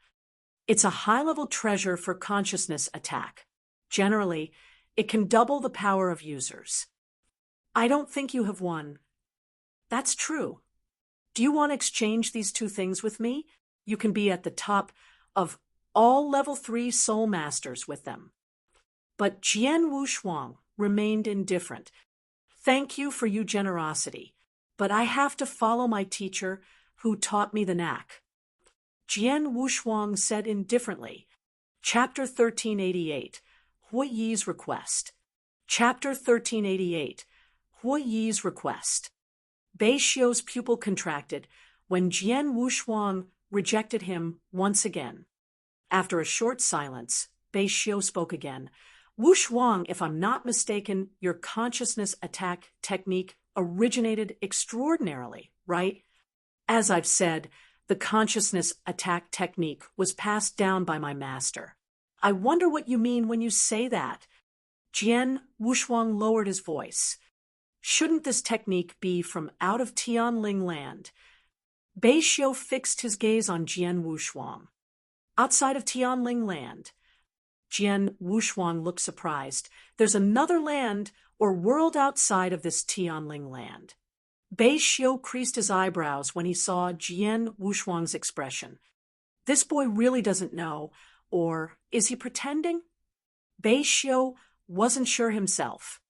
It's a high-level treasure for consciousness attack. Generally, it can double the power of users. I don't think you have won. That's true. Do you want to exchange these two things with me? You can be at the top of all level 3 soul masters with them. But Jian Wushuang remained indifferent. Thank you for your generosity, but I have to follow my teacher who taught me the knack. Jian Wushuang said indifferently. Chapter 1388, Hui Yi's Request. Chapter 1388, Hui Yi's Request. Bei Xiu's pupil contracted when Jian Wushuang rejected him once again. After a short silence, Bei Xiu spoke again. Wushuang, if I'm not mistaken, your consciousness attack technique originated extraordinarily, right? As I've said, the consciousness attack technique was passed down by my master. I wonder what you mean when you say that. Jian Wushuang lowered his voice. Shouldn't this technique be from out of Tian Ling land? Bei Xiu fixed his gaze on Jian Wushuang. Outside of Tian Ling land. Jian Wushuang looked surprised. There's another land or world outside of this Tian Ling land. Bei Xiu creased his eyebrows when he saw Jian Wushuang's expression. This boy really doesn't know, or is he pretending? Bei Xiu wasn't sure himself.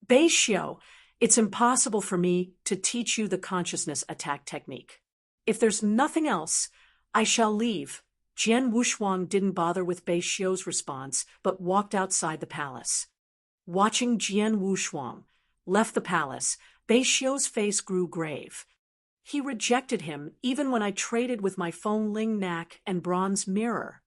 Bei Xiu, it's impossible for me to teach you the consciousness attack technique. If there's nothing else, I shall leave. Jian Wushuang didn't bother with Bei Xiu's response, but walked outside the palace. Watching Jian Wushuang left the palace, Bei Xiu's face grew grave. He rejected him even when I traded with my Feng Knack and bronze mirror.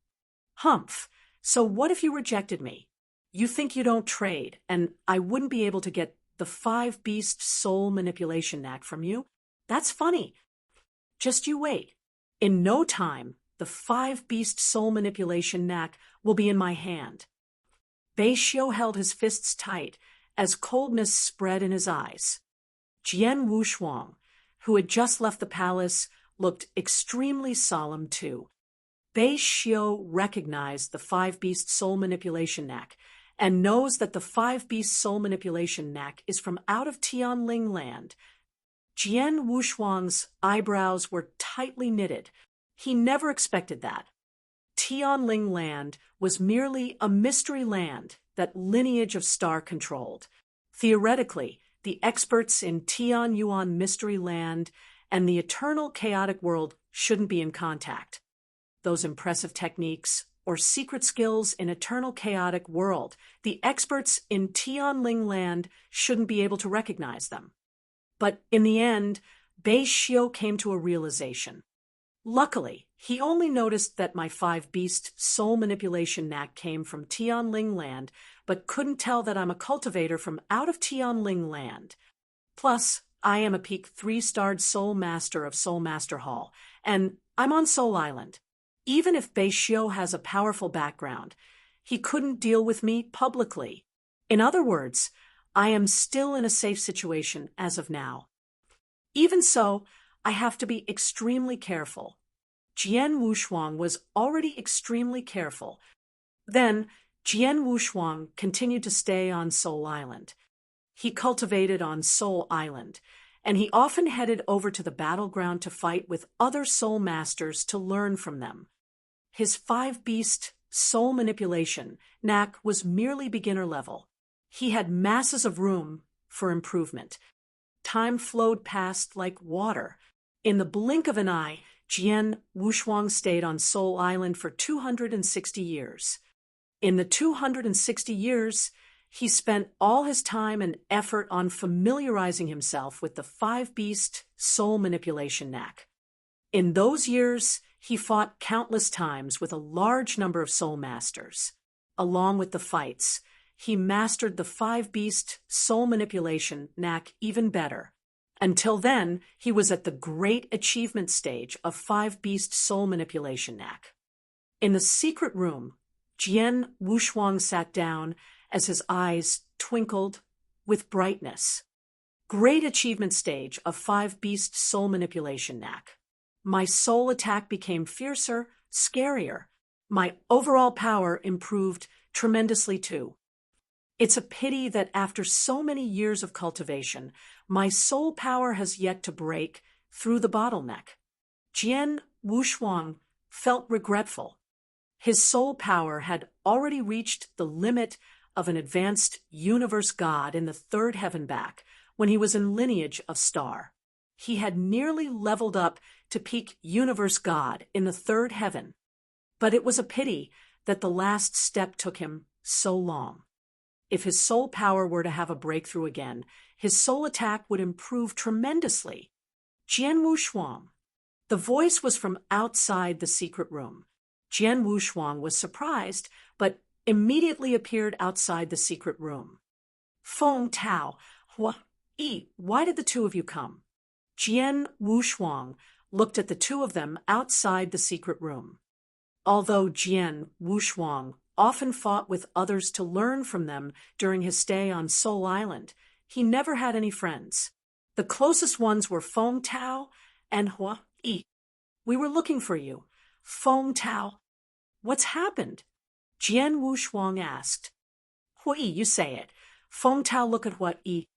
Humph, so what if you rejected me? You think you don't trade, and I wouldn't be able to get the 5-beast soul manipulation knack from you? That's funny. Just you wait. In no time, the five-beast soul manipulation knack will be in my hand. Bei Xiu held his fists tight as coldness spread in his eyes. Jian Wushuang, who had just left the palace, looked extremely solemn too. Bei Xiu recognized the five-beast soul manipulation knack and knows that the five-beast soul manipulation knack is from out of Tian Ling land. Jian Wushuang's eyebrows were tightly knitted. He never expected that. Tian Ling land was merely a mystery land that lineage of star controlled. Theoretically, the experts in Tian Yuan mystery land and the eternal chaotic world shouldn't be in contact. Those impressive techniques or secret skills in eternal chaotic world, the experts in Tian Ling land shouldn't be able to recognize them. But in the end, Bei Xiu came to a realization. Luckily, he only noticed that my five-beast soul manipulation knack came from Tian Ling land, but couldn't tell that I'm a cultivator from out of Tian Ling land. Plus, I am a peak 3-starred soul master of Soul Master Hall, and I'm on Soul Island. Even if Bei Xiu has a powerful background, he couldn't deal with me publicly. In other words, I am still in a safe situation as of now. Even so, I have to be extremely careful. Jian Wushuang was already extremely careful. Then, Jian Wushuang continued to stay on Soul Island. He cultivated on Soul Island, and he often headed over to the battleground to fight with other soul masters to learn from them. His five-beast soul manipulation knack was merely beginner level. He had masses of room for improvement. Time flowed past like water. In the blink of an eye, Jian Wushuang stayed on Soul Island for 260 years. In the 260 years, he spent all his time and effort on familiarizing himself with the five-beast soul manipulation knack. In those years, he fought countless times with a large number of soul masters. Along with the fights, he mastered the five-beast soul manipulation knack even better. Until then, he was at the great achievement stage of five-beast soul manipulation knack. In the secret room, Jian Wushuang sat down as his eyes twinkled with brightness. Great achievement stage of five-beast soul manipulation knack. My soul attack became fiercer, scarier. My overall power improved tremendously too. It's a pity that after so many years of cultivation, my soul power has yet to break through the bottleneck. Jian Wushuang felt regretful. His soul power had already reached the limit of an advanced universe god in the third heaven back when he was in lineage of star. He had nearly leveled up to peak universe god in the third heaven. But it was a pity that the last step took him so long. If his soul power were to have a breakthrough again, his soul attack would improve tremendously. Jian Wushuang. The voice was from outside the secret room. Jian Wushuang was surprised, but immediately appeared outside the secret room. Feng Tao, why did the two of you come? Jian Wushuang looked at the two of them outside the secret room. Although Jian Wushuang often fought with others to learn from them during his stay on Soul Island, he never had any friends. The closest ones were Feng Tao and Yi. We were looking for you. Feng Tao. What's happened? Jian Wushuang asked. Yi, you say it. Feng Tao looked at Yi.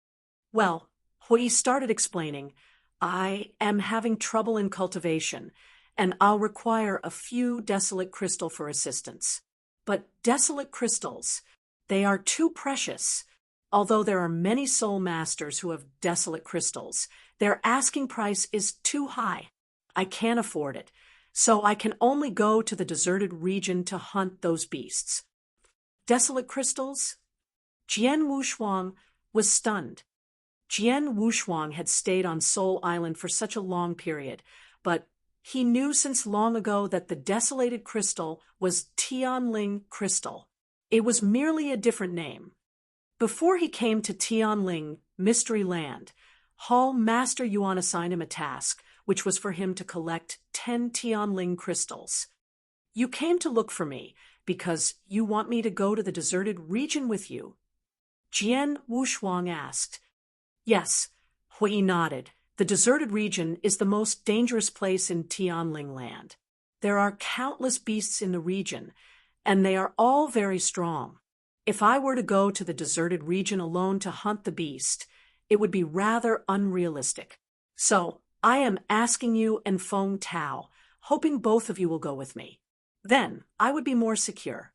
Well, Yi started explaining, I am having trouble in cultivation, and I'll require a few desolate crystal for assistance. But desolate crystals, they are too precious. Although there are many soul masters who have desolate crystals, their asking price is too high. I can't afford it, so I can only go to the deserted region to hunt those beasts. Desolate crystals? Jian Wushuang was stunned. Jian Wushuang had stayed on Soul Island for such a long period, but he knew since long ago that the desolated crystal was Tian Ling crystal. It was merely a different name. Before he came to Tian Ling Mystery Land, Hall Master Yuan assigned him a task, which was for him to collect 10 Tian Ling crystals. You came to look for me because you want me to go to the deserted region with you? Jian Wushuang asked. Yes, Hui nodded. The deserted region is the most dangerous place in Tianling land. There are countless beasts in the region, and they are all very strong. If I were to go to the deserted region alone to hunt the beast, it would be rather unrealistic. So, I am asking you and Feng Tao, hoping both of you will go with me. Then, I would be more secure.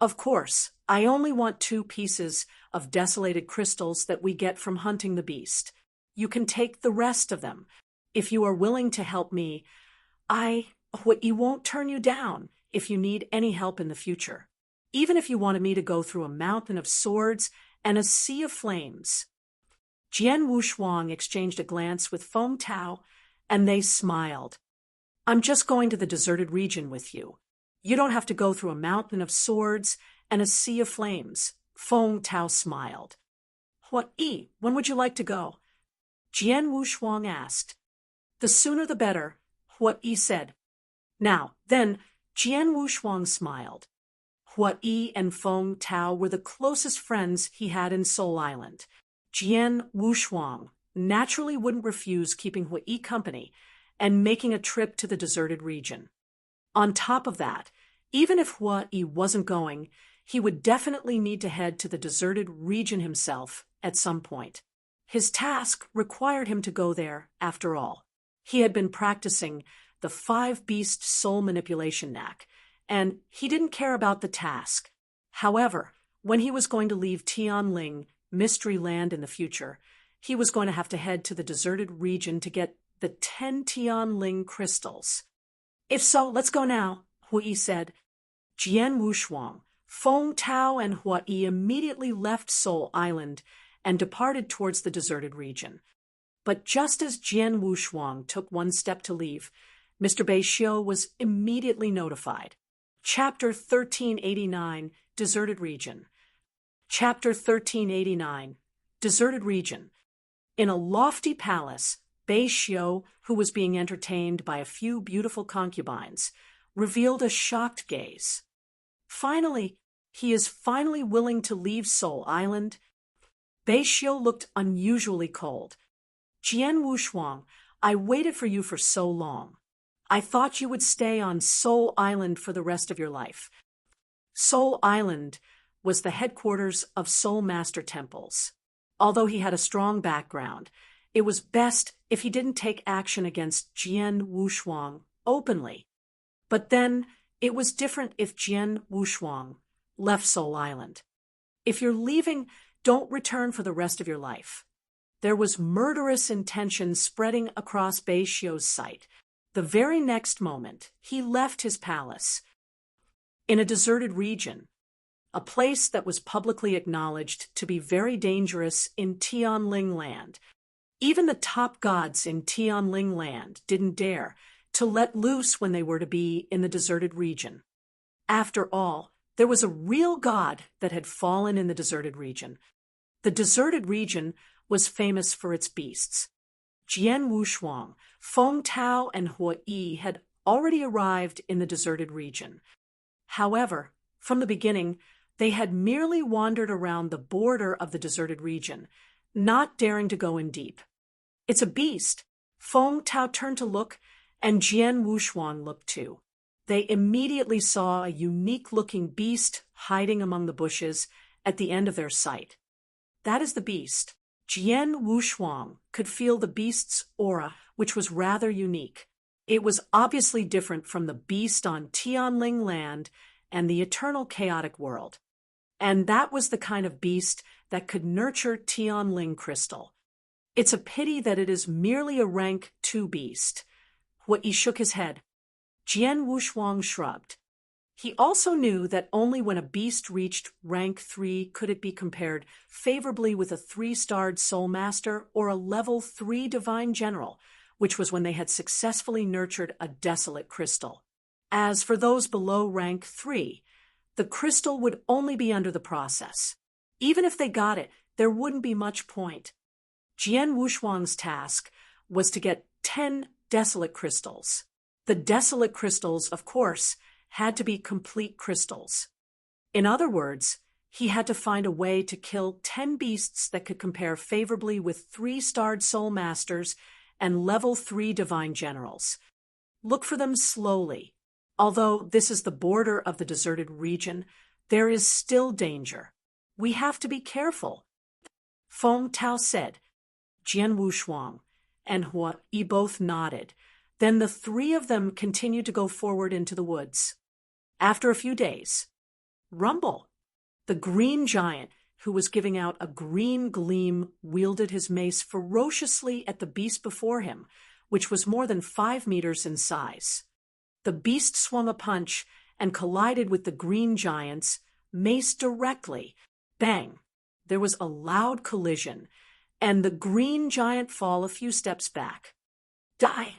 Of course, I only want 2 pieces of desolated crystals that we get from hunting the beast. You can take the rest of them. If you are willing to help me, you won't turn you down if you need any help in the future. Even if you wanted me to go through a mountain of swords and a sea of flames. Jian Wushuang exchanged a glance with Feng Tao, and they smiled. I'm just going to the deserted region with you. You don't have to go through a mountain of swords and a sea of flames. Feng Tao smiled. When would you like to go? Jian Wushuang asked. The sooner the better, Hui said. Now, then, Jian Wushuang smiled. Hui and Feng Tao were the closest friends he had in Soul Island. Jian Wushuang naturally wouldn't refuse keeping Hui company and making a trip to the deserted region. On top of that, even if Hui wasn't going, he would definitely need to head to the deserted region himself at some point. His task required him to go there, after all. He had been practicing the 5-beast soul manipulation knack, and he didn't care about the task. However, when he was going to leave Tianling, Mystery Land in the future, he was going to have to head to the deserted region to get the 10 Tianling crystals. If so, let's go now, Hui said. Jian Wushuang, Feng Tao, and Hui immediately left Soul Island and departed towards the deserted region. But just as Jian Wushuang took one step to leave, Mr. Bei Xiu was immediately notified. Chapter 1389, Deserted Region. Chapter 1389, Deserted Region. In a lofty palace, Bei Xiu, who was being entertained by a few beautiful concubines, revealed a shocked gaze. He is finally willing to leave Soul Island. Bei Xiu looked unusually cold. Jian Wushuang, I waited for you for so long. I thought you would stay on Soul Island for the rest of your life. Soul Island was the headquarters of Soul Master Temples. Although he had a strong background, it was best if he didn't take action against Jian Wushuang openly. But then, it was different if Jian Wushuang left Soul Island. If you're leaving, don't return for the rest of your life. There was murderous intention spreading across Bei Xiu's sight. The very next moment, he left his palace. In a deserted region, a place that was publicly acknowledged to be very dangerous in Tianling land. Even the top gods in Tianling land didn't dare to let loose when they were to be in the deserted region. After all, there was a real god that had fallen in the deserted region. The deserted region was famous for its beasts. Jian Wushuang, Feng Tao, and Hui had already arrived in the deserted region. However, from the beginning, they had merely wandered around the border of the deserted region, not daring to go in deep. It's a beast. Feng Tao turned to look, and Jian Wushuang looked too. They immediately saw a unique-looking beast hiding among the bushes at the end of their sight. That is the beast. Jian Wushuang could feel the beast's aura, which was rather unique. It was obviously different from the beast on Tianling land and the eternal chaotic world. And that was the kind of beast that could nurture Tianling crystal. It's a pity that it is merely a rank 2 beast. Hui shook his head. Jian Wushuang shrugged. He also knew that only when a beast reached rank 3 could it be compared favorably with a 3-starred soul master or a level 3 divine general, which was when they had successfully nurtured a desolate crystal. As for those below rank 3, the crystal would only be under the process. Even if they got it, there wouldn't be much point. Jian Wushuang's task was to get 10 desolate crystals. The desolate crystals, of course, had to be complete crystals. In other words, he had to find a way to kill 10 beasts that could compare favorably with 3-starred soul masters and level 3 divine generals. Look for them slowly. Although this is the border of the deserted region, there is still danger. We have to be careful. Feng Tao said. Jian Wushuang and Hua Yi both nodded. Then the three of them continued to go forward into the woods. After a few days, Rumble, the green giant who was giving out a green gleam, wielded his mace ferociously at the beast before him, which was more than 5 meters in size. The beast swung a punch and collided with the green giant's mace directly. Bang! There was a loud collision, and the green giant fell a few steps back. Die!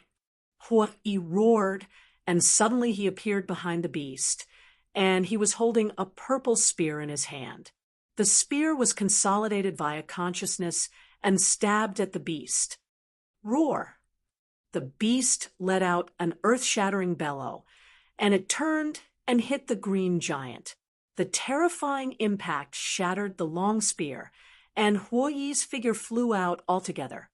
Hua Yi roared, and suddenly he appeared behind the beast, and he was holding a purple spear in his hand. The spear was consolidated via consciousness and stabbed at the beast. Roar! The beast let out an earth-shattering bellow, and it turned and hit the green giant. The terrifying impact shattered the long spear, and Hua Yi's figure flew out altogether.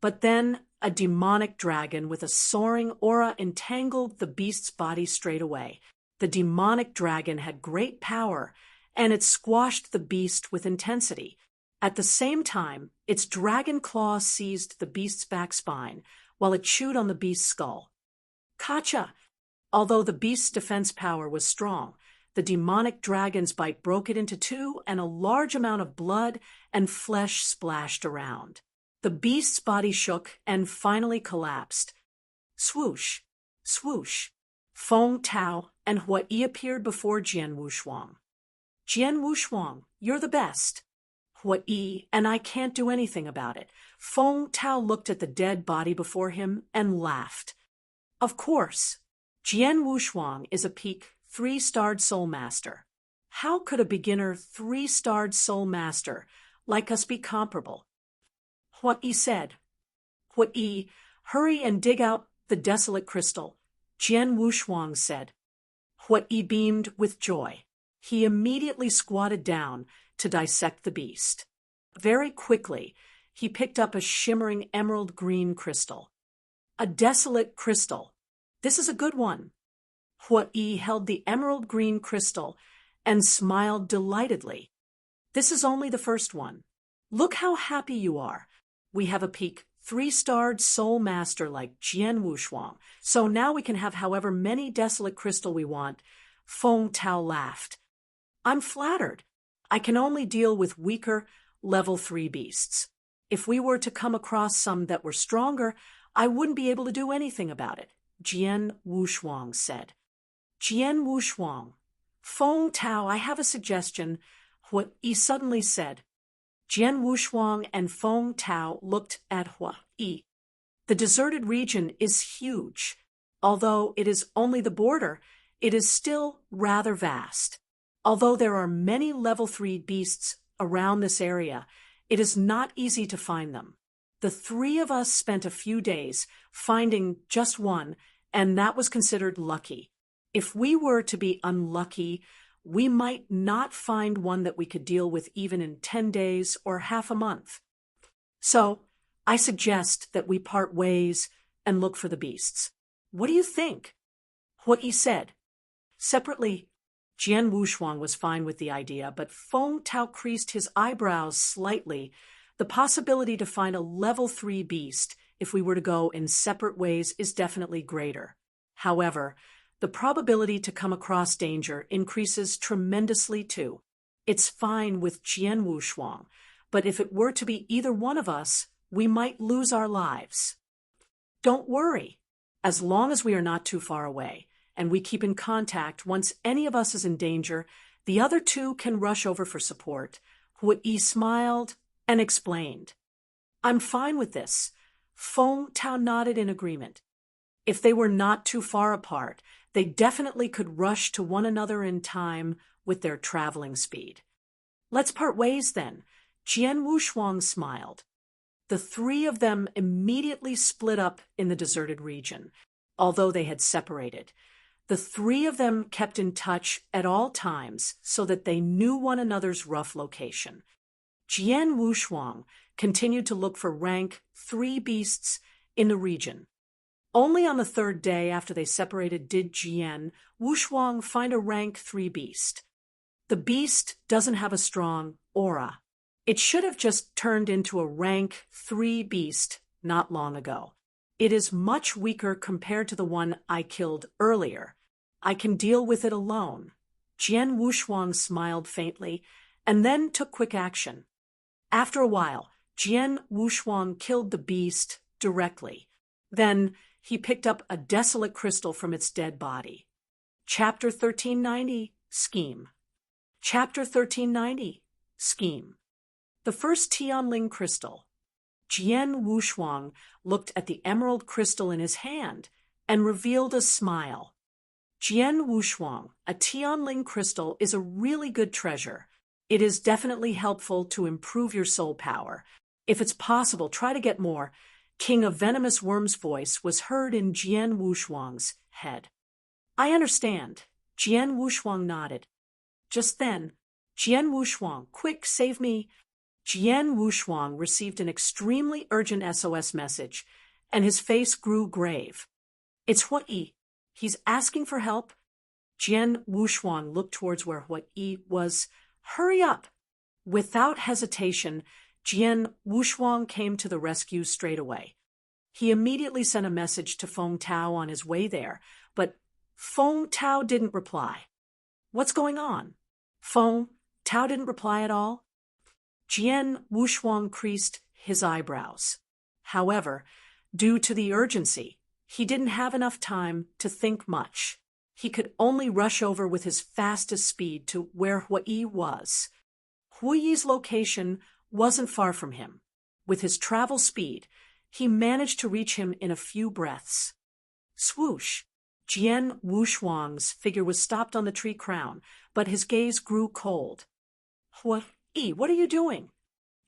But then a demonic dragon with a soaring aura entangled the beast's body straight away. The demonic dragon had great power, and it squashed the beast with intensity. At the same time, its dragon claw seized the beast's back spine, while it chewed on the beast's skull. Kacha! Although the beast's defense power was strong, the demonic dragon's bite broke it into two, and a large amount of blood and flesh splashed around. The beast's body shook and finally collapsed. Swoosh! Swoosh! Feng Tao and Hua Yi appeared before Jian Wushuang. Jian Wushuang, you're the best. Hua Yi, and I can't do anything about it. Feng Tao looked at the dead body before him and laughed. Of course. Jian Wushuang is a peak 3-starred soul master. How could a beginner 3-starred soul master like us be comparable? Hua Yi said. Hua Yi, hurry and dig out the desolate crystal, Jian Wushuang said. Hua Yi beamed with joy. He immediately squatted down to dissect the beast. Very quickly, he picked up a shimmering emerald green crystal. A desolate crystal. This is a good one. Hua Yi held the emerald green crystal and smiled delightedly. This is only the first one. Look how happy you are. We have a peak 3-starred soul master like Jian Wushuang, so now we can have however many desolate crystal we want. Feng Tao laughed. I'm flattered. I can only deal with weaker level 3 beasts. If we were to come across some that were stronger, I wouldn't be able to do anything about it, Jian Wushuang said. Jian Wushuang. Feng Tao, I have a suggestion, Hua Yi suddenly said. Jian Wushuang and Feng Tao looked at Hua Yi. The deserted region is huge. Although it is only the border, it is still rather vast. Although there are many level 3 beasts around this area, it is not easy to find them. The three of us spent a few days finding just one, and that was considered lucky. If we were to be unlucky, we might not find one that we could deal with even in 10 days or half a month. So, I suggest that we part ways and look for the beasts. What do you think? Hua Yi said. Separately, Jian Wushuang was fine with the idea, but Feng Tao creased his eyebrows slightly. The possibility to find a level 3 beast, if we were to go in separate ways, is definitely greater. However, the probability to come across danger increases tremendously too. It's fine with Jian Wushuang, but if it were to be either one of us, we might lose our lives. Don't worry. As long as we are not too far away, and we keep in contact, once any of us is in danger, the other two can rush over for support. Hua Yi smiled and explained. I'm fine with this. Feng Tao nodded in agreement. If they were not too far apart, they definitely could rush to one another in time with their traveling speed. Let's part ways then. Jian Wushuang smiled. The three of them immediately split up in the deserted region, although they had separated. The three of them kept in touch at all times so that they knew one another's rough location. Jian Wushuang continued to look for rank 3 beasts in the region. Only on the third day after they separated did Jian Wushuang find a rank 3 beast. The beast doesn't have a strong aura. It should have just turned into a rank 3 beast not long ago. It is much weaker compared to the one I killed earlier. I can deal with it alone. Jian Wushuang smiled faintly and then took quick action. After a while, Jian Wushuang killed the beast directly. Then he picked up a desolate crystal from its dead body. Chapter 1390, Scheme. Chapter 1390, Scheme. The first Tian Ling crystal. Jian Wushuang looked at the emerald crystal in his hand and revealed a smile. Jian Wushuang, a Tian Ling crystal is a really good treasure. It is definitely helpful to improve your soul power. If it's possible, try to get more. King of Venomous Worm's voice was heard in Jian Wushuang's head. I understand. Jian Wushuang nodded. Just then, Jian Wushuang, quick, save me. Jian Wushuang received an extremely urgent SOS message, and his face grew grave. It's Huai. He's asking for help. Jian Wushuang looked towards where Huai was. Hurry up! Without hesitation, Jian Wushuang came to the rescue straight away. He immediately sent a message to Feng Tao on his way there, but Feng Tao didn't reply. What's going on? Feng Tao didn't reply at all? Jian Wushuang creased his eyebrows. However, due to the urgency, he didn't have enough time to think much. He could only rush over with his fastest speed to where Huai was. Hui's location wasn't far from him. With his travel speed, he managed to reach him in a few breaths. Swoosh! Jian Wushuang's figure was stopped on the tree crown, but his gaze grew cold. Huai, what are you doing?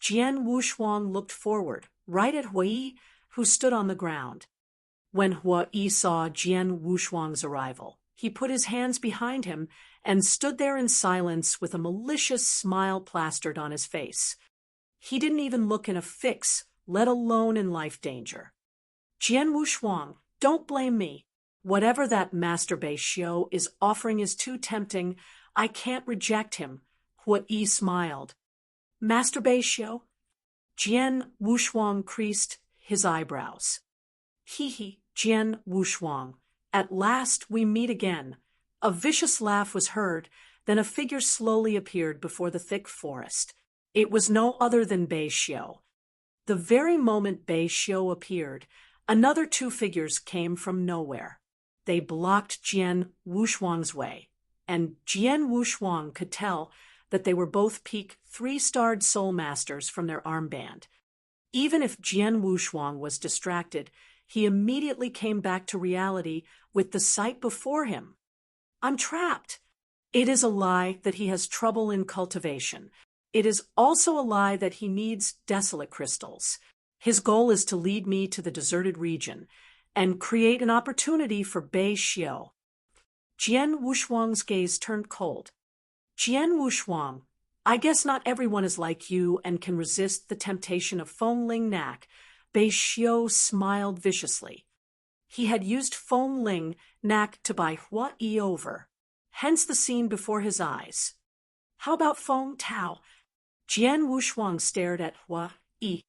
Jian Wushuang looked forward, right at Huai, who stood on the ground. When Huai saw Jian Wushuang's arrival, he put his hands behind him and stood there in silence with a malicious smile plastered on his face. He didn't even look in a fix, let alone in life danger. Jian Wushuang, don't blame me. Whatever that Master Bei Xiu is offering is too tempting. I can't reject him. Huai smiled. Master Bei Xiu? Jian Wushuang creased his eyebrows. Hee, Jian Wushuang. At last we meet again. A vicious laugh was heard, then a figure slowly appeared before the thick forest. It was no other than Bei Xiu. The very moment Bei Xiu appeared, another 2 figures came from nowhere. They blocked Jian Wushuang's way, and Jian Wushuang could tell that they were both peak 3-starred soul masters from their armband. Even if Jian Wushuang was distracted, he immediately came back to reality with the sight before him. I'm trapped. It is a lie that he has trouble in cultivation. It is also a lie that he needs desolate crystals. His goal is to lead me to the deserted region and create an opportunity for Bei Xiu. Jian Wushuang's gaze turned cold. Jian Wushuang, I guess not everyone is like you and can resist the temptation of Feng Ling Knack. Bei Xiu smiled viciously. He had used Feng Ling Knack to buy Huai over, hence the scene before his eyes. How about Feng Tao? Jian Wushuang stared at Huai.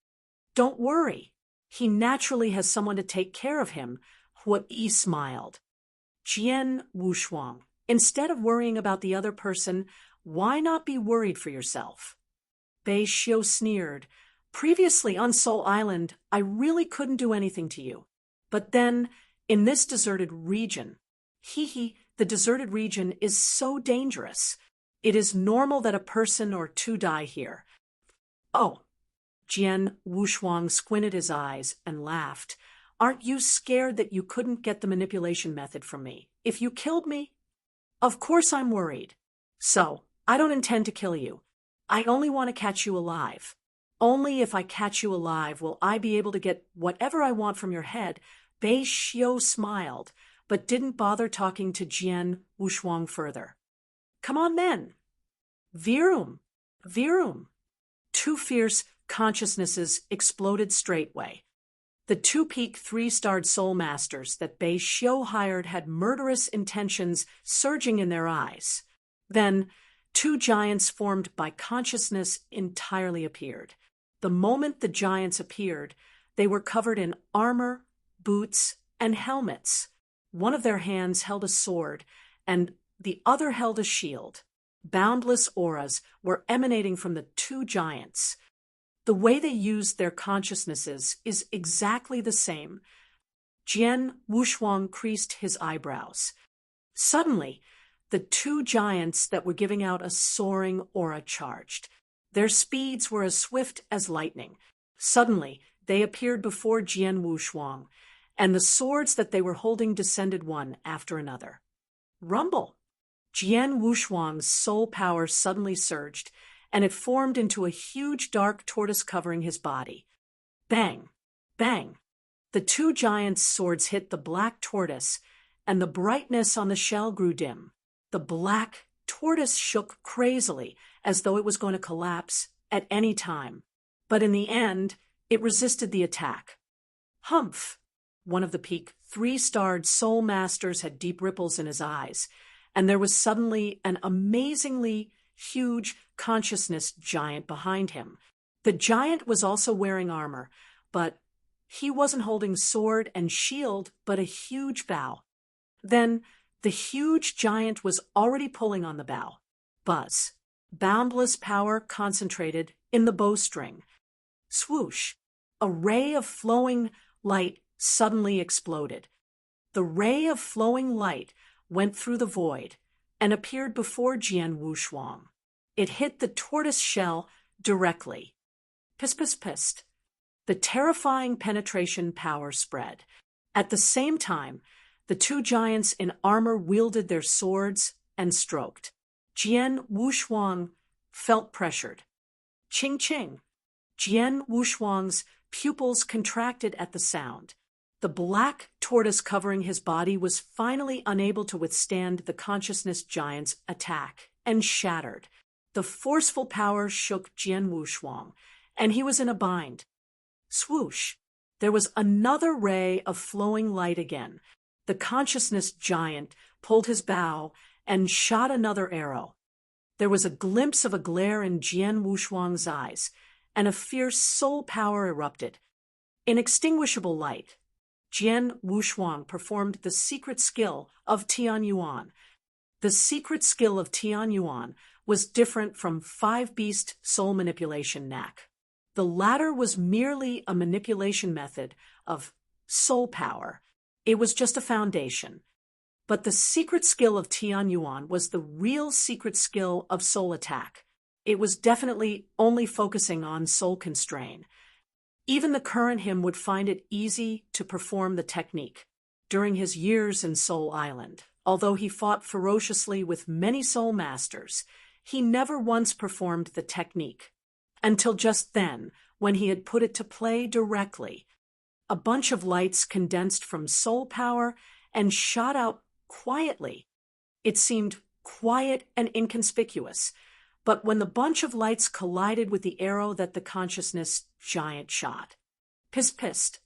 Don't worry. He naturally has someone to take care of him. Huai smiled. Jian Wushuang, instead of worrying about the other person, why not be worried for yourself? Bei Xiu sneered. Previously on Soul Island, I really couldn't do anything to you. But then, in this deserted region, the deserted region is so dangerous. It is normal that a person or 2 die here. Oh, Jian Wushuang squinted his eyes and laughed. Aren't you scared that you couldn't get the manipulation method from me? If you killed me? Of course I'm worried. So, I don't intend to kill you. I only want to catch you alive. Only if I catch you alive will I be able to get whatever I want from your head. Bei Xiu smiled, but didn't bother talking to Jian Wushuang further. Come on then. Virum, Virum. Two fierce consciousnesses exploded straightway. The two-peak three-starred soul masters that Bei Xiu hired had murderous intentions surging in their eyes. Then, two giants formed by consciousness entirely appeared. The moment the giants appeared, they were covered in armor, boots, and helmets. One of their hands held a sword, and the other held a shield. Boundless auras were emanating from the two giants. The way they used their consciousnesses is exactly the same. Jian Wushuang creased his eyebrows. Suddenly, the two giants that were giving out a soaring aura charged. Their speeds were as swift as lightning. Suddenly, they appeared before Jian Wushuang, and the swords that they were holding descended one after another. Rumble! Jian Wushuang's soul power suddenly surged, and it formed into a huge dark tortoise covering his body. Bang! Bang! The two giants' swords hit the black tortoise, and the brightness on the shell grew dim. The black tortoise shook crazily, as though it was going to collapse at any time. But in the end, it resisted the attack. Humph! One of the peak three-starred soul masters had deep ripples in his eyes, and there was suddenly an amazingly huge consciousness giant behind him. The giant was also wearing armor, but he wasn't holding sword and shield, but a huge bow. Then the huge giant was already pulling on the bow. Buzz. Boundless power concentrated in the bowstring. Swoosh. A ray of flowing light suddenly exploded. The ray of flowing light went through the void and appeared before Jian Wushuang. It hit the tortoise shell directly. Piss. The terrifying penetration power spread. At the same time, the two giants in armor wielded their swords and stroked. Jian Wushuang felt pressured. Ching. Jian Wushuang's pupils contracted at the sound. The black tortoise covering his body was finally unable to withstand the consciousness giant's attack and shattered. The forceful power shook Jian Wushuang, and he was in a bind. Swoosh! There was another ray of flowing light again. The consciousness giant pulled his bow and shot another arrow. There was a glimpse of a glare in Jian Wushuang's eyes, and a fierce soul power erupted. Inextinguishable light. Jian Wushuang performed the secret skill of Tian Yuan. The secret skill of Tian Yuan was different from five-beast soul manipulation Knack. The latter was merely a manipulation method of soul power. It was just a foundation. But the secret skill of Tian Yuan was the real secret skill of soul attack. It was definitely only focusing on soul constrain. Even the current him would find it easy to perform the technique. During his years in Soul Island, although he fought ferociously with many soul masters, he never once performed the technique. Until just then, when he had put it to play directly. A bunch of lights condensed from soul power and shot out quietly. It seemed quiet and inconspicuous, but when the bunch of lights collided with the arrow that the consciousness giant shot, piss,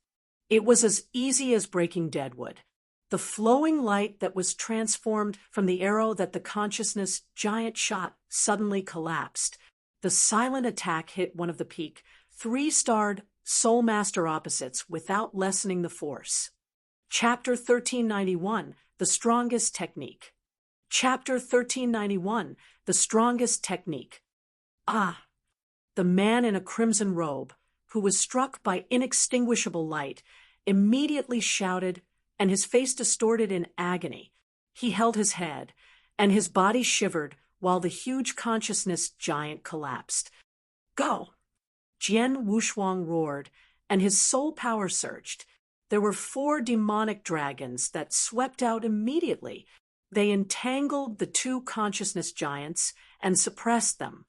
it was as easy as breaking deadwood. The flowing light that was transformed from the arrow that the consciousness giant shot suddenly collapsed. The silent attack hit one of the peak three-starred soul master opposites without lessening the force. Chapter 1391, The Strongest Technique. Chapter 1391, The Strongest Technique. Ah! The man in a crimson robe, who was struck by inextinguishable light, immediately shouted, and his face distorted in agony. He held his head, and his body shivered while the huge consciousness giant collapsed. Go! Jian Wushuang roared, and his soul power surged. There were 4 demonic dragons that swept out immediately. They entangled the 2 consciousness giants and suppressed them.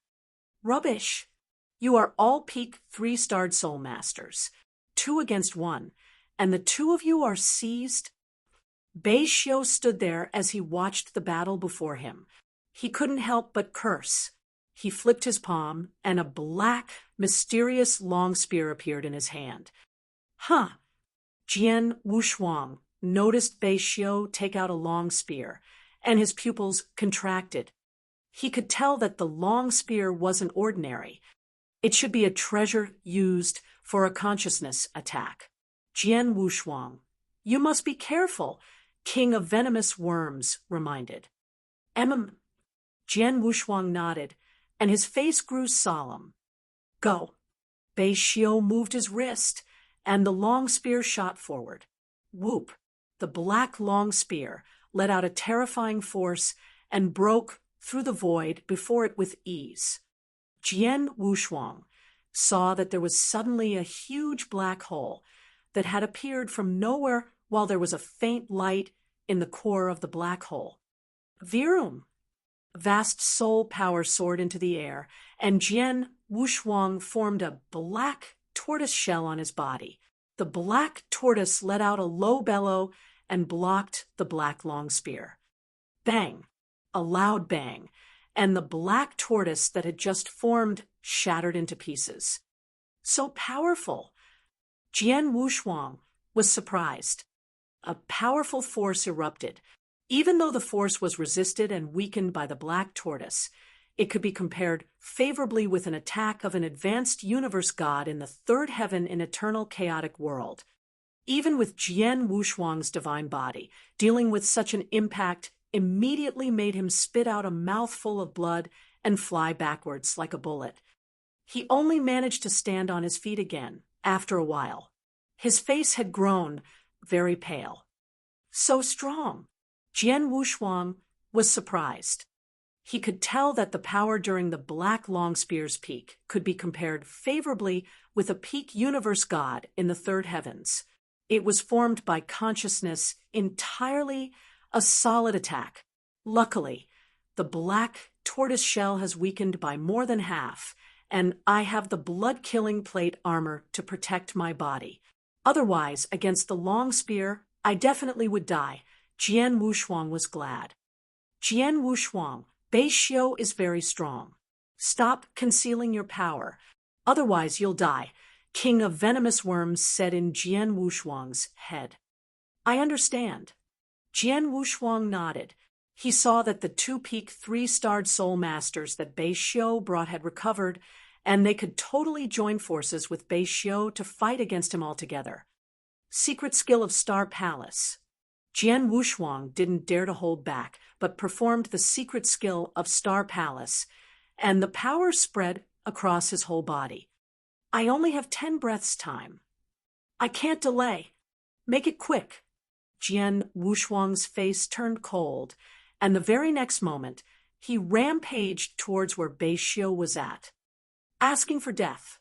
Rubbish! You are all peak 3-starred soul masters, 2 against 1, and the 2 of you are seized? Bei Xiu stood there as he watched the battle before him. He couldn't help but curse. He flipped his palm, and a black, mysterious long spear appeared in his hand. Huh! Jian Wushuang noticed Bei Xiu take out a long spear, and his pupils contracted. He could tell that the long spear wasn't ordinary. It should be a treasure used for a consciousness attack. Jian Wushuang, you must be careful, King of Venomous Worms reminded. Jian Wushuang nodded, and his face grew solemn. Go. Bei Xiu moved his wrist, and the long spear shot forward. Whoop! The black long spear let out a terrifying force and broke through the void before it with ease. Jian Wushuang saw that there was suddenly a huge black hole that had appeared from nowhere while there was a faint light in the core of the black hole. Virum! Vast soul power soared into the air, and Jian Wushuang formed a black tortoise shell on his body. The black tortoise let out a low bellow and blocked the black long spear. Bang! A loud bang, and the black tortoise that had just formed shattered into pieces. So powerful! Jian Wushuang was surprised. A powerful force erupted. Even though the force was resisted and weakened by the black tortoise, it could be compared favorably with an attack of an advanced universe god in the third heaven in eternal chaotic world. Even with Jian Wushuang's divine body, dealing with such an impact immediately made him spit out a mouthful of blood and fly backwards like a bullet. He only managed to stand on his feet again after a while. His face had grown very pale. So strong! Jian Wushuang was surprised. He could tell that the power during the black long spear's peak could be compared favorably with a peak universe god in the third heavens. It was formed by consciousness entirely, a solid attack. Luckily, the black tortoise shell has weakened by more than half, and I have the blood-killing plate armor to protect my body. Otherwise, against the long spear, I definitely would die. Jian Wushuang was glad. Jian Wushuang, Bei Xiu is very strong. Stop concealing your power. Otherwise you'll die, King of Venomous Worms said in Jian Wushuang's head. I understand. Jian Wushuang nodded. He saw that the two-peak three-starred soul masters that Bei Xiu brought had recovered, and they could totally join forces with Bei Xiu to fight against him altogether. Secret skill of Star Palace. Jian Wushuang didn't dare to hold back, but performed the secret skill of Star Palace, and the power spread across his whole body. I only have 10 breaths time. I can't delay. Make it quick. Jian Wushuang's face turned cold, and the very next moment, he rampaged towards where Bei Xiu was at, asking for death.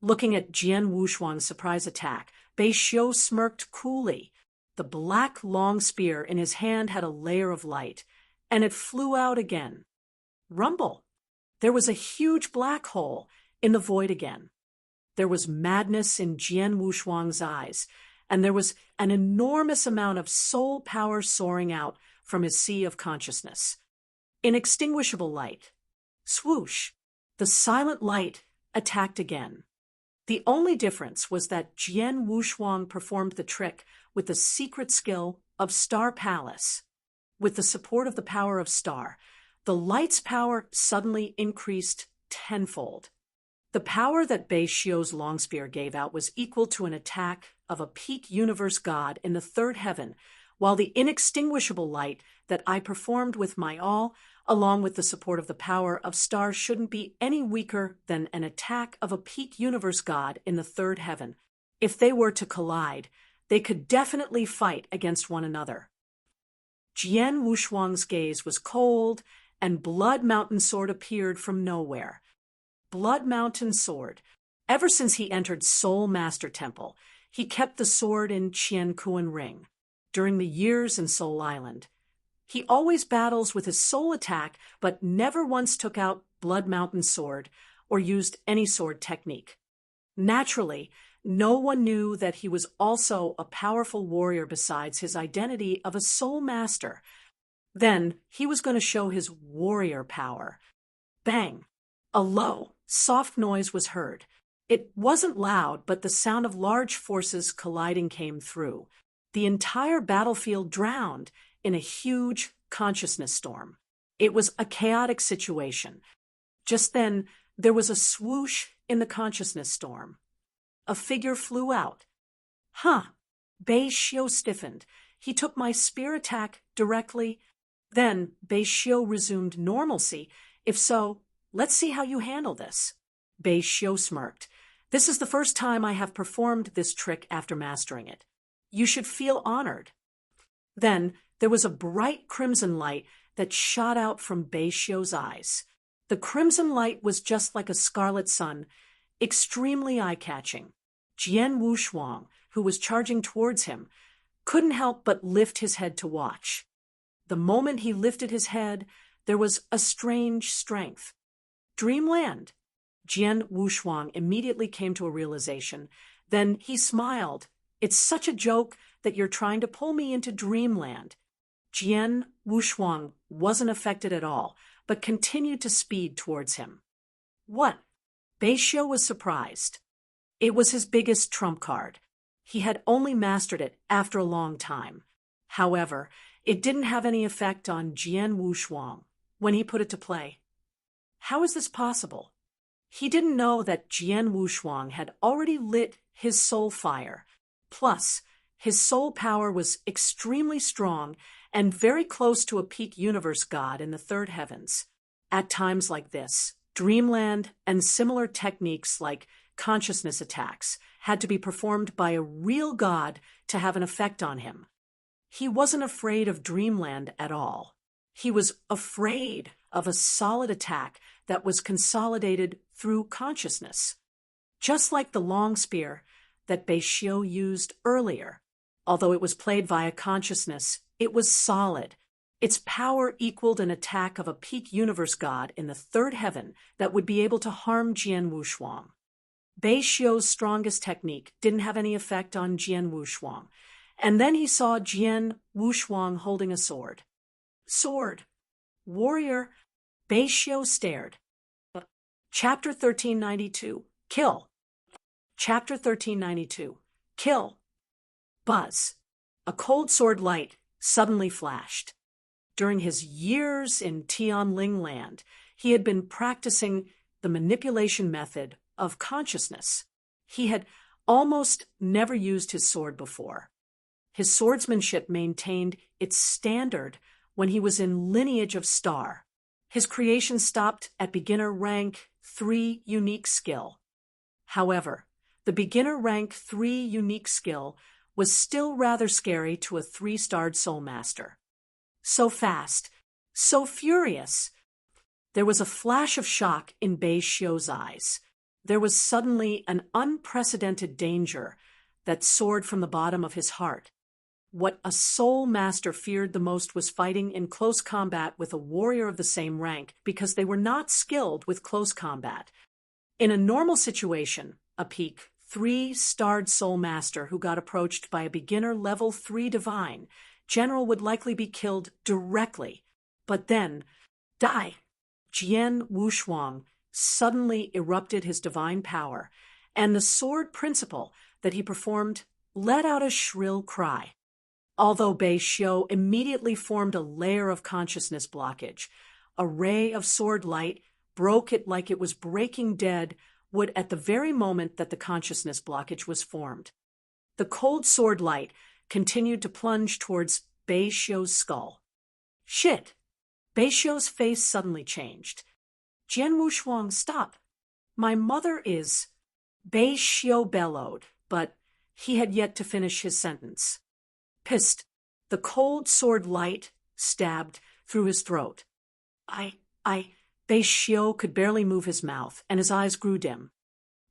Looking at Jian Wushuang's surprise attack, Bei Xiu smirked coolly. The black long spear in his hand had a layer of light, and it flew out again. Rumble! There was a huge black hole in the void again. There was madness in Jian Wushuang's eyes, and there was an enormous amount of soul power soaring out from his sea of consciousness. Inextinguishable light. Swoosh! The silent light attacked again. The only difference was that Jian Wushuang performed the trick with the secret skill of Star Palace. With the support of the power of Star, the light's power suddenly increased tenfold. The power that Bei Xiu's long spear gave out was equal to an attack of a peak universe god in the third heaven, while the inextinguishable light that I performed with my all, along with the support of the power of Star, shouldn't be any weaker than an attack of a peak universe god in the third heaven. If they were to collide, they could definitely fight against one another. Jian Wushuang's gaze was cold, and Blood Mountain Sword appeared from nowhere. Blood Mountain Sword. Ever since he entered Soul Master Temple, he kept the sword in Qiankuan Ring. During the years in Soul Island, he always battles with his soul attack, but never once took out Blood Mountain Sword or used any sword technique. Naturally, No one knew that he was also a powerful warrior besides his identity of a soul master. Then he was going to show his warrior power. Bang! A low, soft noise was heard. It wasn't loud, but the sound of large forces colliding came through. The entire battlefield drowned in a huge consciousness storm. It was a chaotic situation. Just then, there was a swoosh in the consciousness storm. A figure flew out. Huh. Bei Xiu stiffened. He took my spear attack directly. Then Bei Xiu resumed normalcy. If so, let's see how you handle this. Bei Xiu smirked. This is the first time I have performed this trick after mastering it. You should feel honored. Then there was a bright crimson light that shot out from Bei Xiu's eyes. The crimson light was just like a scarlet sun, extremely eye-catching. Jian Wushuang, who was charging towards him, couldn't help but lift his head to watch. The moment he lifted his head, there was a strange strength. Dreamland. Jian Wushuang immediately came to a realization. Then he smiled. It's such a joke that you're trying to pull me into dreamland. Jian Wushuang wasn't affected at all, but continued to speed towards him. What? Bei Xiu was surprised. It was his biggest trump card. He had only mastered it after a long time. However, it didn't have any effect on Jian Wushuang when he put it to play. How is this possible? He didn't know that Jian Wushuang had already lit his soul fire. Plus, his soul power was extremely strong and very close to a peak universe god in the third heavens. At times like this, dreamland and similar techniques like consciousness attacks had to be performed by a real god to have an effect on him. He wasn't afraid of dreamland at all. He was afraid of a solid attack that was consolidated through consciousness. Just like the long spear that Bei Xiu used earlier, although it was played via consciousness, it was solid. Its power equaled an attack of a peak universe god in the third heaven that would be able to harm Jian Wushuang. Bei Xiu's strongest technique didn't have any effect on Jian Wushuang, and then he saw Jian Wushuang holding a sword. Sword. Warrior. Bei Xiu stared. Chapter 1392. Kill. Chapter 1392. Kill. Buzz. A cold sword light suddenly flashed. During his years in Tian Ling land, he had been practicing the manipulation method of consciousness. He had almost never used his sword before. His swordsmanship maintained its standard when he was in lineage of star. His creation stopped at beginner rank 3 unique skill. However, the beginner rank 3 unique skill was still rather scary to a 3-starred soul master. So fast, so furious. There was a flash of shock in Bei Xiu's eyes. There was suddenly an unprecedented danger that soared from the bottom of his heart. What a soul master feared the most was fighting in close combat with a warrior of the same rank because they were not skilled with close combat. In a normal situation, a peak 3-starred soul master who got approached by a beginner level 3 divine general would likely be killed directly. But then, die! Jian Wushuang suddenly erupted his divine power, and the sword principle that he performed let out a shrill cry. Although Bei Xiu immediately formed a layer of consciousness blockage, a ray of sword light broke it like it was breaking dead wood at the very moment that the consciousness blockage was formed. The cold sword light continued to plunge towards Bei Xiu's skull. Shit! Bei Xiu's face suddenly changed. Jian Wushuang, stop! My mother is... Bei Xiu bellowed, but he had yet to finish his sentence. Pissed, the cold sword light stabbed through his throat. Bei Xiu could barely move his mouth, and his eyes grew dim.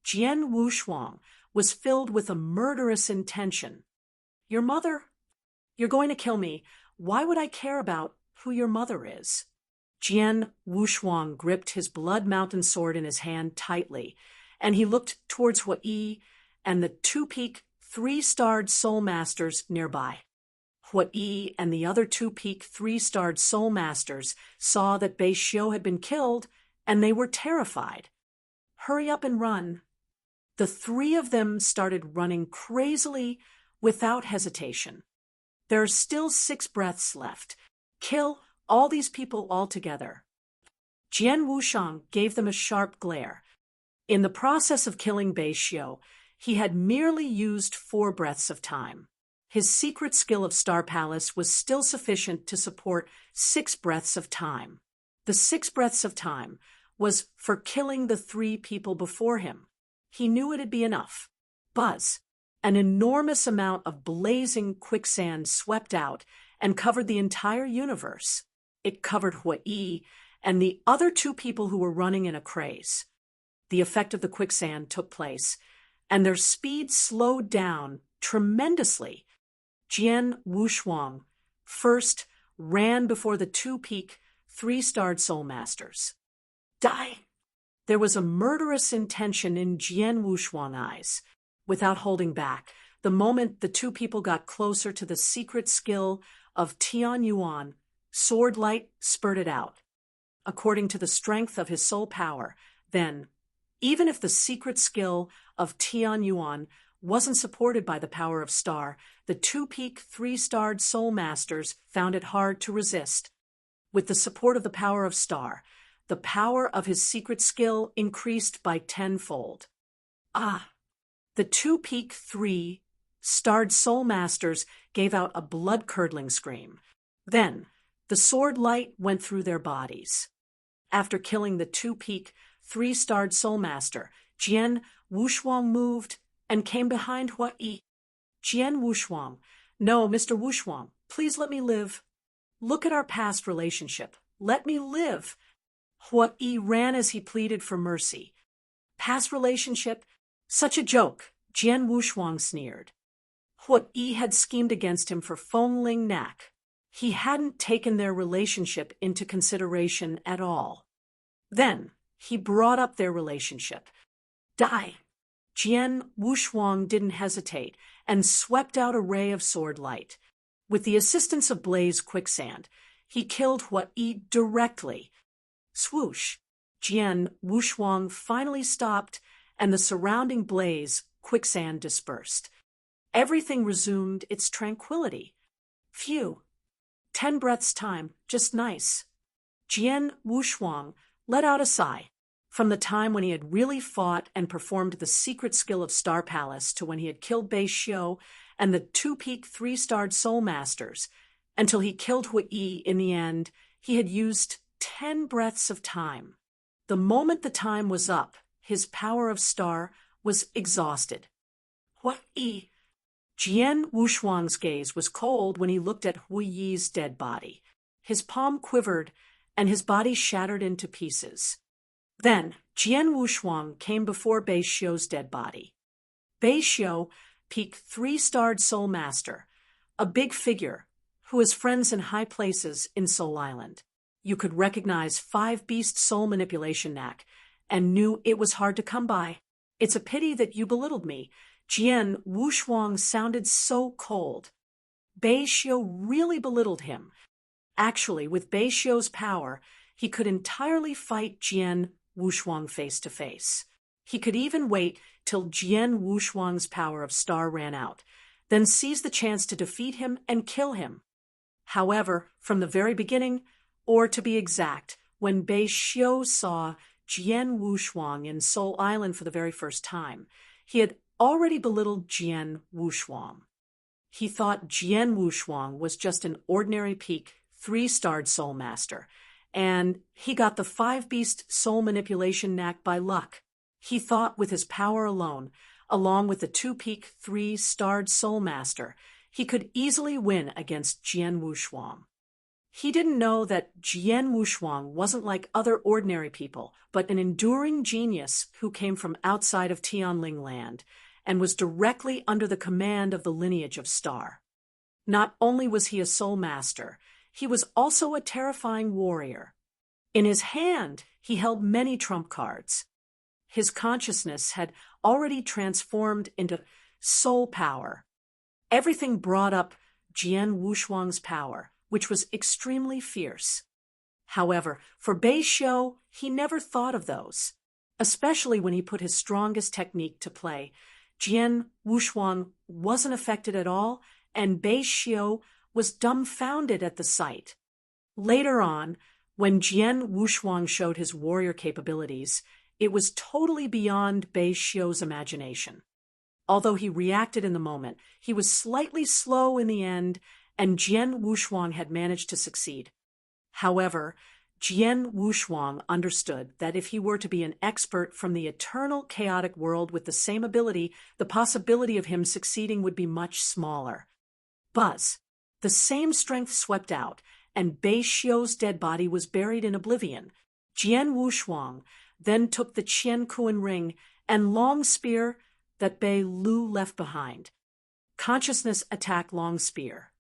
Jian Wushuang was filled with a murderous intention. Your mother? You're going to kill me. Why would I care about who your mother is? Jian Wushuang gripped his blood mountain sword in his hand tightly, and he looked towards Hui and the two-peak, three-starred soul masters nearby. Yi and the other two-peak, three-starred soul masters saw that Bei Xiu had been killed, and they were terrified. Hurry up and run. The three of them started running crazily without hesitation. There are still 6 breaths left. Kill all these people altogether. Jian Wushang gave them a sharp glare. In the process of killing Bei Xiu, he had merely used 4 breaths of time. His secret skill of Star Palace was still sufficient to support 6 breaths of time. The 6 breaths of time was for killing the 3 people before him. He knew it'd be enough. Buzz! An enormous amount of blazing quicksand swept out and covered the entire universe. It covered Yi and the other 2 people who were running in a craze. The effect of the quicksand took place, and their speed slowed down tremendously. Jian Wushang first ran before the two-peak, three-starred soul masters. Die! There was a murderous intention in Jian Wushang's eyes. Without holding back, the moment the 2 people got closer to the secret skill of Tian Yuan, sword light spurted out. According to the strength of his soul power, then, even if the secret skill of Tian Yuan wasn't supported by the power of Star, the two-peak, three-starred soul masters found it hard to resist. With the support of the power of Star, the power of his secret skill increased by 10-fold. The two-peak, three-starred soul masters gave out a blood-curdling scream. Then, the sword light went through their bodies. After killing the two-peak, three-starred soul master, Jian Wushang moved and came behind Yi. Jian Wushang, no, Mr. Wushang, please let me live. Look at our past relationship. Let me live. Yi ran as he pleaded for mercy. Past relationship? Such a joke, Jian Wushang sneered. Yi had schemed against him for Feng, Ling, Knack. He hadn't taken their relationship into consideration at all. Then, he brought up their relationship. Die! Jian Wushang didn't hesitate and swept out a ray of sword light. With the assistance of blaze quicksand, he killed Yi directly. Swoosh! Jian Wushang finally stopped, and the surrounding blaze quicksand dispersed. Everything resumed its tranquility. Phew! 10 breaths time, just nice. Jian Wushang let out a sigh. From the time when he had really fought and performed the secret skill of Star Palace to when he had killed Bei Xiu and the two-peak, three-starred soul masters, until he killed Yi in the end, he had used 10 breaths of time. The moment the time was up, his power of Star was exhausted. Yi! Jian Wushang's gaze was cold when he looked at Yi's dead body. His palm quivered, and his body shattered into pieces. Then, Jian Wushang came before Bei Xiu's dead body. Bei Xiu, peak three-starred soul master, a big figure, who has friends in high places in Soul Island. You could recognize 5-beast soul manipulation knack, and knew it was hard to come by. It's a pity that you belittled me. Jian Wushang sounded so cold. Bei Xiu really belittled him. Actually, with Bei Xiu's power, he could entirely fight Jian Wushang face to face. He could even wait till Jian Wushang's power of Star ran out, then seize the chance to defeat him and kill him. However, from the very beginning, or to be exact, when Bei Xiu saw Jian Wushang in Soul Island for the very first time, he had already belittled Jian Wushang. He thought Jian Wushang was just an ordinary peak, three-starred soul master, and he got the 5-beast soul manipulation knack by luck. He thought with his power alone, along with the 2-peak, 3-starred soul master, he could easily win against Jian Wushang. He didn't know that Jian Wushang wasn't like other ordinary people, but an enduring genius who came from outside of Tianling land and was directly under the command of the lineage of Star. Not only was he a soul master, he was also a terrifying warrior. In his hand, he held many trump cards. his consciousness had already transformed into soul power. Everything brought up Jian Wushuang's power, which was extremely fierce. However, for Bei Xiu, he never thought of those, especially when he put his strongest technique to play. Jian Wushuang wasn't affected at all, and Bei Xiu was dumbfounded at the sight. Later on, when Jian Wushuang showed his warrior capabilities, it was totally beyond Bei Xiu's imagination. Although he reacted in the moment, he was slightly slow in the end, and Jian Wushuang had managed to succeed. However, Jian Wushuang understood that if he were to be an expert from the eternal chaotic world with the same ability, the possibility of him succeeding would be much smaller. Buzz. The same strength swept out, and Bei Xiu's dead body was buried in oblivion. Jian Wushuang then took the Qian Kuan ring and long spear that Bei Lu left behind. Consciousness attack long spear.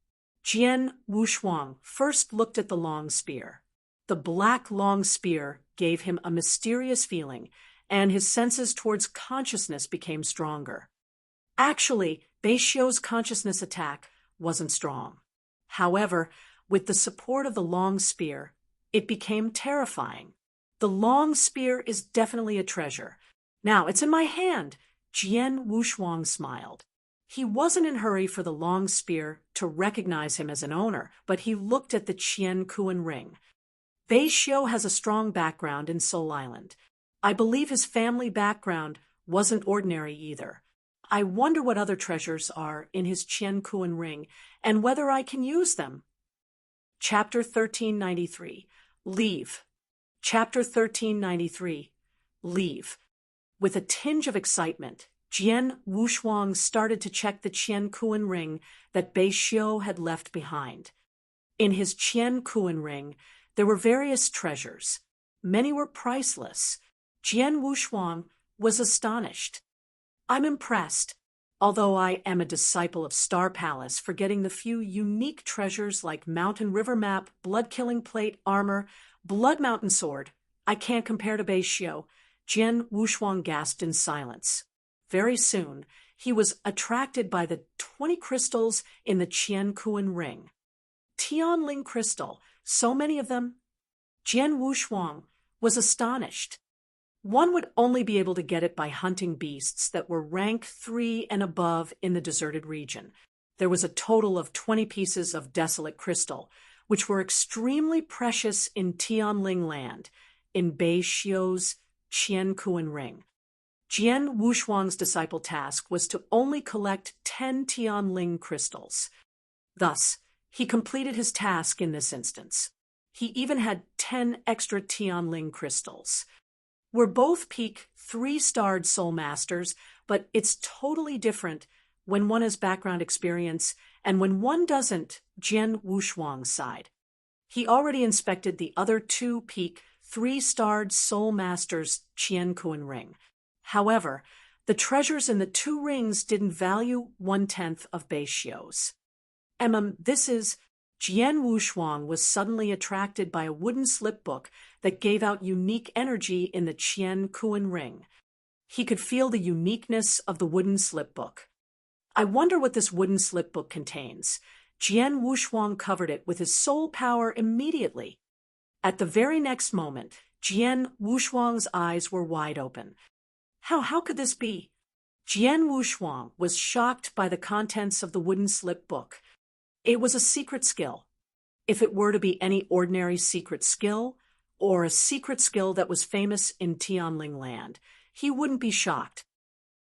Jian Wushuang first looked at the long spear. The black long spear gave him a mysterious feeling, and his senses towards consciousness became stronger. Actually, Bei Xiu's consciousness attack wasn't strong. However, with the support of the long spear, it became terrifying. The long spear is definitely a treasure. Now it's in my hand. Jian Wushuang smiled. He wasn't in a hurry for the long spear to recognize him as an owner, but he looked at the Qian Kuan ring. Bei Xiu has a strong background in Soul Island. I believe his family background wasn't ordinary either. I wonder what other treasures are in his Qian Kuan ring and whether I can use them. Chapter 1393. Leave. Chapter 1393. Leave. With a tinge of excitement, Jian Wushuang started to check the Qian Kuan ring that Bei Xiu had left behind. In his Qian Kuan ring, there were various treasures. Many were priceless. Jian Wushuang was astonished. I'm impressed, although I am a disciple of Star Palace, forgetting the few unique treasures like Mountain River Map, Blood-Killing Plate, Armor, Blood Mountain Sword. I can't compare to Bei Xiu. Jian Wushuang gasped in silence. Very soon, he was attracted by the 20 crystals in the Qian Kuan ring. Tian Ling crystal, so many of them. Jian Wushuang was astonished. One would only be able to get it by hunting beasts that were rank 3 and above in the deserted region. There was a total of 20 pieces of desolate crystal, which were extremely precious in Tian Ling land, in Bei Xiu's Qian Kuan ring. Jian Wushuang's disciple task was to only collect 10 Tian Ling crystals. Thus, he completed his task in this instance. He even had 10 extra Tian Ling crystals. We're both peak 3-starred soul masters, but it's totally different when one has background experience and when one doesn't. Jian Wushuang sighed. He already inspected the other 2 peak 3-starred soul masters' Qian Kuan ring. However, the treasures in the 2 rings didn't value 1/10 of Bei Xiu's. This is... Jian Wushuang was suddenly attracted by a wooden slipbook that gave out unique energy in the Qian Kuan ring. He could feel the uniqueness of the wooden slipbook. I wonder what this wooden slipbook contains. Jian Wushuang covered it with his soul power immediately. At the very next moment, Jian Wushuang's eyes were wide open. How could this be? Jian Wushuang was shocked by the contents of the wooden slipbook. It was a secret skill. If it were to be any ordinary secret skill, or a secret skill that was famous in Tianling land, he wouldn't be shocked.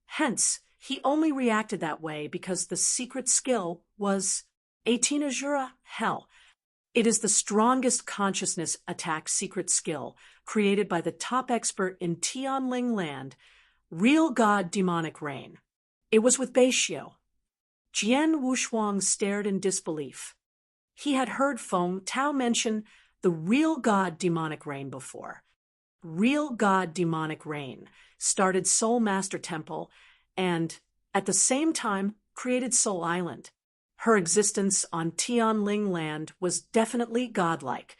Hence, he only reacted that way because the secret skill was Atinajura Hell. It is the strongest consciousness attack secret skill created by the top expert in Tianling land, Real God Demonic Rain. It was with Bei Xiu. Jian Wushuang stared in disbelief. He had heard Feng Tao mention the Real God Demonic Rain before. Real God Demonic Rain started Soul Master Temple and, at the same time, created Soul Island. Her existence on Tianling land was definitely godlike.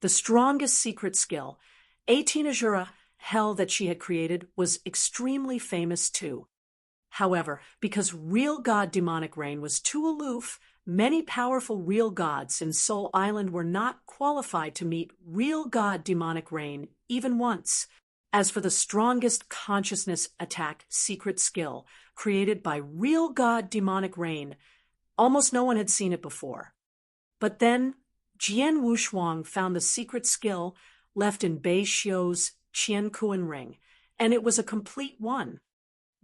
The strongest secret skill, Atinajura hell that she had created was extremely famous too. However, because real god demonic rain was too aloof, many powerful real gods in Soul Island were not qualified to meet real god demonic rain even once. As for the strongest consciousness attack secret skill created by real god demonic rain, almost no one had seen it before. But then, Jian Wushuang found the secret skill left in Bei Xiu's Qian Kuan ring, and it was a complete one.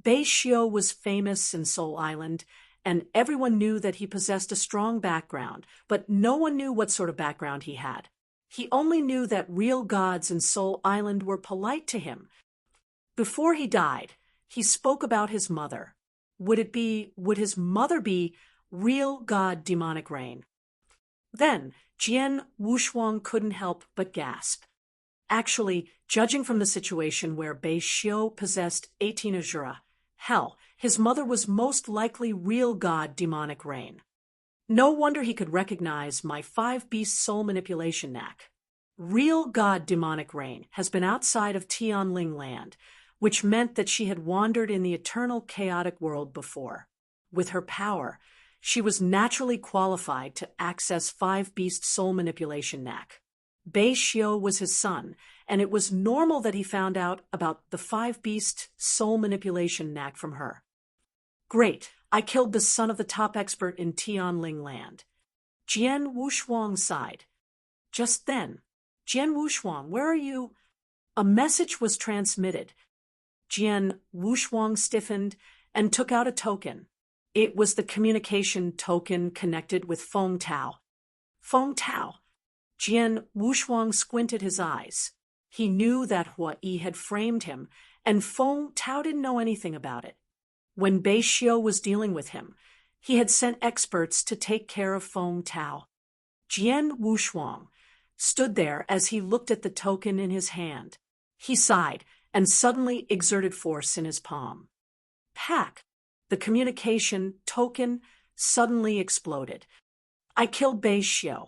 Bei Xiu was famous in Soul Island, and everyone knew that he possessed a strong background, but no one knew what sort of background he had. He only knew that real gods in Soul Island were polite to him. Before he died, he spoke about his mother. Would his mother be real god demonic rain? Then, Jian Wushuang couldn't help but gasp. Actually, judging from the situation where Bei Xiu possessed 18 Azura, hell, his mother was most likely real god demonic rain. No wonder he could recognize my 5-beast soul manipulation knack. Real god demonic rain has been outside of Tian Ling land, which meant that she had wandered in the eternal chaotic world before. With her power, she was naturally qualified to access 5-beast soul manipulation knack. Bei Xiu was his son, and it was normal that he found out about the 5-beast soul manipulation knack from her. Great, I killed the son of the top expert in Tian Ling land. Jian Wushuang sighed. Just then, Jian Wushuang, where are you? A message was transmitted. Jian Wushuang stiffened and took out a token. It was the communication token connected with Feng Tao. Feng Tao. Jian Wushuang squinted his eyes. He knew that Huai had framed him, and Feng Tao didn't know anything about it. When Bei Xiu was dealing with him, he had sent experts to take care of Feng Tao. Jian Wushuang stood there as he looked at the token in his hand. He sighed and suddenly exerted force in his palm. Pack! The communication token suddenly exploded. I killed Bei Xiu.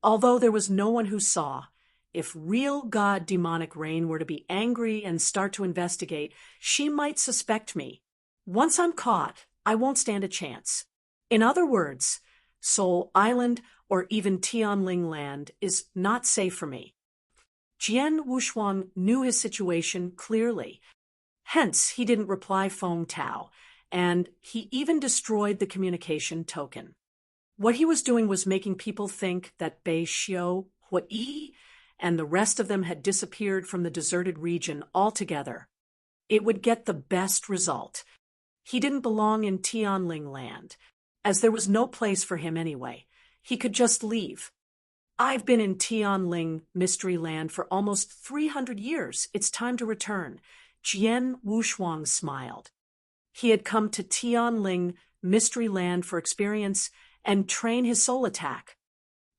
Although there was no one who saw, if real god demonic rain were to be angry and start to investigate, she might suspect me. Once I'm caught, I won't stand a chance. In other words, Soul Island or even Tian Ling land is not safe for me. Jian Wushuang knew his situation clearly. Hence, he didn't reply Feng Tao, and he even destroyed the communication token. What he was doing was making people think that Bei Xiu, Huai, and the rest of them had disappeared from the deserted region altogether. It would get the best result. He didn't belong in Tian Ling land, as there was no place for him anyway. He could just leave. I've been in Tian Ling mystery land for almost 300 years. It's time to return. Jian Wushuang smiled. He had come to Tian Ling mystery land for experience and train his soul attack.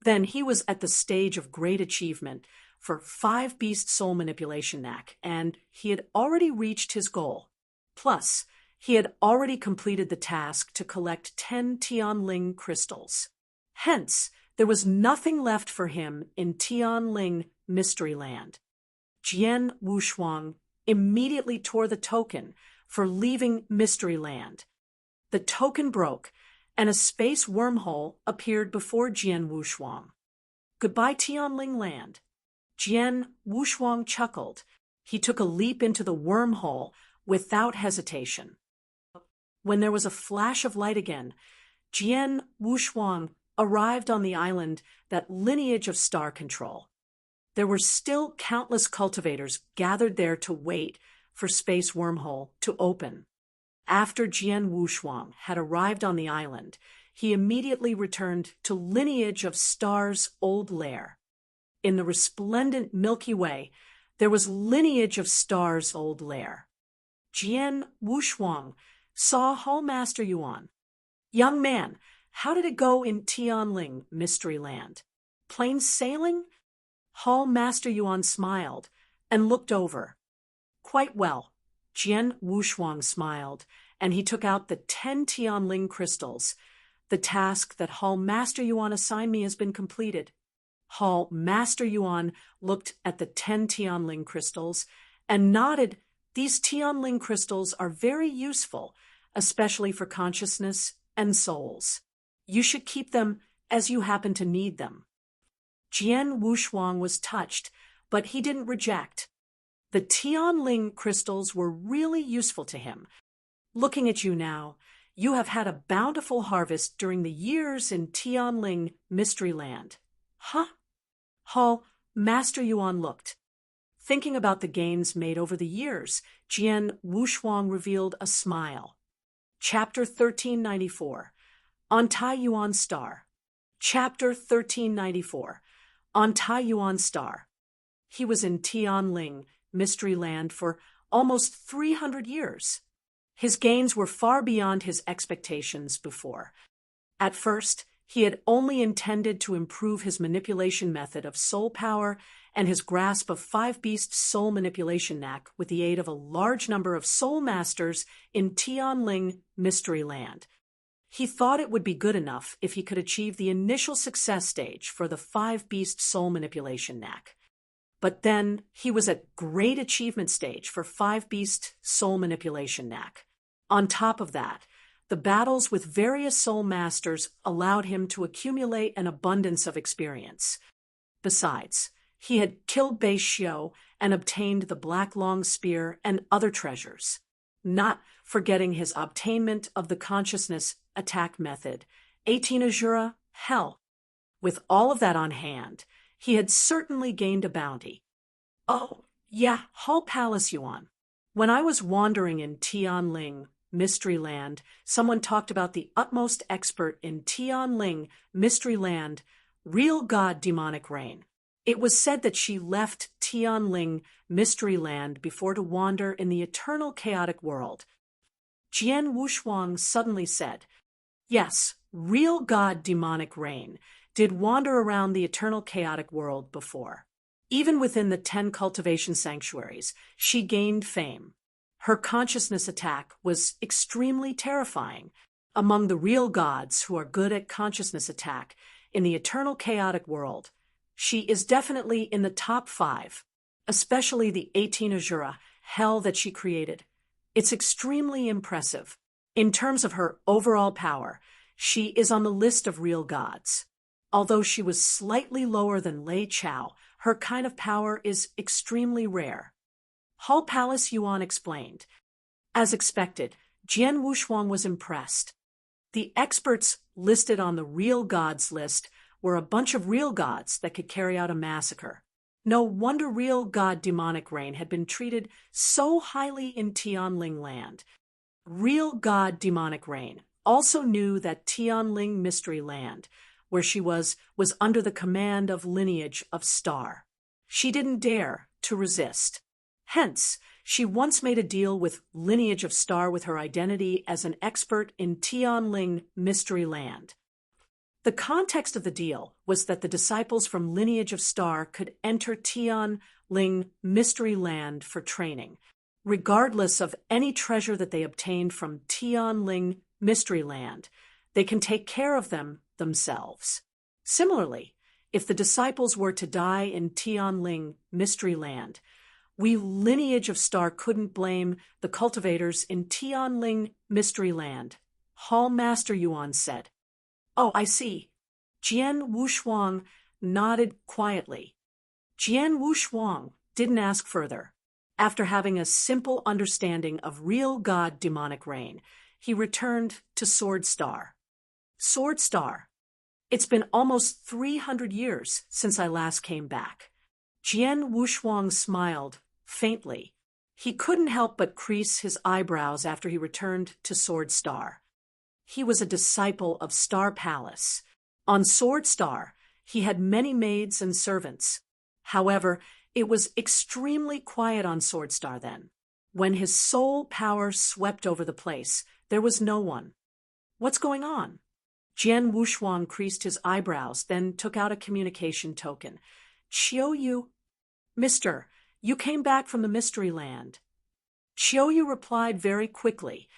Then he was at the stage of great achievement for 5-beast soul manipulation knack, and he had already reached his goal. Plus, he had already completed the task to collect 10 Tian Ling crystals. Hence, there was nothing left for him in Tian Ling mystery land. Jian Wushuang immediately tore the token for leaving mystery land. The token broke, and a space wormhole appeared before Jian Wushuang. Goodbye, Tian Ling land. Jian Wushuang chuckled. He took a leap into the wormhole without hesitation. When there was a flash of light again, Jian Wushuang arrived on the island, that lineage of star control. There were still countless cultivators gathered there to wait for space wormhole to open. After Jian Wushuang had arrived on the island, he immediately returned to Lineage of Stars' old lair. In the resplendent Milky Way, there was Lineage of Stars' old lair. Jian Wushuang saw Hall Master Yuan. Young man, how did it go in Tian Ling Mystery Land? Plain sailing? Hall Master Yuan smiled and looked over. Quite well. Jian Wushuang smiled, and he took out the 10 Tian Ling crystals. The task that Hall Master Yuan assigned me has been completed. Hall Master Yuan looked at the 10 Tian Ling crystals and nodded, "These Tianling crystals are very useful, especially for consciousness and souls. You should keep them as you happen to need them." Jian Wushuang was touched, but he didn't reject. The Tianling crystals were really useful to him. "Looking at you now, you have had a bountiful harvest during the years in Tianling Mystery Land." "Huh?" Master Yuan looked. Thinking about the gains made over the years, Jian Wushuang revealed a smile. Chapter 1394, On Tai Yuan Star. Chapter 1394, On Tai Yuan Star. He was in Tianling Mystery Land for almost 300 years. His gains were far beyond his expectations before. At first, he had only intended to improve his manipulation method of soul power and his grasp of five-beast soul manipulation knack with the aid of a large number of soul masters in Tianling Mystery Land. He thought it would be good enough if he could achieve the initial success stage for the five-beast soul manipulation knack. But then he was at great achievement stage for five-beast soul manipulation knack. On top of that, the battles with various soul masters allowed him to accumulate an abundance of experience. Besides, he had killed Bei Xiu and obtained the Black Long Spear and other treasures, not forgetting his obtainment of the consciousness attack method, 18 Azura, hell. With all of that on hand, he had certainly gained a bounty. "Oh, yeah, Hall Palace Yuan. When I was wandering in Tianling Mystery Land, someone talked about the utmost expert in Tianling Mystery Land, real god demonic reign. It was said that she left Tianling Mystery Land before to wander in the eternal chaotic world." Jian Wushuang suddenly said, "Yes, real god demonic reign did wander around the eternal chaotic world before. Even within the 10 cultivation sanctuaries, she gained fame. Her consciousness attack was extremely terrifying. Among the real gods who are good at consciousness attack in the eternal chaotic world, she is definitely in the top 5, especially the 18 Azura, hell that she created. It's extremely impressive. In terms of her overall power, she is on the list of real gods. Although she was slightly lower than Lei Chao, her kind of power is extremely rare." Hall Palace Yuan explained. As expected, Jian Wushuang was impressed. The experts listed on the real gods list were a bunch of real gods that could carry out a massacre. No wonder real god demonic reign had been treated so highly in Tianling Land. Real god demonic reign also knew that Tianling Mystery Land, where she was under the command of Lineage of Star. She didn't dare to resist. Hence, she once made a deal with Lineage of Star with her identity as an expert in Tianling Mystery Land. The context of the deal was that the disciples from Lineage of Star could enter Tianling Mystery Land for training, regardless of any treasure that they obtained from Tianling Mystery Land. They can take care of them themselves. Similarly, if the disciples were to die in Tianling Mystery Land, we Lineage of Star couldn't blame the cultivators in Tianling Mystery Land. Hall Master Yuan said. "Oh, I see." Jian Wushuang nodded quietly. Jian Wushuang didn't ask further. After having a simple understanding of real god demonic reign, he returned to Sword Star. Sword Star. "It's been almost 300 years since I last came back." Jian Wushuang smiled faintly. He couldn't help but crease his eyebrows after he returned to Sword Star. He was a disciple of Star Palace. On Sword Star, he had many maids and servants. However, it was extremely quiet on Sword Star then. When his soul power swept over the place, there was no one. "What's going on?" Jian Wushuang creased his eyebrows, then took out a communication token. "Qiu, Mister, you came back from the Mystery Land." Qiu replied very quickly.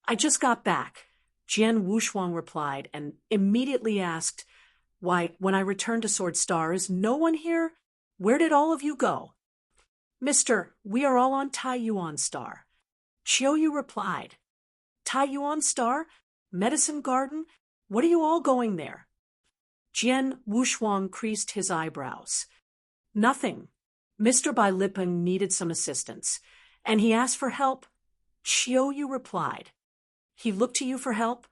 "I just got back." Jian Wushuang replied and immediately asked, "Why, when I returned to Sword Star, is no one here? Where did all of you go?" Mister, we are all on Tai Yuan Star. Qiu Yu replied. Tai Yuan Star? Medicine Garden? What are you all going there? Jian Wushuang creased his eyebrows. Nothing. Mr. Bai Lipeng needed some assistance, and he asked for help. Qiu Yu replied. He looked to you for help?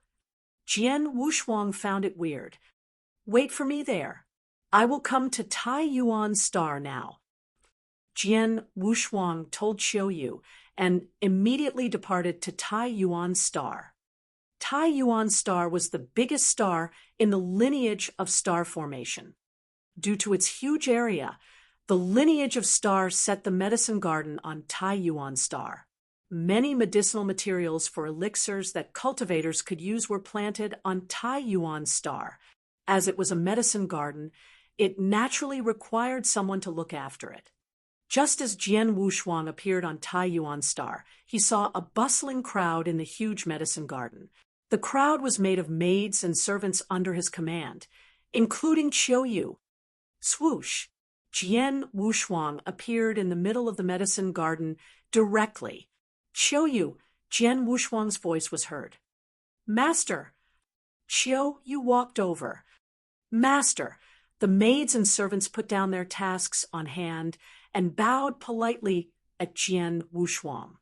Jian Wushuang found it weird. Wait for me there. I will come to Tai Yuan Star now. Jian Wushuang told Qiu Yu and immediately departed to Tai Yuan Star. Tai Yuan Star was the biggest star in the lineage of star formation. Due to its huge area, the lineage of stars set the medicine garden on Tai Yuan Star. Many medicinal materials for elixirs that cultivators could use were planted on Tai Yuan Star. As it was a medicine garden, it naturally required someone to look after it. Just as Jian Wushuang appeared on Tai Yuan Star, he saw a bustling crowd in the huge medicine garden. The crowd was made of maids and servants under his command, including Qiu Yu. Swoosh! Jian Wushuang appeared in the middle of the medicine garden directly. Qiu Yu, Jian Wushuang's voice was heard. Master! Qiu Yu walked over. Master! The maids and servants put down their tasks on hand and bowed politely at Jian Wushuang.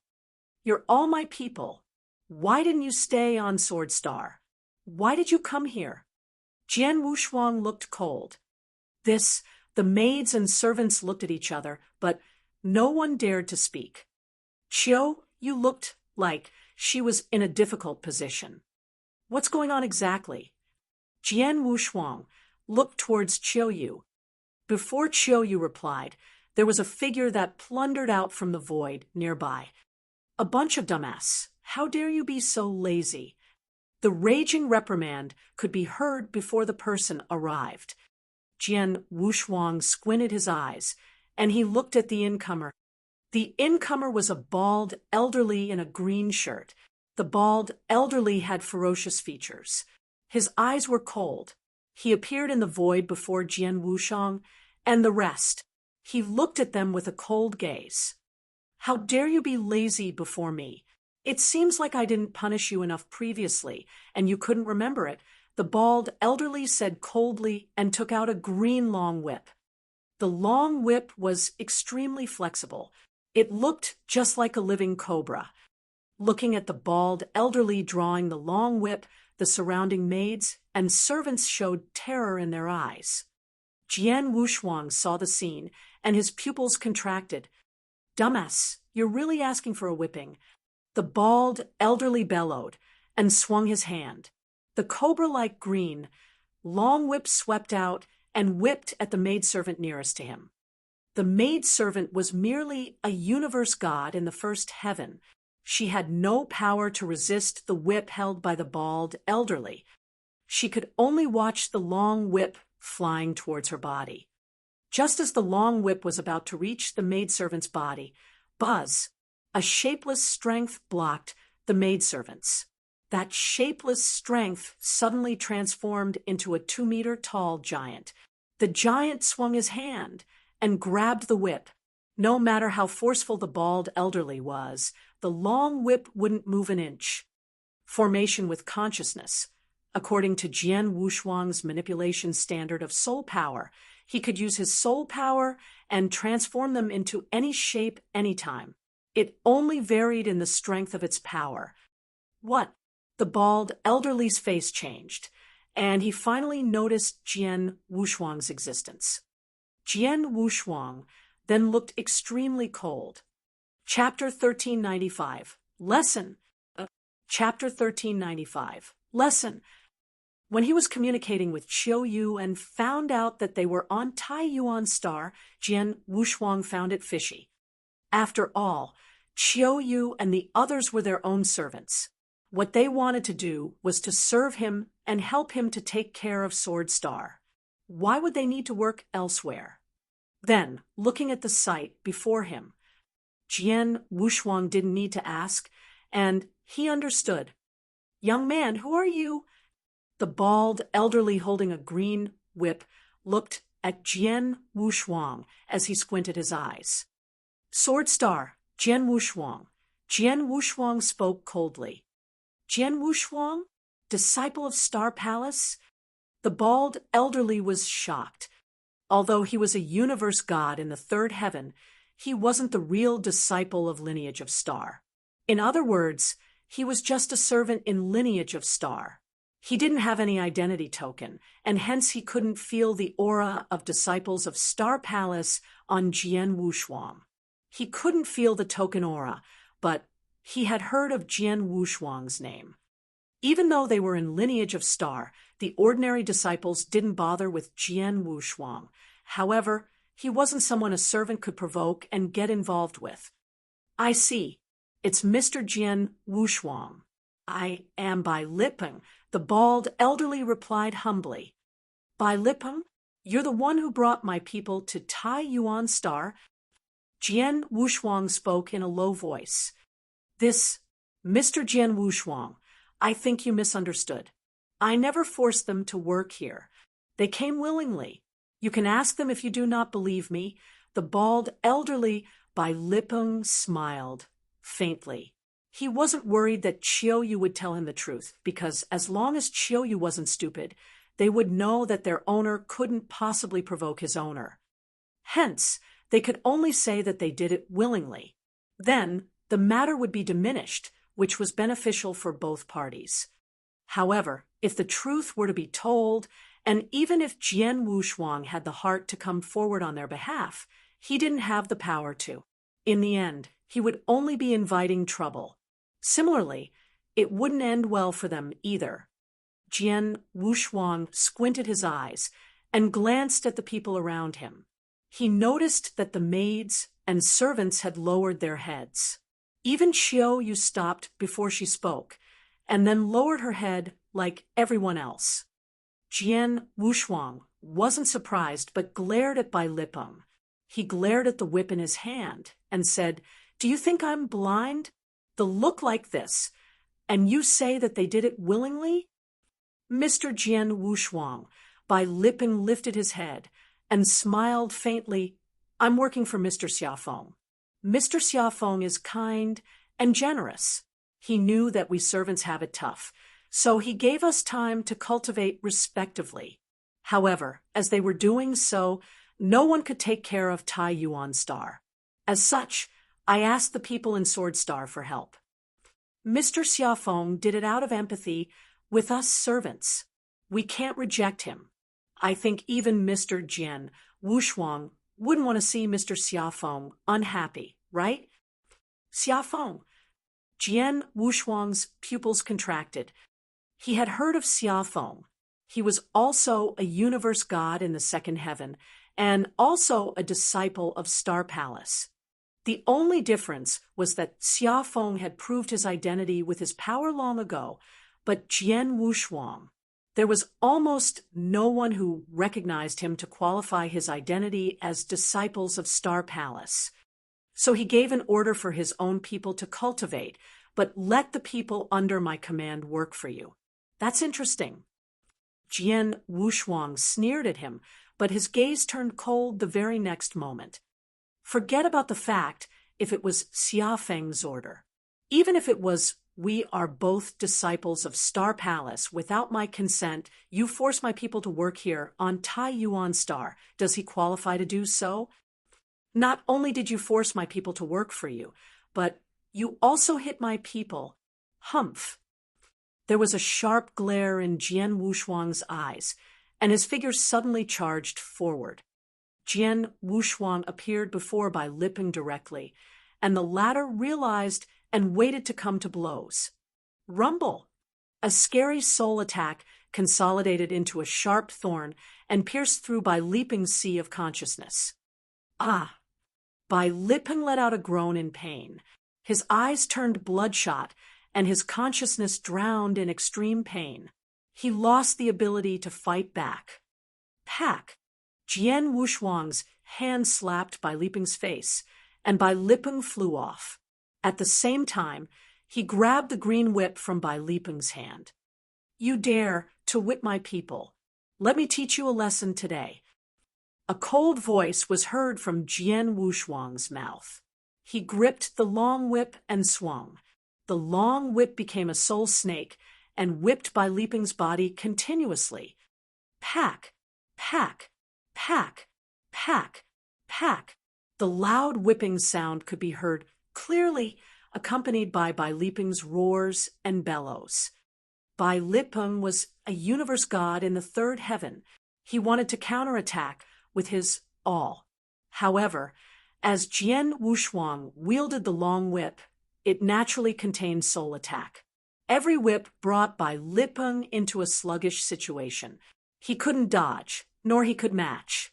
You're all my people. Why didn't you stay on Sword Star? Why did you come here? Jian Wushuang looked cold. The maids and servants looked at each other, but no one dared to speak. Qiu Yu looked like she was in a difficult position. What's going on exactly? Jian Wushuang looked towards Qiu Yu. Before Qiu Yu replied, there was a figure that plundered out from the void nearby. A bunch of dumbass. How dare you be so lazy? The raging reprimand could be heard before the person arrived. Jian Wushuang squinted his eyes, and he looked at the incomer. The incomer was a bald elderly in a green shirt. The bald elderly had ferocious features. His eyes were cold. He appeared in the void before Jian Wushuang and the rest. He looked at them with a cold gaze. How dare you be lazy before me? It seems like I didn't punish you enough previously, and you couldn't remember it. The bald elderly said coldly and took out a green long whip. The long whip was extremely flexible. It looked just like a living cobra. Looking at the bald elderly drawing the long whip, the surrounding maids and servants showed terror in their eyes. Jian Wushuang saw the scene, and his pupils contracted. Dumbass, you're really asking for a whipping. The bald elderly bellowed and swung his hand. The cobra-like green, long whip swept out and whipped at the maidservant nearest to him. The maidservant was merely a universe god in the first heaven. She had no power to resist the whip held by the bald elderly. She could only watch the long whip flying towards her body. Just as the long whip was about to reach the maidservant's body, buzz! A shapeless strength blocked the maidservants. That shapeless strength suddenly transformed into a 2-meter-tall giant. The giant swung his hand and grabbed the whip. No matter how forceful the bald elderly was, the long whip wouldn't move an inch. Formation with consciousness. According to Jian Wushuang's manipulation standard of soul power, he could use his soul power and transform them into any shape anytime. It only varied in the strength of its power. What? The bald elderly's face changed, and he finally noticed Jian Wushuang's existence. Jian Wushuang then looked extremely cold. Chapter 1395. Lesson. Chapter 1395. Lesson. When he was communicating with Qiu Yu and found out that they were on Tai Yuan Star, Jian Wushuang found it fishy. After all, Qiu Yu and the others were their own servants. What they wanted to do was to serve him and help him to take care of Sword Star. Why would they need to work elsewhere? Then, looking at the sight before him, Jian Wushuang didn't need to ask, and he understood. Young man, who are you? The bald elderly holding a green whip looked at Jian Wushuang as he squinted his eyes. Sword Star, Jian Wushuang. Jian Wushuang spoke coldly. Jian Wushuang? Disciple of Star Palace? The bald elderly was shocked. Although he was a universe god in the third heaven, he wasn't the real disciple of Lineage of Star. In other words, he was just a servant in Lineage of Star. He didn't have any identity token, and hence he couldn't feel the aura of disciples of Star Palace on Jian Wushuang. He couldn't feel the token aura, but he had heard of Jian Wushuang's name. Even though they were in Lineage of Star, the ordinary disciples didn't bother with Jian Wushuang. However, he wasn't someone a servant could provoke and get involved with. I see. It's Mr. Jian Wushuang. I am Bei Xiu, the bald elderly replied humbly. Bei Xiu, you're the one who brought my people to Tai Yuan Star. Jian Wushuang spoke in a low voice. This, Mr. Jian Wushuang, I think you misunderstood. I never forced them to work here. They came willingly. You can ask them if you do not believe me. The bald elderly Bei Xiu smiled, faintly. He wasn't worried that Qiu would tell him the truth, because as long as Qiu wasn't stupid, they would know that their owner couldn't possibly provoke his owner. Hence, they could only say that they did it willingly. Then, the matter would be diminished, which was beneficial for both parties. However, if the truth were to be told, and even if Jian Wushuang had the heart to come forward on their behalf, he didn't have the power to. In the end, he would only be inviting trouble. Similarly, it wouldn't end well for them either. Jian Wushuang squinted his eyes and glanced at the people around him. He noticed that the maids and servants had lowered their heads. Even Qiu stopped before she spoke, and then lowered her head like everyone else. Jian Wushuang wasn't surprised, but glared at Bei Xiu. He glared at the whip in his hand and said, "Do you think I'm blind? The look like this, and you say that they did it willingly?" Mr. Jian Wushuang, Bei Xiu lifted his head and smiled faintly. "I'm working for Mr. Feng. Mr. Feng is kind and generous. He knew that we servants have it tough, so he gave us time to cultivate respectively. However, as they were doing so, no one could take care of Tai Yuan Star. As such, I asked the people in Sword Star for help. Mr. Feng did it out of empathy with us servants. We can't reject him. I think even Mr. Jian Wushuang wouldn't want to see Mr. Feng unhappy, right?" Feng. Jian Wushuang's pupils contracted. He had heard of Feng. He was also a universe god in the second heaven, and also a disciple of Star Palace. The only difference was that Feng had proved his identity with his power long ago, but Jian Wushuang, there was almost no one who recognized him to qualify his identity as disciples of Star Palace. So he gave an order for his own people to cultivate, but let the people under my command work for you. That's interesting. Jian Wushuang sneered at him, but his gaze turned cold the very next moment. Forget about the fact if it was Feng's order. Even if it was, "We are both disciples of Star Palace. Without my consent, you force my people to work here on Tai Yuan Star. Does he qualify to do so? Not only did you force my people to work for you, but you also hit my people. Humph." There was a sharp glare in Jian Wushuang's eyes, and his figure suddenly charged forward. Jian Wushuang appeared before Bei Xiu directly, and the latter realized and waited to come to blows. Rumble! A scary soul attack consolidated into a sharp thorn and pierced through Bei Xiu's sea of consciousness. Ah! Bei Xiu let out a groan in pain. His eyes turned bloodshot, and his consciousness drowned in extreme pain. He lost the ability to fight back. Pack! Jian Wushuang's hand slapped Bei Xiu's face, and Bei Xiu flew off. At the same time, he grabbed the green whip from Bei Xiu's hand. "You dare to whip my people. Let me teach you a lesson today." A cold voice was heard from Jian Wushuang's mouth. He gripped the long whip and swung. The long whip became a soul snake and whipped Bei Liping's body continuously. Pack, pack, pack, pack, pack. The loud whipping sound could be heard clearly, accompanied by Bei Liping's roars and bellows. Bei Liping was a universe god in the third heaven. He wanted to counterattack with his all. However, as Jian Wushuang wielded the long whip, it naturally contained soul attack. Every whip brought Bei Liping into a sluggish situation. He couldn't dodge, nor he could match.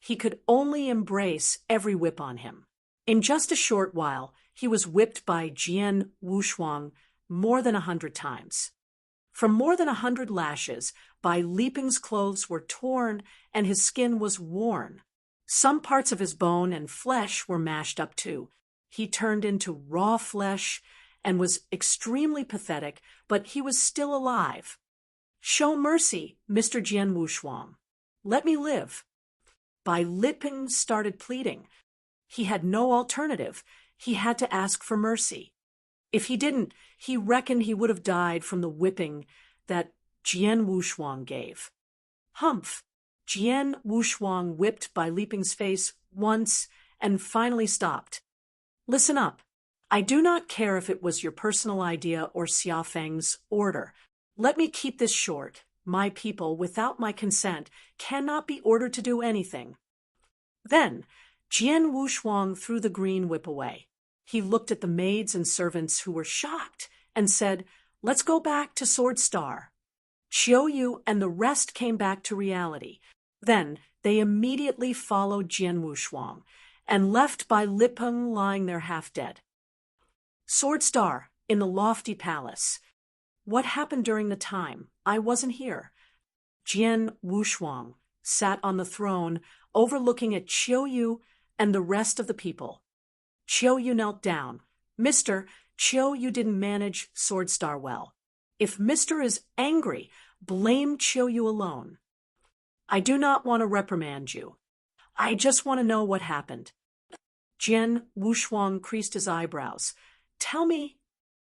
He could only embrace every whip on him. In just a short while, he was whipped by Jian Wushuang more than 100 times. From more than 100 lashes, Bei Liping's clothes were torn and his skin was worn. Some parts of his bone and flesh were mashed up too. He turned into raw flesh and was extremely pathetic, but he was still alive. "Show mercy, Mr. Jian Wushuang. Let me live." Bei Liping started pleading. He had no alternative. He had to ask for mercy. If he didn't, he reckoned he would have died from the whipping that Jian Wushuang gave. Humph! Jian Wushuang whipped Bei Liping's face once and finally stopped. "Listen up. I do not care if it was your personal idea or Xia Feng's order. Let me keep this short. My people, without my consent, cannot be ordered to do anything." Then Jian Wushuang threw the green whip away. He looked at the maids and servants who were shocked and said, "Let's go back to Sword Star." Qiu and the rest came back to reality. Then they immediately followed Jian Wushuang and left Bei Liping lying there half dead. Sword Star, in the lofty palace. What happened during the time? I wasn't here. Jian Wushuang sat on the throne, overlooking at Qiu and the rest of the people. Qiu knelt down. "Mister, Qiu didn't manage Sword Star well. If Mister is angry, blame Qiu alone. I do not want to reprimand you. I just want to know what happened." Jian Wushuang creased his eyebrows. "Tell me